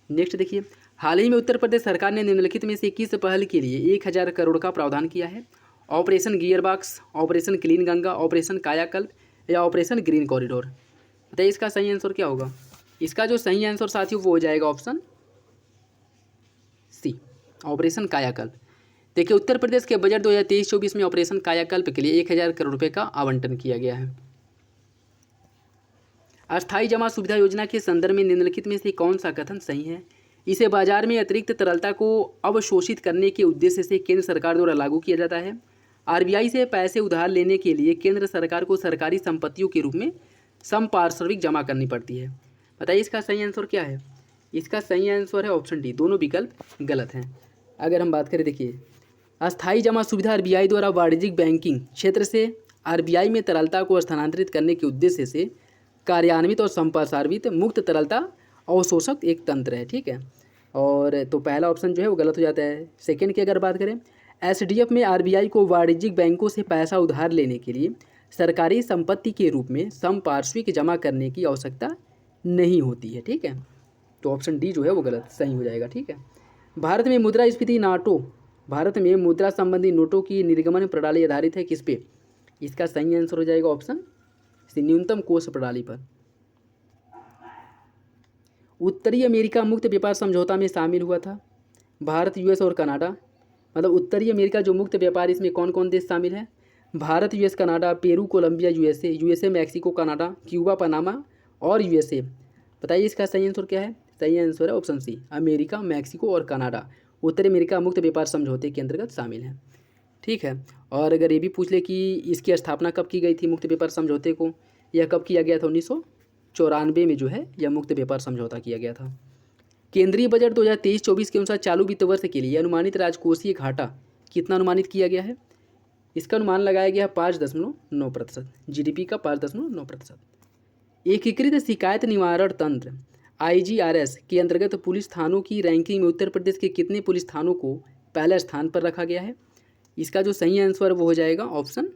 नेक्स्ट देखिए, हाल ही में उत्तर प्रदेश सरकार ने निम्नलिखित में से किस पहल के लिए 1000 करोड़ का प्रावधान किया है? Operation gearbox, operation clean Ganga, operation कायाकल्प या ऑपरेशन ग्रीन कॉरिडोर। बताइए इसका सही आंसर क्या होगा? इसका जो सही आंसर साथियों वो हो जाएगा ऑप्शन सी, ऑपरेशन कायाकल्प। देखिए उत्तर प्रदेश के बजट 2023-24 में ऑपरेशन कायाकल्प के लिए 1000 करोड़ रुपए का आवंटन किया गया है। अस्थायी जमा सुविधा योजना के संदर्भ में निम्नलिखित में से कौन सा कथन सही है? इसे बाजार में अतिरिक्त तरलता को अवशोषित करने के उद्देश्य से केंद्र सरकार द्वारा लागू किया जाता है। आरबीआई से पैसे उधार लेने के लिए केंद्र सरकार को सरकारी संपत्तियों के रूप में संपार्श्विक जमा करनी पड़ती है। बताइए इसका सही आंसर क्या है? इसका सही आंसर है ऑप्शन डी, दोनों विकल्प गलत हैं। अगर हम बात करें, देखिए अस्थायी जमा सुविधा आरबीआई द्वारा वाणिज्यिक बैंकिंग क्षेत्र से आरबीआई में तरलता को स्थानांतरित करने के उद्देश्य से कार्यान्वित और संपार्श्विक मुक्त तरलता अवशोषक एक तंत्र है, ठीक है। और तो पहला ऑप्शन जो है वो गलत हो जाता है। सेकंड की अगर बात करें, एसडीएफ में आरबीआई को वाणिज्यिक बैंकों से पैसा उधार लेने के लिए सरकारी संपत्ति के रूप में संपार्श्विक जमा करने की आवश्यकता नहीं होती है, ठीक है। तो ऑप्शन डी जो है वो गलत सही हो जाएगा, ठीक है। भारत में मुद्रास्फीति नाटो भारत में मुद्रा संबंधी नोटों की निर्गमन प्रणाली आधारित है किस पे? इसका सही आंसर हो जाएगा ऑप्शन सी, न्यूनतम कोष प्रणाली पर। उत्तरी अमेरिका मुक्त व्यापार समझौता में शामिल हुआ था भारत, यूएस और कनाडा। मतलब उत्तरी अमेरिका जो मुक्त व्यापार, इसमें कौन कौन देश शामिल है? Bharat, US, Canada, Peru, Colombia, USA, Mexico, Canada, Cuba, Panama और यूएसए। बताइए इसका सही आंसर क्या है? सही आंसर है ऑप्शन सी, अमेरिका, मैक्सिको और कनाडा उत्तरी अमेरिका मुक्त व्यापार समझौते के अंतर्गत शामिल हैं, ठीक है। और अगर ये भी पूछ ले कि इसकी स्थापना कब की गई थी मुक्त व्यापार समझौते को, यह कब किया गया था? 1994 में जो है यह मुक्त व्यापार समझौता किया गया था। केंद्रीय बजट 2023-24 के अनुसार चालू वित्त वर्ष के लिए अनुमानित राजकोषीय घाटा कितना अनुमानित किया गया है? इसका अनुमान लगाया गया है 5.9%, जीडीपी का 5.9%। एकीकृत शिकायत निवारण तंत्र आईजीआरएस के अंतर्गत पुलिस थानों की रैंकिंग में उत्तर प्रदेश के कितने पुलिस थानों को पहले स्थान पर रखा गया है? इसका जो सही आंसर वो हो जाएगा ऑप्शन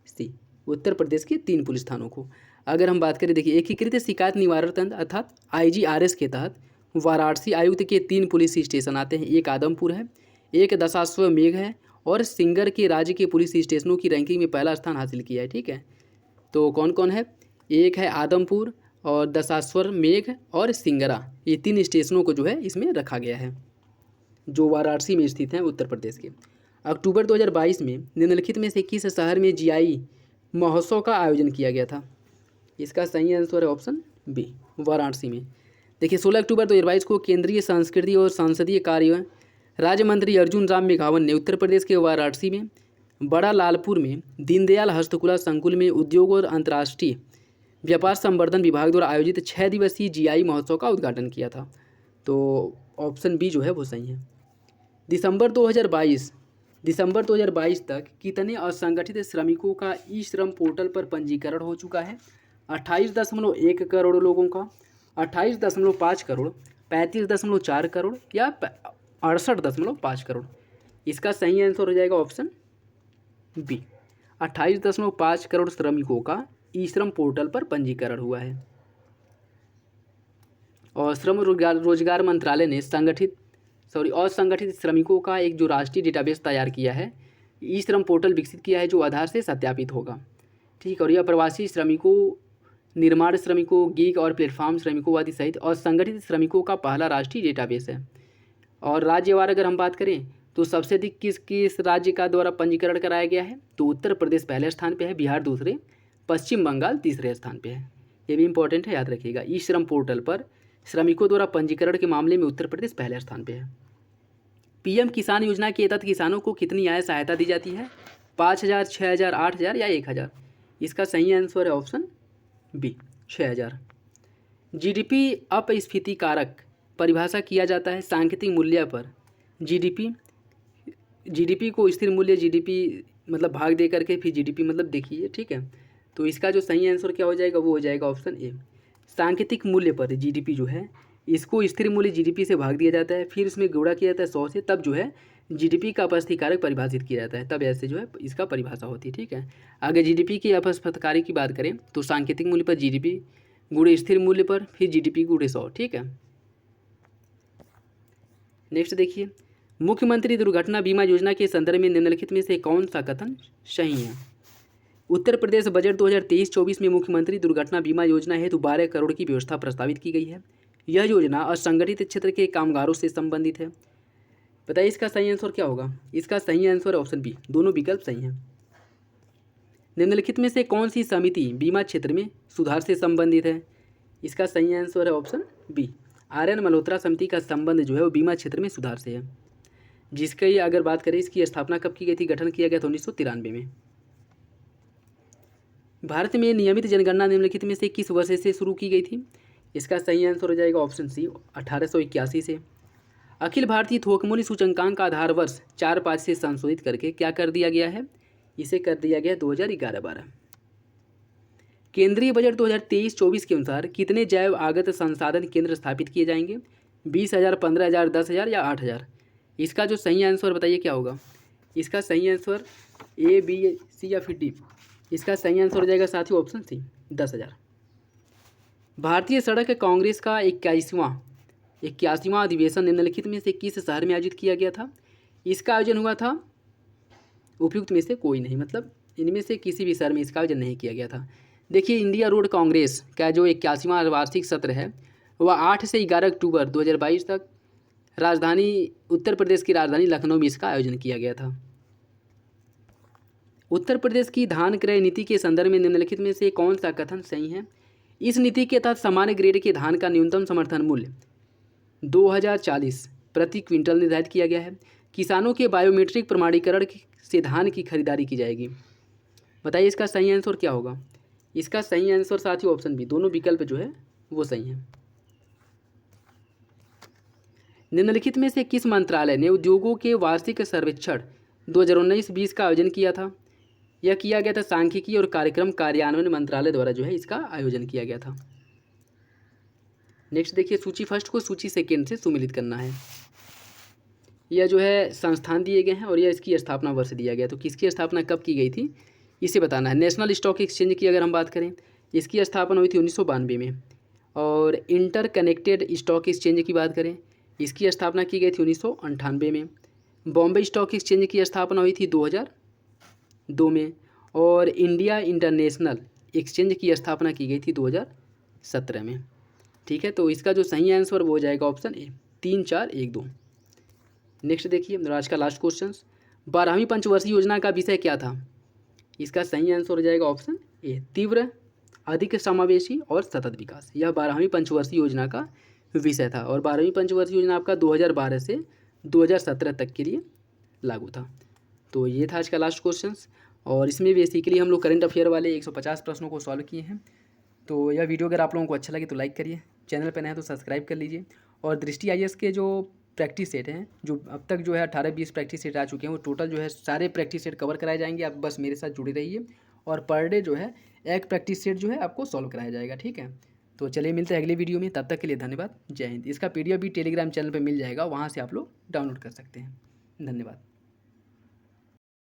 सी, उत्तर प्रदेश के 3 पुलिस थानों को। अगर हम बात करें, देखिए एकीकृत शिकायत निवारण तंत्र अर्थात आईजीआरएस के तहत वाराणसी आयुक्त के 3 पुलिस स्टेशन आते हैं। एक आदमपुर है, एक दशाश्वमेध है और सिंगर के राज्य के पुलिस स्टेशनों की रैंकिंग में पहला स्थान हासिल किया है, ठीक है। तो कौन कौन है? एक है आदमपुर और दशाश्वमेध और सिंगरा, ये 3 स्टेशनों को जो है इसमें रखा गया है जो वाराणसी में स्थित हैं उत्तर प्रदेश के। अक्टूबर 2022 में निम्नलिखित में से किस शहर में जीआई महोत्सव का आयोजन किया गया था? इसका सही आंसर है ऑप्शन बी, वाराणसी में। देखिए 16 अक्टूबर 2022 को केंद्रीय संस्कृति और संसदीय कार्य राज्य मंत्री अर्जुन राम मेघवाल ने उत्तर प्रदेश के वाराणसी में बड़ा लालपुर में दीनदयाल हस्तकला संकुल में उद्योग और अंतर्राष्ट्रीय व्यापार संवर्धन विभाग द्वारा आयोजित 6 दिवसीय जीआई महोत्सव का उद्घाटन किया था। तो ऑप्शन बी जो है वो सही है। दिसंबर 2022 तक कितने असंगठित श्रमिकों का ई श्रम पोर्टल पर पंजीकरण हो चुका है? 28.1 करोड़ लोगों का, 28.5 करोड़, 35.4 करोड़ या 68.5 करोड़। इसका सही आंसर हो जाएगा ऑप्शन बी, 28.5 करोड़ श्रमिकों का ई श्रम पोर्टल पर पंजीकरण हुआ है। और श्रम रोजगार मंत्रालय ने असंगठित श्रमिकों का एक जो राष्ट्रीय डेटाबेस तैयार किया है, ई श्रम पोर्टल विकसित किया है जो आधार से सत्यापित होगा, ठीक। और यह प्रवासी श्रमिकों, निर्माण श्रमिकों, गीग और प्लेटफॉर्म श्रमिकों आदि सहित असंगठित श्रमिकों का पहला राष्ट्रीय डेटाबेस है। और राज्यवार अगर हम बात करें तो सबसे अधिक किस राज्य का द्वारा पंजीकरण कराया गया है? तो उत्तर प्रदेश पहले स्थान पे है, बिहार दूसरे, पश्चिम बंगाल तीसरे स्थान पे है। ये भी इंपॉर्टेंट है, याद रखिएगा। ई श्रम पोर्टल पर श्रमिकों द्वारा पंजीकरण के मामले में उत्तर प्रदेश पहले स्थान पे है। पीएम किसान योजना के तहत किसानों को कितनी आय सहायता दी जाती है? 5,000, 6,000, 8,000 या 1,000। इसका सही आंसर है ऑप्शन बी, 6000। जीडीपी अपस्फीति कारक परिभाषा किया जाता है सांकेतिक मूल्य पर। जीडीपी जीडीपी को स्थिर मूल्य जीडीपी मतलब भाग दे करके फिर जीडीपी मतलब देखिए, ठीक है। तो इसका जो सही आंसर क्या हो जाएगा, वो हो जाएगा ऑप्शन ए। सांकेतिक मूल्य पर जीडीपी जो है इसको स्थिर मूल्य जीडीपी से भाग दिया जाता है, फिर उसमें गुणा किया जाता है 100 से, तब जो है जीडीपी का अपस्फीति कारक परिभाषित किया जाता है, तब ऐसे जो है इसका परिभाषा होती है, ठीक है। अगर जीडीपी की अपस्फीति कारक की बात करें तो सांकेतिक मूल्य पर जीडीपी गुणे स्थिर मूल्य पर फिर जीडीपी गुणे 100, ठीक है। नेक्स्ट देखिए, मुख्यमंत्री दुर्घटना बीमा योजना के संदर्भ में निम्नलिखित में से कौन सा कथन सही है। उत्तर प्रदेश बजट 2023-24 में मुख्यमंत्री दुर्घटना बीमा योजना हेतु 12 करोड़ की व्यवस्था प्रस्तावित की गई है। यह योजना असंगठित क्षेत्र के कामगारों से संबंधित है। बताइए इसका सही आंसर क्या होगा। इसका सही आंसर ऑप्शन बी, दोनों विकल्प सही हैं। निम्नलिखित में से कौन सी समिति बीमा क्षेत्र में सुधार से संबंधित है। इसका सही आंसर है ऑप्शन बी, आर्यन मल्होत्रा समिति का संबंध जो है वो बीमा क्षेत्र में सुधार से है, जिसकी अगर बात करें इसकी स्थापना कब की गई थी, गठन किया गया था 1993 में। भारत में नियमित जनगणना निम्नलिखित में से किस वर्ष से शुरू की गई थी। इसका सही आंसर हो जाएगा ऑप्शन सी, 1881 से। अखिल भारतीय थोक मूल्य सूचकांक का आधार वर्ष 4-5 से संशोधित करके क्या कर दिया गया है, इसे कर दिया गया 2011-12। केंद्रीय बजट 2023-24 के अनुसार कितने जैव आगत संसाधन केंद्र स्थापित किए जाएंगे, 20,000, 15,000, 10,000 या 8,000। इसका जो सही आंसर बताइए क्या होगा। इसका सही आंसर ए, बी, सी या फिर डी। इसका सही आंसर हो जाएगा साथियों ऑप्शन सी, 10,000। भारतीय सड़क कांग्रेस का 81वां अधिवेशन निम्नलिखित में से किस शहर में आयोजित किया गया था। इसका आयोजन हुआ था उपयुक्त में से कोई नहीं, मतलब इनमें से किसी भी शहर में इसका आयोजन नहीं किया गया था। देखिए, इंडिया रोड कांग्रेस का जो 81वां वार्षिक सत्र है वह 8 से 11 अक्टूबर 2022 तक राजधानी उत्तर प्रदेश की राजधानी लखनऊ में इसका आयोजन किया गया था। उत्तर प्रदेश की धान क्रय नीति के संदर्भ में निम्नलिखित में से कौन सा कथन सही है। इस नीति के तहत सामान्य ग्रेड के धान का न्यूनतम समर्थन मूल्य 2040 प्रति क्विंटल निर्धारित किया गया है। किसानों के बायोमेट्रिक प्रमाणीकरण से धान की खरीदारी की जाएगी। बताइए इसका सही आंसर क्या होगा। इसका सही आंसर साथियों ऑप्शन बी, दोनों विकल्प जो है वो सही है। निम्नलिखित में से किस मंत्रालय ने उद्योगों के वार्षिक सर्वेक्षण 2019-20 का आयोजन किया था। यह किया गया था सांख्यिकी और कार्यक्रम कार्यान्वयन मंत्रालय द्वारा जो है इसका आयोजन किया गया था। नेक्स्ट देखिए, सूची फर्स्ट को सूची सेकेंड से सुमिलित करना है। यह जो है संस्थान दिए गए हैं और यह इसकी स्थापना वर्ष दिया गया, तो किसकी स्थापना कब की गई थी इसे बताना है। नेशनल स्टॉक एक्सचेंज की अगर हम बात करें, इसकी स्थापना हुई थी 1992 में। और इंटर कनेक्टेड स्टॉक एक्सचेंज की बात करें, इसकी स्थापना की गई थी 1998 में। बॉम्बे स्टॉक एक्सचेंज की स्थापना हुई थी 2002 में। और इंडिया इंटरनेशनल एक्सचेंज की स्थापना की गई थी 2017 में। ठीक है, तो इसका जो सही आंसर वो हो जाएगा ऑप्शन ए, 3, 4, 1, 2। नेक्स्ट देखिए, आज का लास्ट क्वेश्चन, 12वीं पंचवर्षीय योजना का विषय क्या था। इसका सही आंसर हो जाएगा ऑप्शन ए, तीव्र, अधिक समावेशी और सतत विकास। यह 12वीं पंचवर्षीय योजना का विषय था और 12वीं पंचवर्षीय योजना आपका 2012 से 2017 तक के लिए लागू था। तो ये था आज का लास्ट क्वेश्चन और इसमें बेसिकली हम लोग करंट अफेयर वाले 150 प्रश्नों को सॉल्व किए हैं। तो यह वीडियो अगर आप लोगों को अच्छा लगे तो लाइक करिए, चैनल पर नए हैं तो सब्सक्राइब कर लीजिए। और दृष्टि आईएएस के जो प्रैक्टिस सेट हैं, जो अब तक जो है 18-20 प्रैक्टिस सेट आ चुके हैं, वो टोटल जो है सारे प्रैक्टिस सेट कवर कराए जाएंगे। आप बस मेरे साथ जुड़े रहिए और पर डे जो है एक प्रैक्टिस सेट जो है आपको सॉल्व कराया जाएगा। ठीक है, तो चलिए मिलते हैं अगले वीडियो में, तब तक के लिए धन्यवाद, जय हिंद। इसका PDF भी टेलीग्राम चैनल पर मिल जाएगा, वहाँ से आप लोग डाउनलोड कर सकते हैं। धन्यवाद।